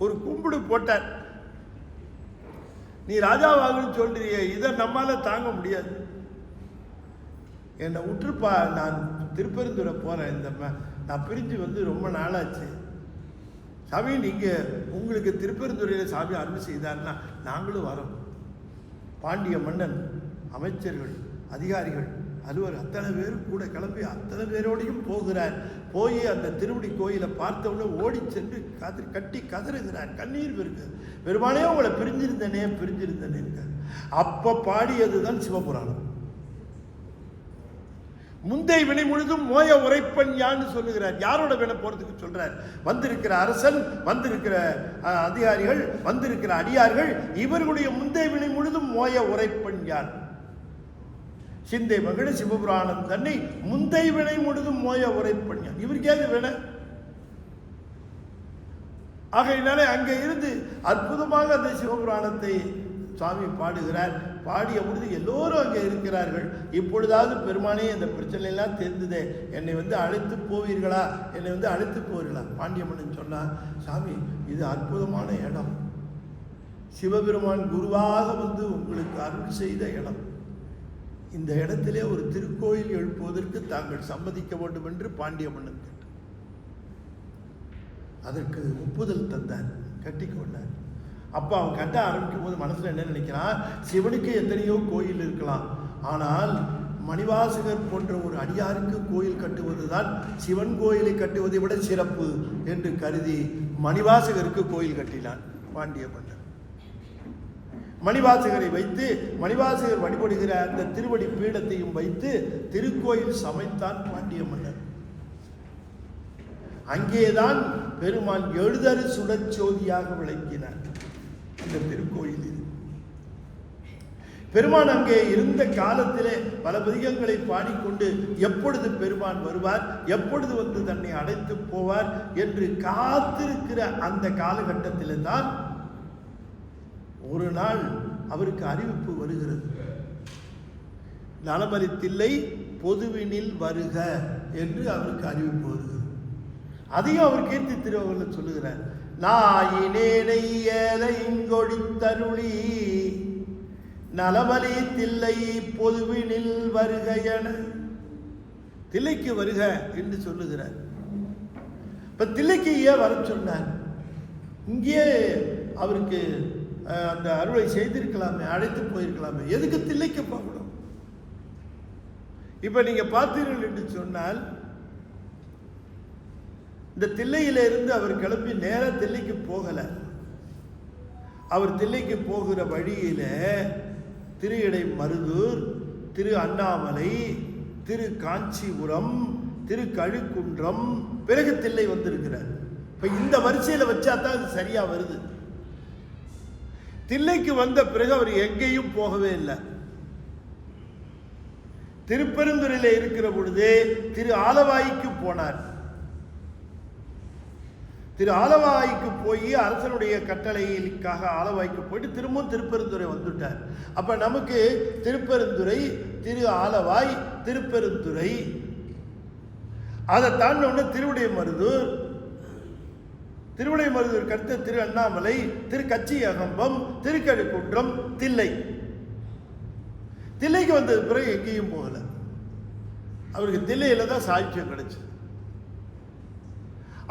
ஒரு கும்பிடு போட்டார். நீ ராஜாவாகுன்னு சொல்றிய, இதை நம்மால தாங்க முடியாது, என்னை விட்டுருப்பா, நான் திருப்பெருந்துறை போகிறேன், இந்த நான் பிரிஞ்சு வந்து ரொம்ப நாளாச்சு சாமி, நீங்கள் உங்களுக்கு திருப்பெருந்துறையில் சாமி அருள் செய்தார்னா நாங்களும் வரோம். பாண்டிய மன்னன், அமைச்சர்கள், அதிகாரிகள், அலுவலர் அத்தனை பேரும் கூட கிளம்பி அத்தனை பேரோடையும் போகிறார். போய் அந்த திருவடி கோயிலை பார்த்தவுடனே ஓடி சென்று கட்டி கதறுகிறார், கண்ணீர் பெருக்கு. பெருமானே உங்களை பிரிஞ்சிருந்தனே. அப்போ பாடியது தான் சிவபுராணம். முந்தை வினை முழுதும் மோய உரைப்பன் யான்னு சொல்லுகிறார். யாரோட வினை போறதுக்கு சொல்றார்? வந்திருக்கிற அரசன், வந்திருக்கிற அதிகாரிகள், வந்திருக்கிற அடியார்கள், இவர்களுடைய முந்தை வினை முழுதும் மோய உரைப்பன் யான். சிந்தை மகிழ சிவபுராணம் தன்னை முந்தை வினை முழுதும் மோய உரைப்பன் யான். இவருக்கு ஏது வினை? ஆகையினாலே அங்கே இருந்து அற்புதமாக அந்த சிவபுராணத்தை சுவாமி பாடுகிறார். பாடிய பொழுது எல்லோரும் அங்கே இருக்கிறார்கள். இப்பொழுதாவது பெருமானே இந்த பிரச்சனையெல்லாம் தெரிந்ததே, என்னை வந்து அழைத்து போவீர்களா, என்னை வந்து அழைத்து போவீர்களா? பாண்டிய மன்னன் சொன்னான், சாமி இது அற்புதமான இடம், சிவபெருமான் குருவாக வந்து உங்களுக்கு அருள் செய்த இடம், இந்த இடத்திலே ஒரு திருக்கோயில் எழுப்புவதற்கு தாங்கள் சம்மதிக்க வேண்டும் என்று பாண்டிய மன்னன் கேட்டார். அதற்கு ஒப்புதல் தந்தார், கட்டி கொண்டார். அப்போ அவன் கட்ட ஆரம்பிக்கும் போது மனசில் என்ன நினைக்கிறான், சிவனுக்கு எத்தனையோ கோயில் இருக்கலாம், ஆனால் மணிவாசகர் போன்ற ஒரு அடியாருக்கு கோயில் கட்டுவது தான் சிவன் கோயிலை கட்டுவதை விட சிறப்பு என்று கருதி மணிவாசகருக்கு கோயில் கட்டினான் பாண்டிய மன்னர். மணிவாசகரை வைத்து மணிவாசகர் வழிபடுகிற அந்த திருவடி பீடத்தையும் வைத்து திருக்கோயில் சமைத்தான் பாண்டிய மன்னர். அங்கேதான் பெருமான் எழுதரு சுடச்சோதியாக விளங்கினார். அந்த திருக்கோயிலில் பெருமான் அங்கே இருந்த காலத்திலே பல பதிகங்களை பாடிக்கொண்டு எப்பொழுது பெருமான் வருவார், எப்பொழுது வந்து தன்னை அடைத்து போவார் என்று காத்திருக்கிற அந்த காலகட்டத்திலே தான் ஒரு நாள் அவருக்கு அறிவிப்பு வருகிறது. நலமறித்தில்லை பொதுவினில் வருக என்று அவருக்கு அறிவிப்பு வருகிறது. அதையும் அவர் கீர்த்தி திருவள்ளுவர் சொல்லுகிறார். நாயினேனை ஏலை இங்கொழித்தருளி நலமலி தில்லை பொதுவினில் வருகையன. தில்லைக்கு வருக என்று சொல்லுகிறார். இப்ப தில்லைக்கு ஏன் வர சொன்னார்? இங்கே அவருக்கு அந்த அருளை செய்திருக்கலாமே, அழைத்து போயிருக்கலாமே, எதுக்கு தில்லைக்கு போகணும்? இப்ப நீங்க பார்த்தீர்கள் என்று சொன்னால், இந்த தில்லையில இருந்து அவர் கிளம்பி நேர தில்லைக்கு போகல. அவர் தில்லைக்கு போகிற வழியில திரு இடை மருதூர், திரு அண்ணாமலை, திரு காஞ்சிபுரம், திரு கழுக்குன்றம், பிறகு தில்லை வந்திருக்கிறார். இப்ப இந்த வரிசையில வச்சா தான் அது சரியா வருது. தில்லைக்கு வந்த பிறகு அவர் எங்கேயும் போகவே இல்லை. திருப்பெருந்துறையில இருக்கிற பொழுது திரு ஆலவாய்க்கு போனார். திரு ஆலவாய்க்கு போய் அரசனுடைய கட்டளைக்காக ஆலவாய்க்கு போயிட்டு திரும்பவும் திருப்பெருந்துறை வந்துட்டார். அப்ப நமக்கு திருப்பெருந்துறை, திரு ஆலவாய், திருப்பெருந்துறை, அதை தாண்டின திருவிடை மருதூர், திருவிடை மருதூருக்கு அடுத்த திரு அண்ணாமலை, திரு கச்சியகம்பம், திருக்கழுக்குன்றம், தில்லை. தில்லைக்கு வந்தது பிறகு எங்கேயும் போகல. அவருக்கு தில்லையில தான் சாட்சியம் கிடைச்சது.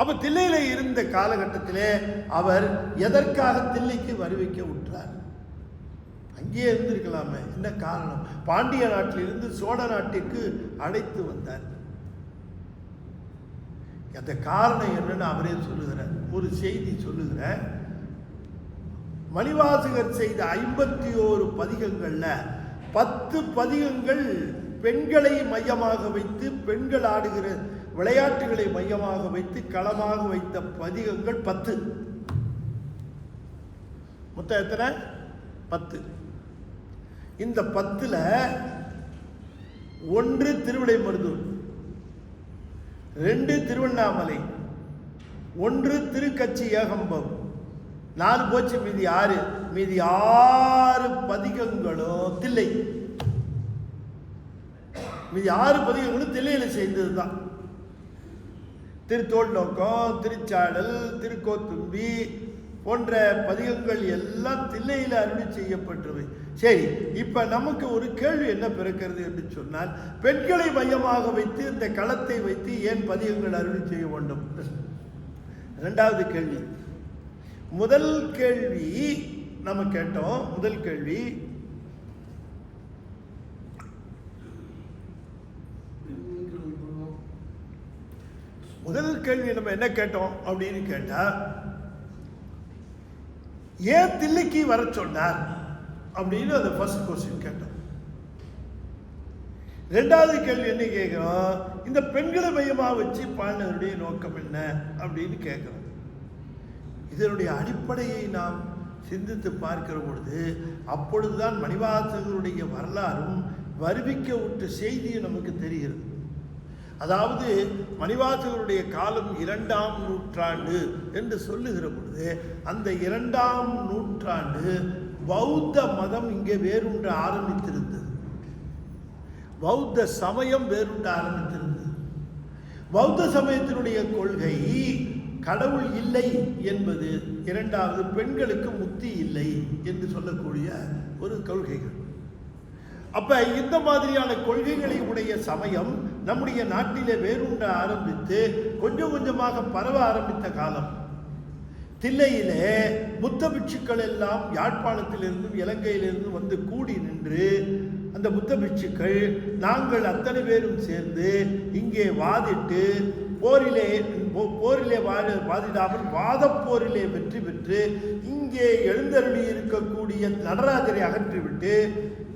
அப்ப தில்லையில இருந்த காலகட்டத்திலே அவர் எதற்காக தில்லைக்கு வருவிக்க விட்டார்? அங்கேயே இருந்திருக்கலாமே, என்ன காரணம்? பாண்டிய நாட்டிலிருந்து சோழ நாட்டிற்கு அழைத்து வந்தார். அந்த காரணம் என்னன்னு அவரே சொல்லுகிறார். ஒரு செய்தி சொல்லுகிறார். மணிவாசகர் செய்த 51 பதிகங்கள்ல 10 பதிகங்கள் பெண்களை மையமாக வைத்து, பெண்கள் ஆடுகிற விளையாட்டுகளை மையமாக வைத்து களமாக வைத்த பதிகங்கள் 10. மொத்தம் எத்தனை? 10. இந்த 10ல 1 திருவிடை மருதூர், 2 திருவண்ணாமலை, 1 திருக்கச்சி ஏகம்பம், 4 போச்சு, மீதி 6. மீதி 6 பதிகங்களும் தில்லை. மீதி 6 பதிகங்களும் தில்லையில செய்ததுதான். திருத்தோல் நோக்கம், திருச்சாடல், திருக்கோத்தும்பி போன்ற பதிகங்கள் எல்லாம் தில்லையில அருளி செய்யப்பட்டவை. சரி, இப்ப நமக்கு ஒரு கேள்வி என்ன பிறக்கிறது என்று சொன்னால், பெண்களை மையமாக வைத்து இந்த களத்தை வைத்து ஏன் பதிகங்கள் அருளி செய்ய வேண்டும்? இரண்டாவது கேள்வி. முதல் கேள்வி நம்ம கேட்டோம். முதல் கேள்வி, நம்ம என்ன கேட்டோம் அப்படின்னு கேட்டா, ஏன் தில்லைக்கு வர சொன்னார் அப்படின்னு அந்த ஃபர்ஸ்ட் கொஸ்டின் கேட்டோம். இரண்டாவது கேள்வி என்ன கேட்கிறோம்? இந்த பெண்களை மையமாக வச்சு பாடினருடைய நோக்கம் என்ன அப்படின்னு கேட்கிறோம். இதனுடைய அடிப்படையை நாம் சிந்தித்து பார்க்கிற பொழுது அப்பொழுதுதான் மணிவாசகருடைய வரலாறும் வருவிக்க விட்ட செய்தியும் நமக்கு தெரிகிறது. அதாவது மணிவாசகருடைய காலம் 2ஆம் நூற்றாண்டு என்று சொல்லுகிற பொழுது அந்த 2ஆம் நூற்றாண்டு பௌத்த மதம் இங்கே வேரூன்ற ஆரம்பித்திருந்தது. பௌத்த சமயம் வேரூன்ற ஆரம்பித்திருந்தது. பௌத்த சமயத்தினுடைய கொள்கை கடவுள் இல்லை என்பது, இரண்டாவது பெண்களுக்கு முக்தி இல்லை என்று சொல்லக்கூடிய ஒரு கொள்கைகள். அப்ப இந்த மாதிரியான கொள்கைகளை உடைய சமயம் நம்முடைய நாட்டிலே வேரூன்ற ஆரம்பித்து கொஞ்சம் கொஞ்சமாக பரவ ஆரம்பித்த காலம். தில்லையிலே புத்த பிட்சுக்கள் எல்லாம் யாழ்ப்பாணத்திலிருந்தும் இலங்கையிலிருந்தும் வந்து கூடி நின்று அந்த புத்த பிட்சுக்கள் நாங்கள் அத்தனை பேரும் சேர்ந்து இங்கே வாதிட்டு போரிலே வாதிடாமல் வாதப்போரிலே வெற்றி பெற்று இங்கே எழுந்தருளி இருக்கக்கூடிய நடராஜரை அகற்றிவிட்டு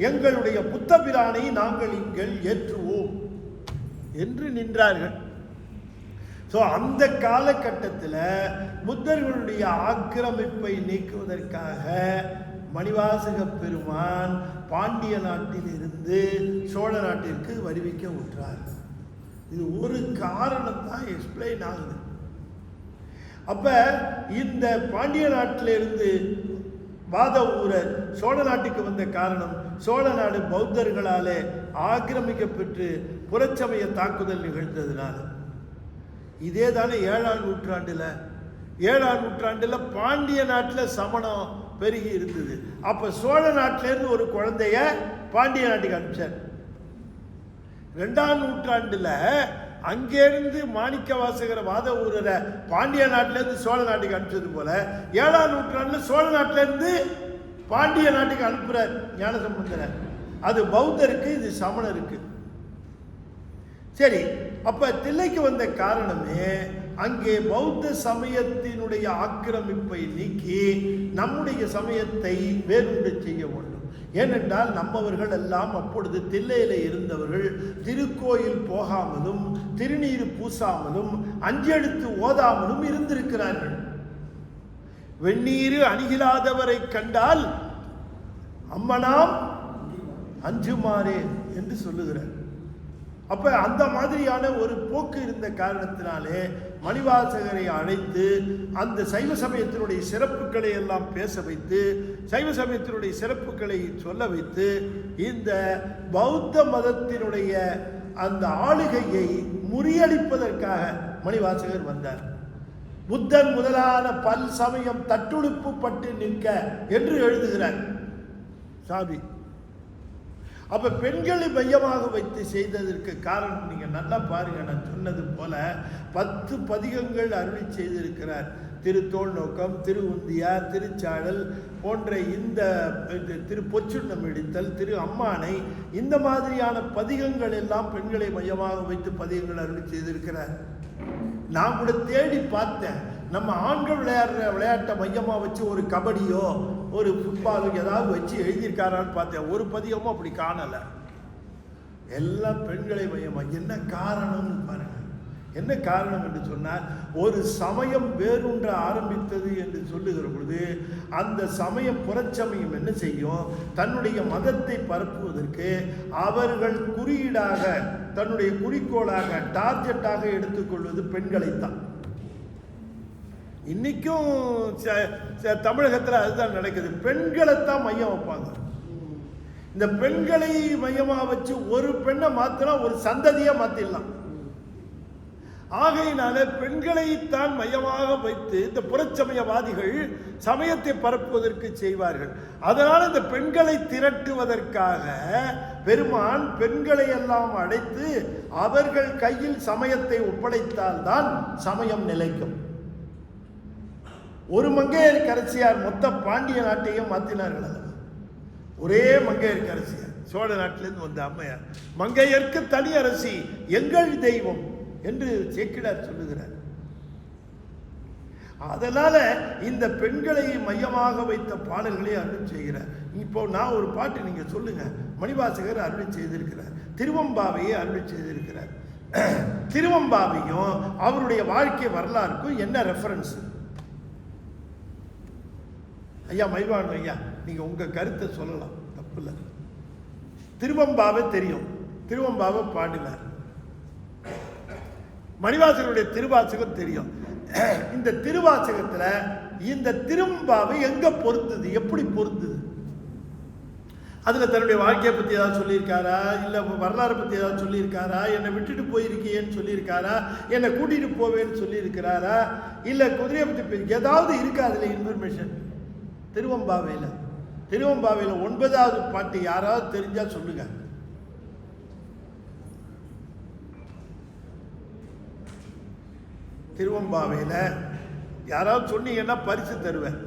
எங்களுடைய புத்த பிரானை நாங்கள் இங்கே ஏற்றுவோம் என்று நின்றார்கள். ஸோ அந்த காலகட்டத்தில் புத்தர்களுடைய ஆக்கிரமிப்பை நீக்குவதற்காக மணிவாசக பெருமான் பாண்டிய நாட்டில் இருந்து சோழ நாட்டிற்கு வருவிக்க விட்டார். இது ஒரு காரணம் தான் எக்ஸ்பிளைன் ஆகுது. அப்ப இந்த பாண்டிய நாட்டிலிருந்து வாத ஊரர் சோழ நாட்டுக்கு வந்த காரணம், சோழ நாடு பௌத்தர்களாலே ஆக்கிரமிக்கப்பட்டு புறச்சமய தாக்குதல் நிகழ்ந்ததுனால. இதே தானே 7ஆம் நூற்றாண்டுல 7ஆம் நூற்றாண்டுல பாண்டிய நாட்டில் சமணம் பெருகி இருந்தது. அப்ப சோழ நாட்டிலேருந்து ஒரு குழந்தைய பாண்டிய நாட்டுக்கு அனுப்பிச்சார். 2ஆம் நூற்றாண்டுல அங்கேருந்து மாணிக்க வாசகர வாத ஊரரை பாண்டிய நாட்டிலேருந்து சோழ நாட்டுக்கு அனுப்பிச்சது போல 7ஆம் நூற்றாண்டுல சோழ நாட்டிலேருந்து பாண்டிய நாட்டுக்கு அனுப்புறார் ஞானசம்பந்தர். அது பௌத்தருக்கு, இது சமணருக்கு. சரி, அப்ப தில்லைக்கு வந்த காரணமே அங்கே பௌத்த சமயத்தினுடைய ஆக்கிரமிப்பை நீக்கி நம்முடைய சமயத்தை வேறுண்டு செய்ய வேண்டும். ஏனென்றால் நம்மவர்கள் எல்லாம் அப்பொழுது தில்லையில இருந்தவர்கள் திருக்கோயில் போகாமலும் திருநீர் பூசாமலும் அஞ்செழுத்து ஓதாமலும் இருந்திருக்கிறார்கள். வெந்நீர் அணிகிலாதவரை கண்டால் அம்மனாம் அஞ்சுமாறே என்று சொல்லுகிறார். அப்ப அந்த மாதிரியான ஒரு போக்கு இருந்த காரணத்தினாலே மணிவாசகரை அழைத்து அந்த சைவ சமயத்தினுடைய சிறப்புகளை எல்லாம் பேச வைத்து, சைவ சமயத்தினுடைய சிறப்புகளை சொல்ல வைத்து, இந்த பௌத்த மதத்தினுடைய அந்த ஆளுகையை முறியடிப்பதற்காக மணிவாசகர் வந்தார். புத்தன் முதலான பல் சமயம் தட்டுழுப்பு பட்டு நிற்க என்று எழுதுகிறார் சாமி. அப்ப பெண்களை மையமாக வைத்து செய்ததற்கு காரணம் நீங்க நல்லா பாருங்க. நான் சொன்னது போல 10 பதிகங்கள் அருளி செய்திருக்கிறார். திருத்தோள் நோக்கம், திரு உந்தியார், திருச்சாழல் போன்ற இந்த திரு பொச்சுண்ணம் இடித்தல், திரு அம்மானை, இந்த மாதிரியான பதிகங்கள் எல்லாம் பெண்களை மையமாக வைத்து பதிகங்கள் அருளி செய்திருக்கிறார். நான் கூட தேடி பார்த்தேன். நம்ம ஆண்கள் விளையாடுற விளையாட்டை மையமாக வச்சு ஒரு கபடியோ ஒரு ஃபுட்பாலோ ஏதாவது வச்சு எழுதியிருக்காரான்னு பார்த்தேன். ஒரு பதிகமும் அப்படி காணலை. எல்லாம் பெண்களை மையமாக. என்ன காரணம்னு பாருங்க. என்ன காரணம் என்று சொன்னால், ஒரு சமயம் வேரூன்ற ஆரம்பித்தது என்று சொல்லுகிற பொழுது அந்த சமயம் புறச்சமயம் என்ன செய்யும்? தன்னுடைய மதத்தை பரப்புவதற்கு அவர்கள் குறியீடாக, தன்னுடைய குறிக்கோளாக, டார்கெட்டாக எடுத்துக்கொள்வது பெண்களைத்தான். இன்னைக்கும் தமிழகத்தில் அதுதான் நடக்குது. பெண்களைத்தான் மையம் வைப்பாங்க. இந்த பெண்களை மையமாக வச்சு ஒரு பெண்ணை மாத்தினா ஒரு சந்ததியை மாத்திடலாம். ஆகையினால பெண்களைத்தான் மையமாக வைத்து இந்த புறச்சமயவாதிகள் சமயத்தை பரப்புவதற்கு செய்வார்கள். அதனால் இந்த பெண்களை திரட்டுவதற்காக பெருமான் பெண்களை எல்லாம் அழைத்து அவர்கள் கையில் சமயத்தை ஒப்படைத்தால்தான் சமயம் நிலைக்கும். ஒரு மங்கையர்க்கரசியார் மொத்த பாண்டிய நாட்டையும் மாற்றினார்கள். ஒரே மங்கையர்க்கரசியார், சோழ நாட்டிலிருந்து வந்த அம்மையார். மங்கையர்க்கு தனி அரசி, எங்கள் தெய்வம் என்று சேக்கிழார் சொல்லுகிறார். அதனால இந்த பெண்களை மையமாக வைத்த பாடல்களை அருள் செய்கிறார். இப்போ நான் ஒரு பாட்டு நீங்க சொல்லுங்க. மணிவாசகர் அருள் செய்திருக்கிறார். திருவம்பாவையை அருள் செய்திருக்கிறார். திருவம்பாவையும் அவருடைய வாழ்க்கை வரலாறுக்கும் என்ன ரெஃபரன்ஸ்? ஐயா மயில்வாணன் ஐயா, நீங்க உங்க கருத்தை சொல்லலாம், தப்பு இல்லை. திருவம்பாவை தெரியும், திருவம்பாவை பாடினார். மணிவாசகருடைய திருவாசகம் தெரியும். இந்த திருவாசகத்துல இந்த திருவம்பாவை எங்க பொருந்தது, எப்படி பொருந்தது? அதுல தன்னுடைய வாழ்க்கையை பத்தி ஏதாவது சொல்லியிருக்காரா, இல்ல வரலாறு பத்தி ஏதாவது சொல்லியிருக்காரா, என்னை விட்டுட்டு போயிருக்கியேன்னு சொல்லியிருக்காரா, என்னை கூட்டிட்டு போவேன்னு சொல்லியிருக்கிறாரா, இல்ல குதிரையை பத்தி ஏதாவது இருக்கா அதுல இன்ஃபர்மேஷன்? திருவம்பாவையில் 9வது பாட்டு யாராவது தெரிஞ்சா சொல்லுங்க. திருவம்பாவையில் யாராவது சொன்னீங்கன்னா பரிசு தருவேன்.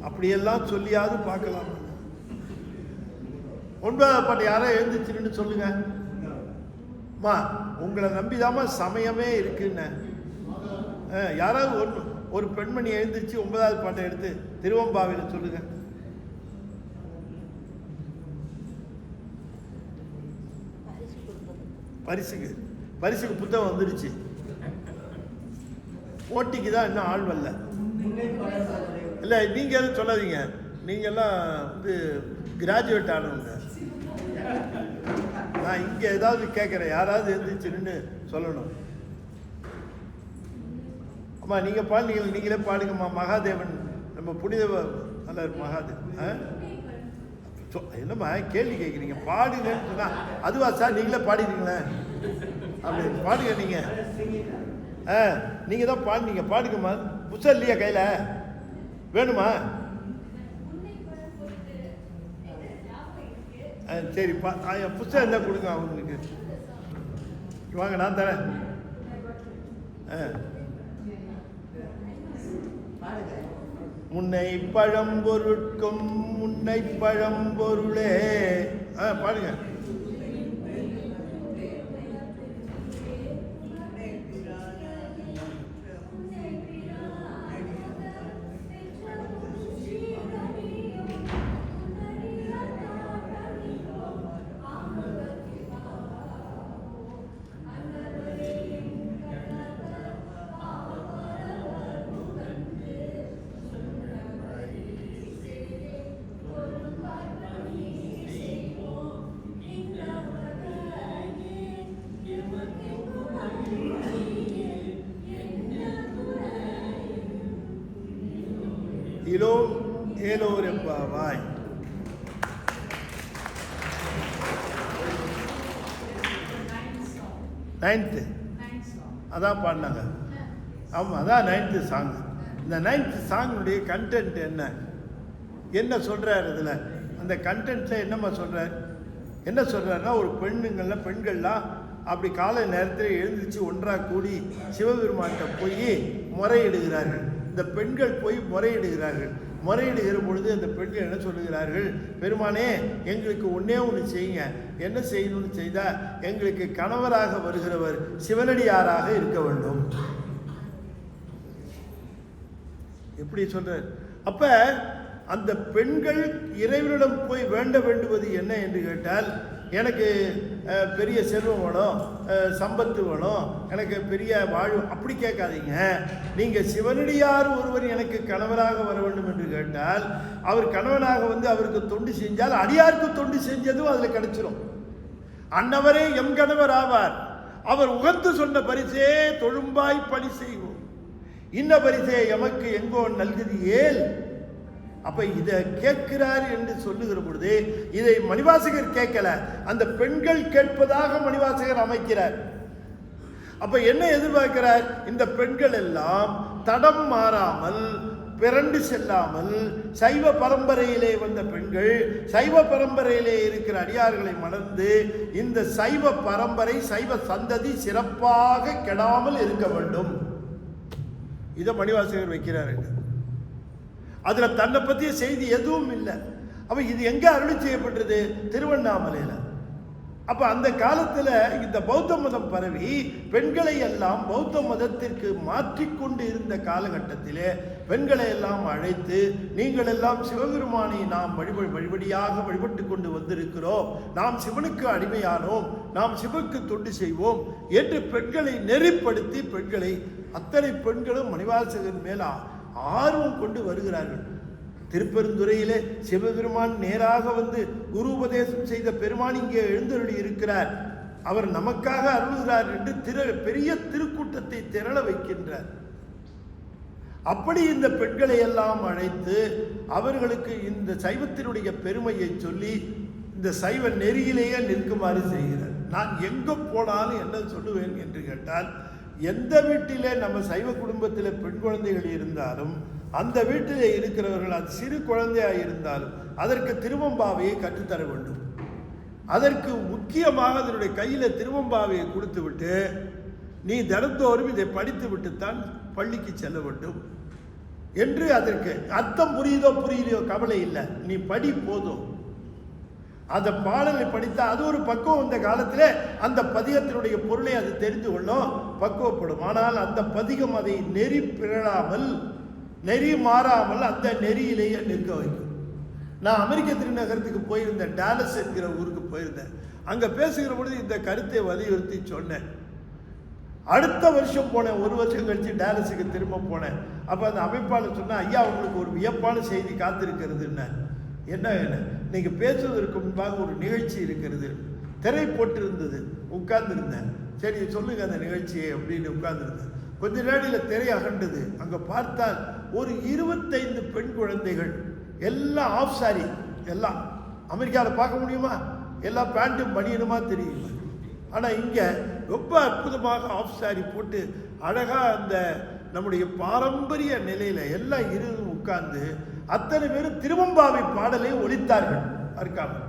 அப்படியெல்லாம் சொல்லியாவது பார்க்கலாம். 9வது பாட்டு யாராவது எழுந்துச்சுன்னு சொல்லுங்க. மா, உங்களை நம்பிதாமா சமயமே இருக்குன்னு யாராவது ஒரு பெண்மணி எழுந்திருச்சு 9வது பாட்டை எடுத்து திருவம்பாவையில் சொல்லுங்க. பரிசுக்கு புத்தகம் வந்துடுச்சு. போட்டிக்கு தான் இன்னும் ஆள் வரல. இல்லை, நீங்க எதுவும் சொல்லாதீங்க. நீங்கெல்லாம் கிராஜுவேட் ஆனவங்க. நான் இங்க ஏதாவது கேட்குறேன், யாராவது எழுந்துச்சுன்னு சொல்லணும். அம்மா நீங்க பாடுங்க, நீங்களே பாடுங்கம்மா. மகாதேவன், நம்ம புனித மகாதேவன். என்னம்மா கேள்வி கேட்குறீங்க? பாடுங்கன்னு சொன்னா அதுவா சார்? நீங்களே பாடிடுங்களேன், அப்படி பாடுங்க நீங்க. நீங்கள் தான் பாடுனீங்க, பாடுங்கம்மா. புத்தகம் இல்லையா கையில்? வேணுமா? சரி, புத்தகம் இருந்தால் கொடுங்க அவங்களுக்கு. வாங்க, நான் தரேன். முன்னை பழம்பொருட்கும் முன்னை பழம்பொருளே. பாடுங்க. ஏலோரெம்பாவாய். நைன்த்து அதான் பாடினாங்க. ஆமாம், அதான் 9th சாங். இந்த 9th சாங்குடைய கண்டென்ட் என்ன சொல்கிறார் இதில்? அந்த கண்டென்ட்டில் என்னம்மா சொல்கிறார்? என்ன சொல்கிறாருன்னா, ஒரு பெண்கள்லாம் அப்படி காலை நேரத்தில் எழுந்திரிச்சு ஒன்றாக கூடி சிவபெருமான்கிட்ட போய் முறையிடுகிறார்கள். இந்த பெண்கள் போய் முறையிடுகிற பொழுது அந்த பெண்கள் என்ன சொல்லுகிறார்கள்? பெருமானே, எங்களுக்கு ஒன்றே ஒன்று செய்யுங்க. என்ன செய்யணும்னு செய்தால் எங்களுக்கு கணவராக வருகிறவர் சிவனடியாராக இருக்க வேண்டும். எப்படி சொல்றார்? அப்ப அந்த பெண்கள் இறைவனிடம் போய் வேண்டுவது என்ன என்று கேட்டால், எனக்கு பெரிய செல்வம் வேணும், சம்பத்து வேணும், எனக்கு பெரிய வாழ்வு, அப்படி கேட்காதீங்க. நீங்கள் சிவனடியார் ஒருவர் எனக்கு கணவராக வர வேண்டும் என்று கேட்டால், அவர் கணவனாக வந்து அவருக்கு தொண்டு செஞ்சால் அடியாருக்கு தொண்டு செஞ்சதும் அதில் கிடைச்சிடும். அன்னவரே எம் கணவர் ஆவார், அவர் உகந்து சொன்ன பரிசே தொழும்பாய் பணி செய்வோம், இன்ன பரிசே எமக்கு எங்கோ நல்குதி ஏல். அப்ப இதை கேட்கிறார் என்று சொல்லுகிற பொழுது இதை மணிவாசகர் கேட்கல, அந்த பெண்கள் கேட்பதாக மணிவாசகர் அமைக்கிறார். அப்ப என்ன எதிர்பார்க்கிறார்? இந்த பெண்கள் எல்லாம் தடம் மாறாமல் பிறண்டு செல்லாமல் சைவ பரம்பரையிலே வந்த பெண்கள் சைவ பரம்பரையிலே இருக்கிற அடியார்களை மணந்து இந்த சைவ பரம்பரை சைவ சந்ததி சிறப்பாக கெடாமல் இருக்க வேண்டும். இதை மணிவாசகர் வைக்கிறார். அதுல தன்னை பற்றிய செய்தி எதுவும் இல்லை. அப்ப இது எங்க அருளி செய்யப்பட்டது? திருவண்ணாமலையில. அப்ப அந்த காலத்துல இந்த பௌத்த மதம் பரவி பெண்களை எல்லாம் பௌத்த மதத்திற்கு மாற்றிக்கொண்டு இருந்த காலகட்டத்திலே பெண்களை எல்லாம் அழைத்து, நீங்கள் எல்லாம் சிவபெருமானை நாம் வழிபடியாக வழிபட்டு கொண்டு வந்திருக்கிறோம், நாம் சிவனுக்கு அடிமையானோம், நாம் சிவனுக்கு தொண்டு செய்வோம் என்று பெண்களை நெறிப்படுத்தி பெண்களை அத்தனை பெண்களும் மணிவாசகன் மேல ஆர்வம் கொண்டு வருகிறார்கள். திருப்பெருந்துறையிலே சிவபெருமான் நேராக வந்து குரு உபதேசம் செய்த பெருமான் இங்கே எழுந்தருளி இருக்கிறார், அவர் நமக்காக அருள்கிறார் என்று பெரிய திருக்கூட்டத்தை திரள வைக்கின்றார். அப்படி இந்த பெண்களை எல்லாம் அழைத்து அவர்களுக்கு இந்த சைவத்தினுடைய பெருமையை சொல்லி இந்த சைவ நெறியிலேயே நிற்குமாறு செய்கிறார். நான் எங்க போனாலும் என்ன சொல்லுவேன் என்று கேட்டால், எந்த வீட்டிலே நம்ம சைவ குடும்பத்தில் பெண் குழந்தைகள் இருந்தாலும் அந்த வீட்டிலே இருக்கிறவர்கள் அது சிறு குழந்தையாக இருந்தாலும் அதற்கு திருவம்பாவையை கற்றுத்தர வேண்டும். அதற்கு முக்கியமாக அதனுடைய கையில் திருவம்பாவையை கொடுத்து விட்டு, நீ தினந்தோறும் இதை படித்து விட்டுத்தான் பள்ளிக்கு செல்ல வேண்டும் என்று, அதற்கு அர்த்தம் புரியலையோ கவலை இல்லை, நீ படி போதும். அந்த பாடலை படித்தா அது ஒரு பக்குவம். இந்த காலத்தில் அந்த பதிகத்தினுடைய பொருளை அது தெரிந்து கொள்ளும், பக்குவப்படும். ஆனால் அந்த பதிகம் அதை நெறி பிறழாமல் நெறி மாறாமல் அந்த நெறியிலேயே நிற்க வைக்கும். நான் அமெரிக்க திருநகரத்துக்கு போயிருந்தேன், டாலஸ் என்கிற ஊருக்கு போயிருந்தேன். அங்கே பேசுகிற பொழுது இந்த கருத்தை வலியுறுத்தி சொன்னேன். அடுத்த வருஷம் போனேன், ஒரு வருஷம் கழிச்சு டாலஸுக்கு திரும்ப போனேன். அப்போ அந்த அமைப்பாளர் சொன்னேன், ஐயா உங்களுக்கு ஒரு வியப்பான செய்தி காத்திருக்கிறதுன்னு. என்ன நீங்கள் பேசுவதற்கு முன்பாக ஒரு நிகழ்ச்சி இருக்கிறது, திரை போட்டிருந்தது, உட்கார்ந்துருந்தேன். சரி சொல்லுங்க அந்த நிகழ்ச்சியை அப்படின்னு உட்கார்ந்துருந்தேன். கொஞ்ச நேரத்தில் திரை அகண்டது. அங்கே பார்த்தால் ஒரு 25 பெண் குழந்தைகள், எல்லாம் ஆஃப் சாரி, எல்லாம் அமெரிக்காவில் பார்க்க முடியுமா? எல்லாம் பேண்ட்டும் பனியனுமா தெரியுமா? ஆனால் இங்கே ரொம்ப அற்புதமாக ஆஃப் சாரி போட்டு அழகாக அந்த நம்முடைய பாரம்பரிய நிலையில் எல்லாம் இருந்து உட்கார்ந்து அத்தனை பேரும் திருவம்பாவை பாடலை ஒலித்தார்கள் மறுக்காமல்.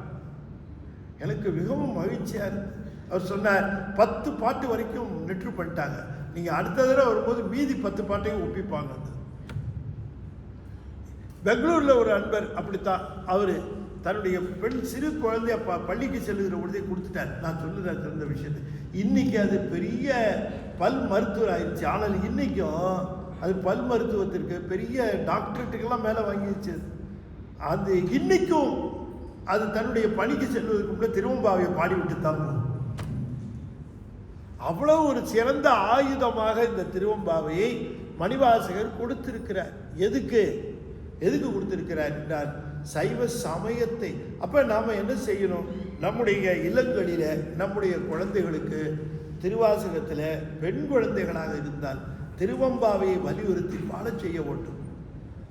எனக்கு மிகவும் மகிழ்ச்சியாக இருக்கு. அவர் சொன்னார் 10 பாட்டு வரைக்கும் நெற்று பண்ணிட்டாங்க, நீங்கள் அடுத்த தடவை வரும்போது மீதி 10 பாட்டையும் ஒப்பிப்பாங்க. பெங்களூரில் ஒரு அன்பர் அப்படித்தான், அவர் தன்னுடைய பெண் சிறு குழந்தைய பள்ளிக்கு செல்லுகிற பொழுதே கொடுத்துட்டார். நான் சொன்ன விஷயத்தை இன்னைக்கு அது பெரிய பல் மருத்துவர் ஆயிடுச்சு. ஆனால் இன்னைக்கும் அது பல் மருத்துவத்திற்கு பெரிய டாக்டரேட்டுக்கெல்லாம் மேலே வாங்கிடுச்சு. அது இன்னைக்கும் அது தன்னுடைய பணிக்கு செல்வதற்கு முன்னே திருவம்பாவையை பாடிவிட்டு தான் போகும். அவ்வளோ ஒரு சிறந்த ஆயுதமாக இந்த திருவம்பாவையை மணிவாசகர் கொடுத்திருக்கிறார். எதுக்கு கொடுத்திருக்கிறார் என்றால் சைவ சமயத்தை. அப்போ நாம் என்ன செய்யணும்? நம்முடைய இல்லங்களில் நம்முடைய குழந்தைகளுக்கு திருவாசகத்தில் பெண் குழந்தைகளாக இருந்தால் திருவம்பாவையை வலியுறுத்தி பாட செய்ய வேண்டும்.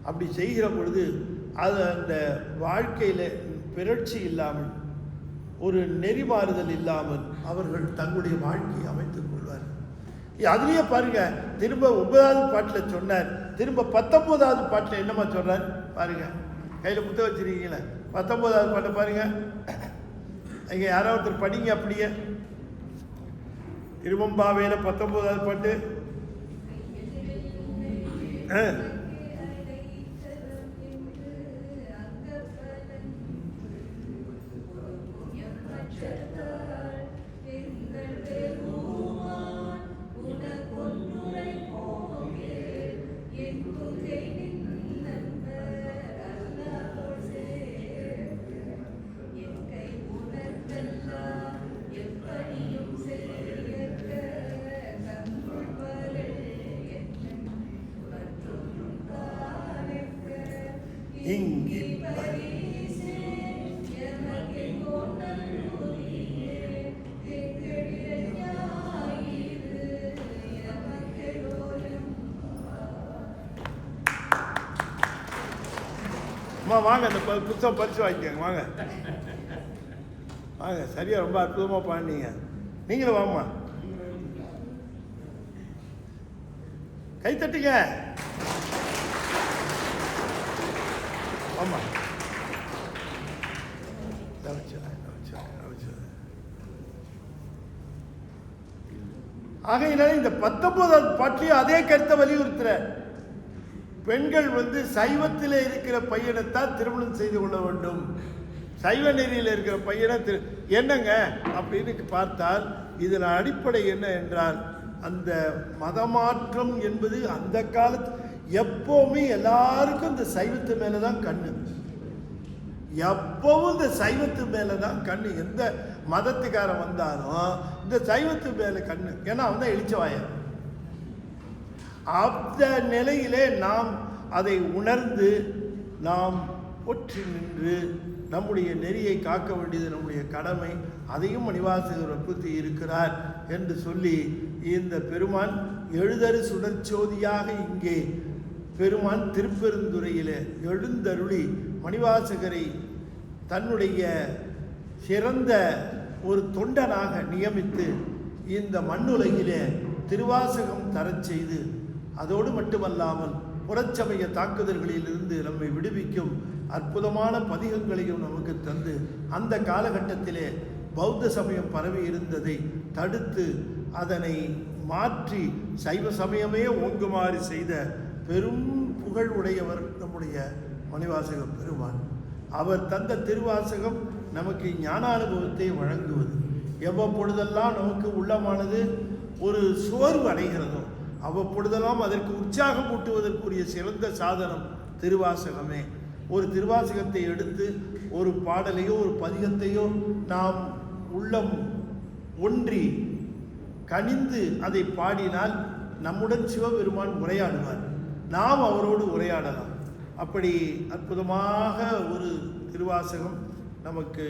அப்படி செய்கிற பொழுது அது அந்த வாழ்க்கையில் பிறழ்ச்சி இல்லாமல், ஒரு நெறிமாறுதல் இல்லாமல் அவர்கள் தங்களுடைய வாழ்க்கையை அமைத்துக் கொள்வார். அதுலேயே பாருங்க, திரும்ப 9வது பாட்டில் சொன்னார், திரும்ப 19வது பாட்டில் என்னமா சொல்றார் பாருங்க. கையில் புத்த வச்சிருக்கீங்களே, 19வது பாட்டை பாருங்க. இங்க யாராவது ஒருத்தர் படிங்க அப்படியே. திருவம்பாவையில 19வது பாட்டு. வாங்க, அந்த புத்தகம் பரிசு வாங்கிக்கோங்க. வாங்க வாங்க, சரியா ரொம்ப அற்புதமாக பாடினீங்க. நீங்களும் வாங்கம்மா, கை தட்டுங்க. ஆமா, ஆகையினால இந்த 19வது பாட்டிலையும் அதே கருத்தை வலியுறுத்துற. பெண்கள் சைவத்தில் இருக்கிற பையனைத்தான் திருமணம் செய்து கொள்ள வேண்டும். சைவ நெறியில் இருக்கிற பையனை என்னங்க அப்படின்னு பார்த்தால் இதில் அடிப்படை என்ன என்றால், அந்த மதமாற்றம் என்பது அந்த காலத்து எப்பவுமே எல்லாருக்கும் இந்த சைவத்து மேலே தான் கண்ணு. எப்பவும் இந்த சைவத்து மேலே தான் கண்ணு. எந்த மதத்துக்காரன் வந்தாலும் இந்த சைவத்து மேலே கண்ணு. ஏன்னா அவன் தான் எழுச்சவாயன். அந்த நிலையிலே நாம் அதை உணர்ந்து நாம் ஒற்றி நின்று நம்முடைய நெறியை காக்க வேண்டியது நம்முடைய கடமை. அதையும் மணிவாசகர் வற்புறுத்தி இருக்கிறார் என்று சொல்லி, இந்த பெருமான் எழுதரு சுடற்சோதியாக இங்கே பெருமான் திருப்பெருந்துறையிலே எழுந்தருளி மணிவாசகரை தன்னுடைய சிறந்த ஒரு தொண்டனாக நியமித்து இந்த மண்ணுலகிலே திருவாசகம் தரச் செய்து, அதோடு மட்டுமல்லாமல் புறச்சமய தாக்குதல்களிலிருந்து நம்மை விடுவிக்கும் அற்புதமான பதிகங்களையும் நமக்கு தந்து, அந்த காலகட்டத்திலே பௌத்த சமயம் பரவி இருந்ததை தடுத்து அதனை மாற்றி சைவ சமயமே ஓங்குமாறு செய்த பெரும் புகழ் உடையவர் நம்முடைய மணிவாசக பெருமான். அவர் தந்த திருவாசகம் நமக்கு ஞான அனுபவத்தை வழங்குவது. எவ்வப்பொழுதெல்லாம் நமக்கு உள்ளமானது ஒரு சோர்வு அடைகிறதோ அவ்வப்பொழுதெல்லாம் அதற்கு உற்சாகம் ஊட்டுவதற்குரிய சிறந்த சாதனம் திருவாசகமே. ஒரு திருவாசகத்தை எடுத்து ஒரு பாடலையோ ஒரு பதிகத்தையோ நாம் உள்ளம் ஒன்றி கனிந்து அதை பாடினால் நம்முடன் சிவபெருமான் உரையாடுவார், நாம் அவரோடு உரையாடலாம். அப்படி அற்புதமாக ஒரு திருவாசகம் நமக்கு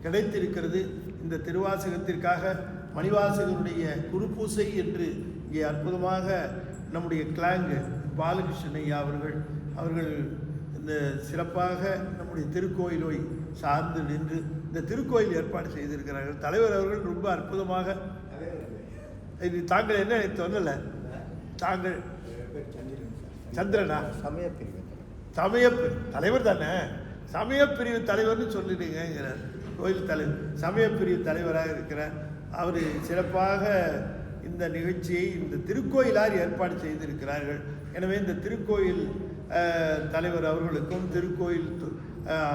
கிடைத்திருக்கிறது. இந்த திருவாசகத்திற்காக மணிவாசகருடைய குருபூசை என்று இங்கே அற்புதமாக நம்முடைய கிளாங்கு பாலகிருஷ்ணன் ஐயா அவர்கள் இந்த சிறப்பாக நம்முடைய திருக்கோயிலை சார்ந்து நின்று இந்த திருக்கோயில் ஏற்பாடு செய்திருக்கிறார்கள். தலைவர் அவர்கள் ரொம்ப அற்புதமாக இது தாங்கள் என்ன எனக்கு சொல்லலை. தாங்கள் சந்திரனா? சமயப்பிரிவு தலைவர் தானே. சமயப்பிரிவு தலைவர்னு சொல்லிடுங்கிறார். கோயில் தலைவர் சமயப்பிரிவு தலைவராக இருக்கிறார். அவர் சிறப்பாக இந்த நிகழ்ச்சியை இந்த திருக்கோயிலார் ஏற்பாடு செய்திருக்கிறார்கள். எனவே இந்த திருக்கோயில் தலைவர் அவர்களுக்கும் திருக்கோயில்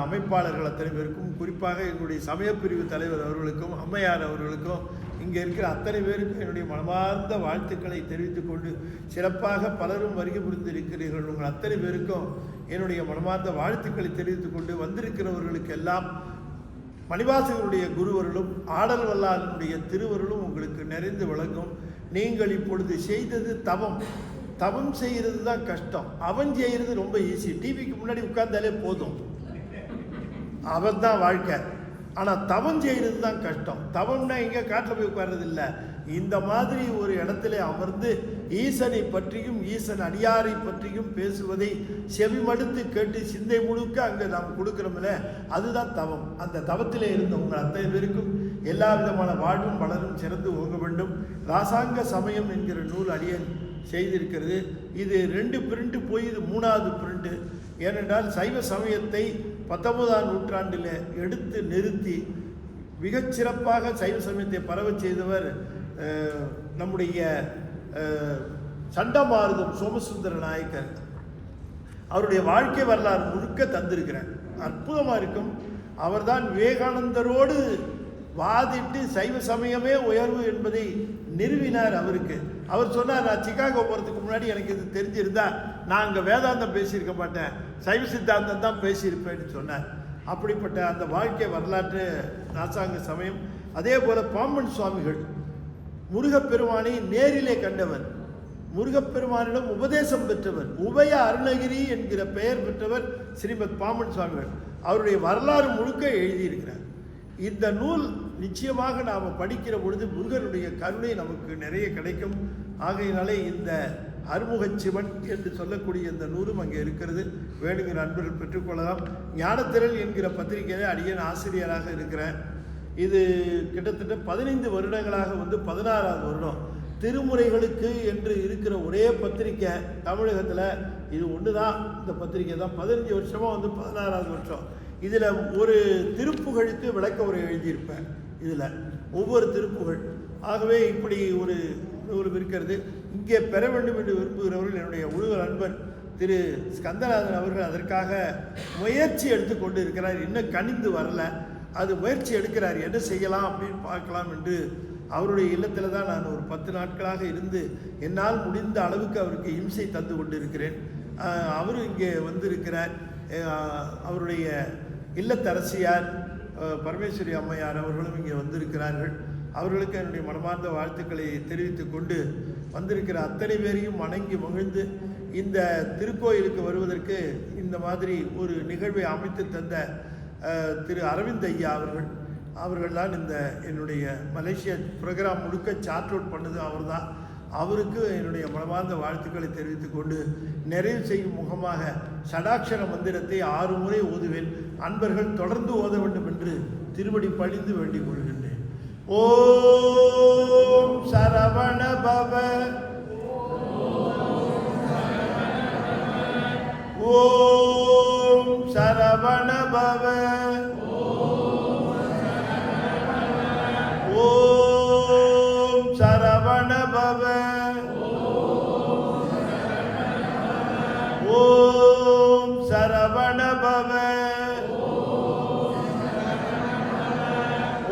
அமைப்பாளர்கள் அத்தனை பேருக்கும், குறிப்பாக எங்களுடைய சமயப்பிரிவு தலைவர் அவர்களுக்கும் அம்மையார் அவர்களுக்கும் இங்கே இருக்கிற அத்தனை பேருக்கும் என்னுடைய மனமார்ந்த வாழ்த்துக்களை தெரிவித்துக் கொண்டு, சிறப்பாக பலரும் வருகை புரிந்திருக்கிறீர்கள். உங்கள் அத்தனை பேருக்கும் என்னுடைய மனமார்ந்த வாழ்த்துக்களை தெரிவித்துக் கொண்டு, வந்திருக்கிறவர்களுக்கு எல்லாம் மணிவாசகருடைய குருவர்களும் ஆடல் வல்லாளனுடைய திருவருளும் உங்களுக்கு நிறைந்து வழங்கும். நீங்கள் இப்பொழுது செய்தது தவம். தவம் செய்கிறது தான் கஷ்டம், அவன் செய்கிறது ரொம்ப ஈஸி. டிவிக்கு முன்னாடி உட்கார்ந்தாலே போதும், அவன் தான் வாழ்க்கை. ஆனால் தவம் செய்கிறது தான் கஷ்டம். தவம்னா இங்கே காட்டில் போய் உட்கார்றது இல்லை, இந்த மாதிரி ஒரு இடத்துல அமர்ந்து ஈசனை பற்றியும் ஈசன் அடியாரை பற்றியும் பேசுவதை செவிமடுத்து கேட்டு சிந்தை முழுக்க அங்கே நாம் கொடுக்குறோம்ல, அதுதான் தவம். அந்த தவத்திலே இருந்த உங்கள் அத்தனை பேருக்கும் எல்லா விதமான வாழ்வும் வளரும் சிறந்து ஓங்க வேண்டும். ராசாங்க சமயம் என்கிற நூல் அடியன் செய்திருக்கிறது. இது 2 பிரிண்ட் போய் இது 3வது பிரிண்ட். ஏனென்றால் சைவ சமயத்தை 19ஆம் நூற்றாண்டில் எடுத்து நிறுத்தி மிகச்சிறப்பாக சைவ சமயத்தை பரவ செய்தவர் நம்முடைய சண்டமாருதம் சோமசுந்தர நாயக்கர். அவருடைய வாழ்க்கை வரலாறு முழுக்க தந்திருக்கிறார். அற்புதமாக இருக்கும். அவர்தான் விவேகானந்தரோடு வாதிட்டு சைவ சமயமே உயர்வு என்பதை நிறுவினார். அவர் சொன்னார், நான் சிகாகோ போகிறதுக்கு முன்னாடி எனக்கு இது தெரிஞ்சிருந்தா நான் அங்கே வேதாந்தம் பேசியிருக்க மாட்டேன், சைவ சித்தாந்தம் தான் பேசியிருப்பேன்னு சொன்னார். அப்படிப்பட்ட அந்த வாழ்க்கை வரலாற்று ராசாங்க சமயம். அதே போல் பாம்பன் சுவாமிகள் முருகப்பெருமானை நேரிலே கண்டவர், முருகப்பெருமானிடம் உபதேசம் பெற்றவர், உபய அருணகிரி என்கிற பெயர் பெற்றவர் ஸ்ரீமத் பாம்பன் சுவாமிகள். அவருடைய வரலாறு முழுக்க எழுதியிருக்கிறார். இந்த நூல் நிச்சயமாக நாம் படிக்கிற பொழுது முருகனுடைய கருணை நமக்கு நிறைய கிடைக்கும். ஆகையினாலே இந்த அருமுகச் சிவன் என்று சொல்லக்கூடிய இந்த நூலும் அங்கே இருக்கிறது. வேணுங்கிற நண்பர்கள் பெற்றுக்கொள்ளலாம். ஞானத்திரள் என்கிற பத்திரிகையிலே அடியன் ஆசிரியராக இருக்கிறேன். இது கிட்டத்தட்ட 15 வருடங்களாக 16வது வருடம். திருமுறைகளுக்கு என்று இருக்கிற ஒரே பத்திரிக்கை தமிழகத்தில் இது ஒன்று தான். இந்த பத்திரிக்கை தான் 15 வருஷமாக 16வது வருஷம். இதில் ஒரு திருப்புகழுக்கு விளக்க உரை எழுதியிருப்பேன். இதில் ஒவ்வொரு திருப்புகழ். ஆகவே இப்படி ஒரு நூல் இருக்கிறது. இங்கே பெற வேண்டும் என்று விரும்புகிறவர்கள் என்னுடைய உழுவ நண்பன் திரு ஸ்கந்தநாதன் அவர்கள் அதற்காக முயற்சி எடுத்துக்கொண்டு இருக்கிறார். இன்னும் கனிந்து வரல, அது முயற்சி எடுக்கிறார். என்ன செய்யலாம் அப்படின்னு பார்க்கலாம் என்று அவருடைய இல்லத்தில் தான் நான் ஒரு 10 நாட்களாக இருந்து என்னால் முடிந்த அளவுக்கு அவருக்கு இம்சை தந்து கொண்டு இருக்கிறேன். அவரும் இங்கே வந்திருக்கிறார். அவருடைய இல்லத்தரசியார் பரமேஸ்வரி அம்மையார் அவர்களும் இங்கே வந்திருக்கிறார்கள். அவர்களுக்கு என்னுடைய மனமார்ந்த வாழ்த்துக்களை தெரிவித்து கொண்டு, வந்திருக்கிற அத்தனை பேரையும் வணங்கி மகிழ்ந்து, இந்த திருக்கோயிலுக்கு வருவதற்கு இந்த மாதிரி ஒரு நிகழ்வை அமைத்து தந்த திரு அரவிந்த் ஐயா அவர்கள் தான் இந்த என்னுடைய மலேசியா ப்ரோக்ராம் முழுக்க சார்ட் அவுட் பண்ணது அவர் தான். அவருக்கு என்னுடைய மனமார்ந்த வாழ்த்துக்களை தெரிவித்துக் கொண்டு நிறைவு செய்யும் முகமாக ஷடாட்சர மந்திரத்தை 6 முறை ஓதுவேன். அன்பர்கள் தொடர்ந்து ஓத வேண்டும் என்று திருவடி பணிந்து வேண்டிக் கொள்கின்றேன். ஓம் சரவண பவ, ஓம் சரவண பவ, ஓம் சரவண பவ, ஓம் சரவண பவ,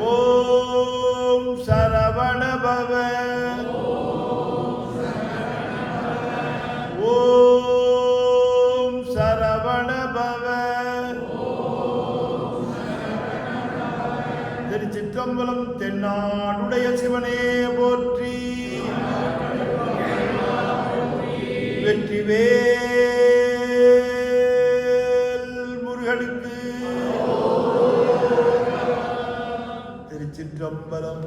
ஓம் சரவண பவ, ஓம் சரவண பவ. திருச்சிற்றம்பலம். தென்னாடுடைய சிவனே போற்றி. வெற்றிவேல் முருகனுக்கு. திருச்சிற்றம்பலம்.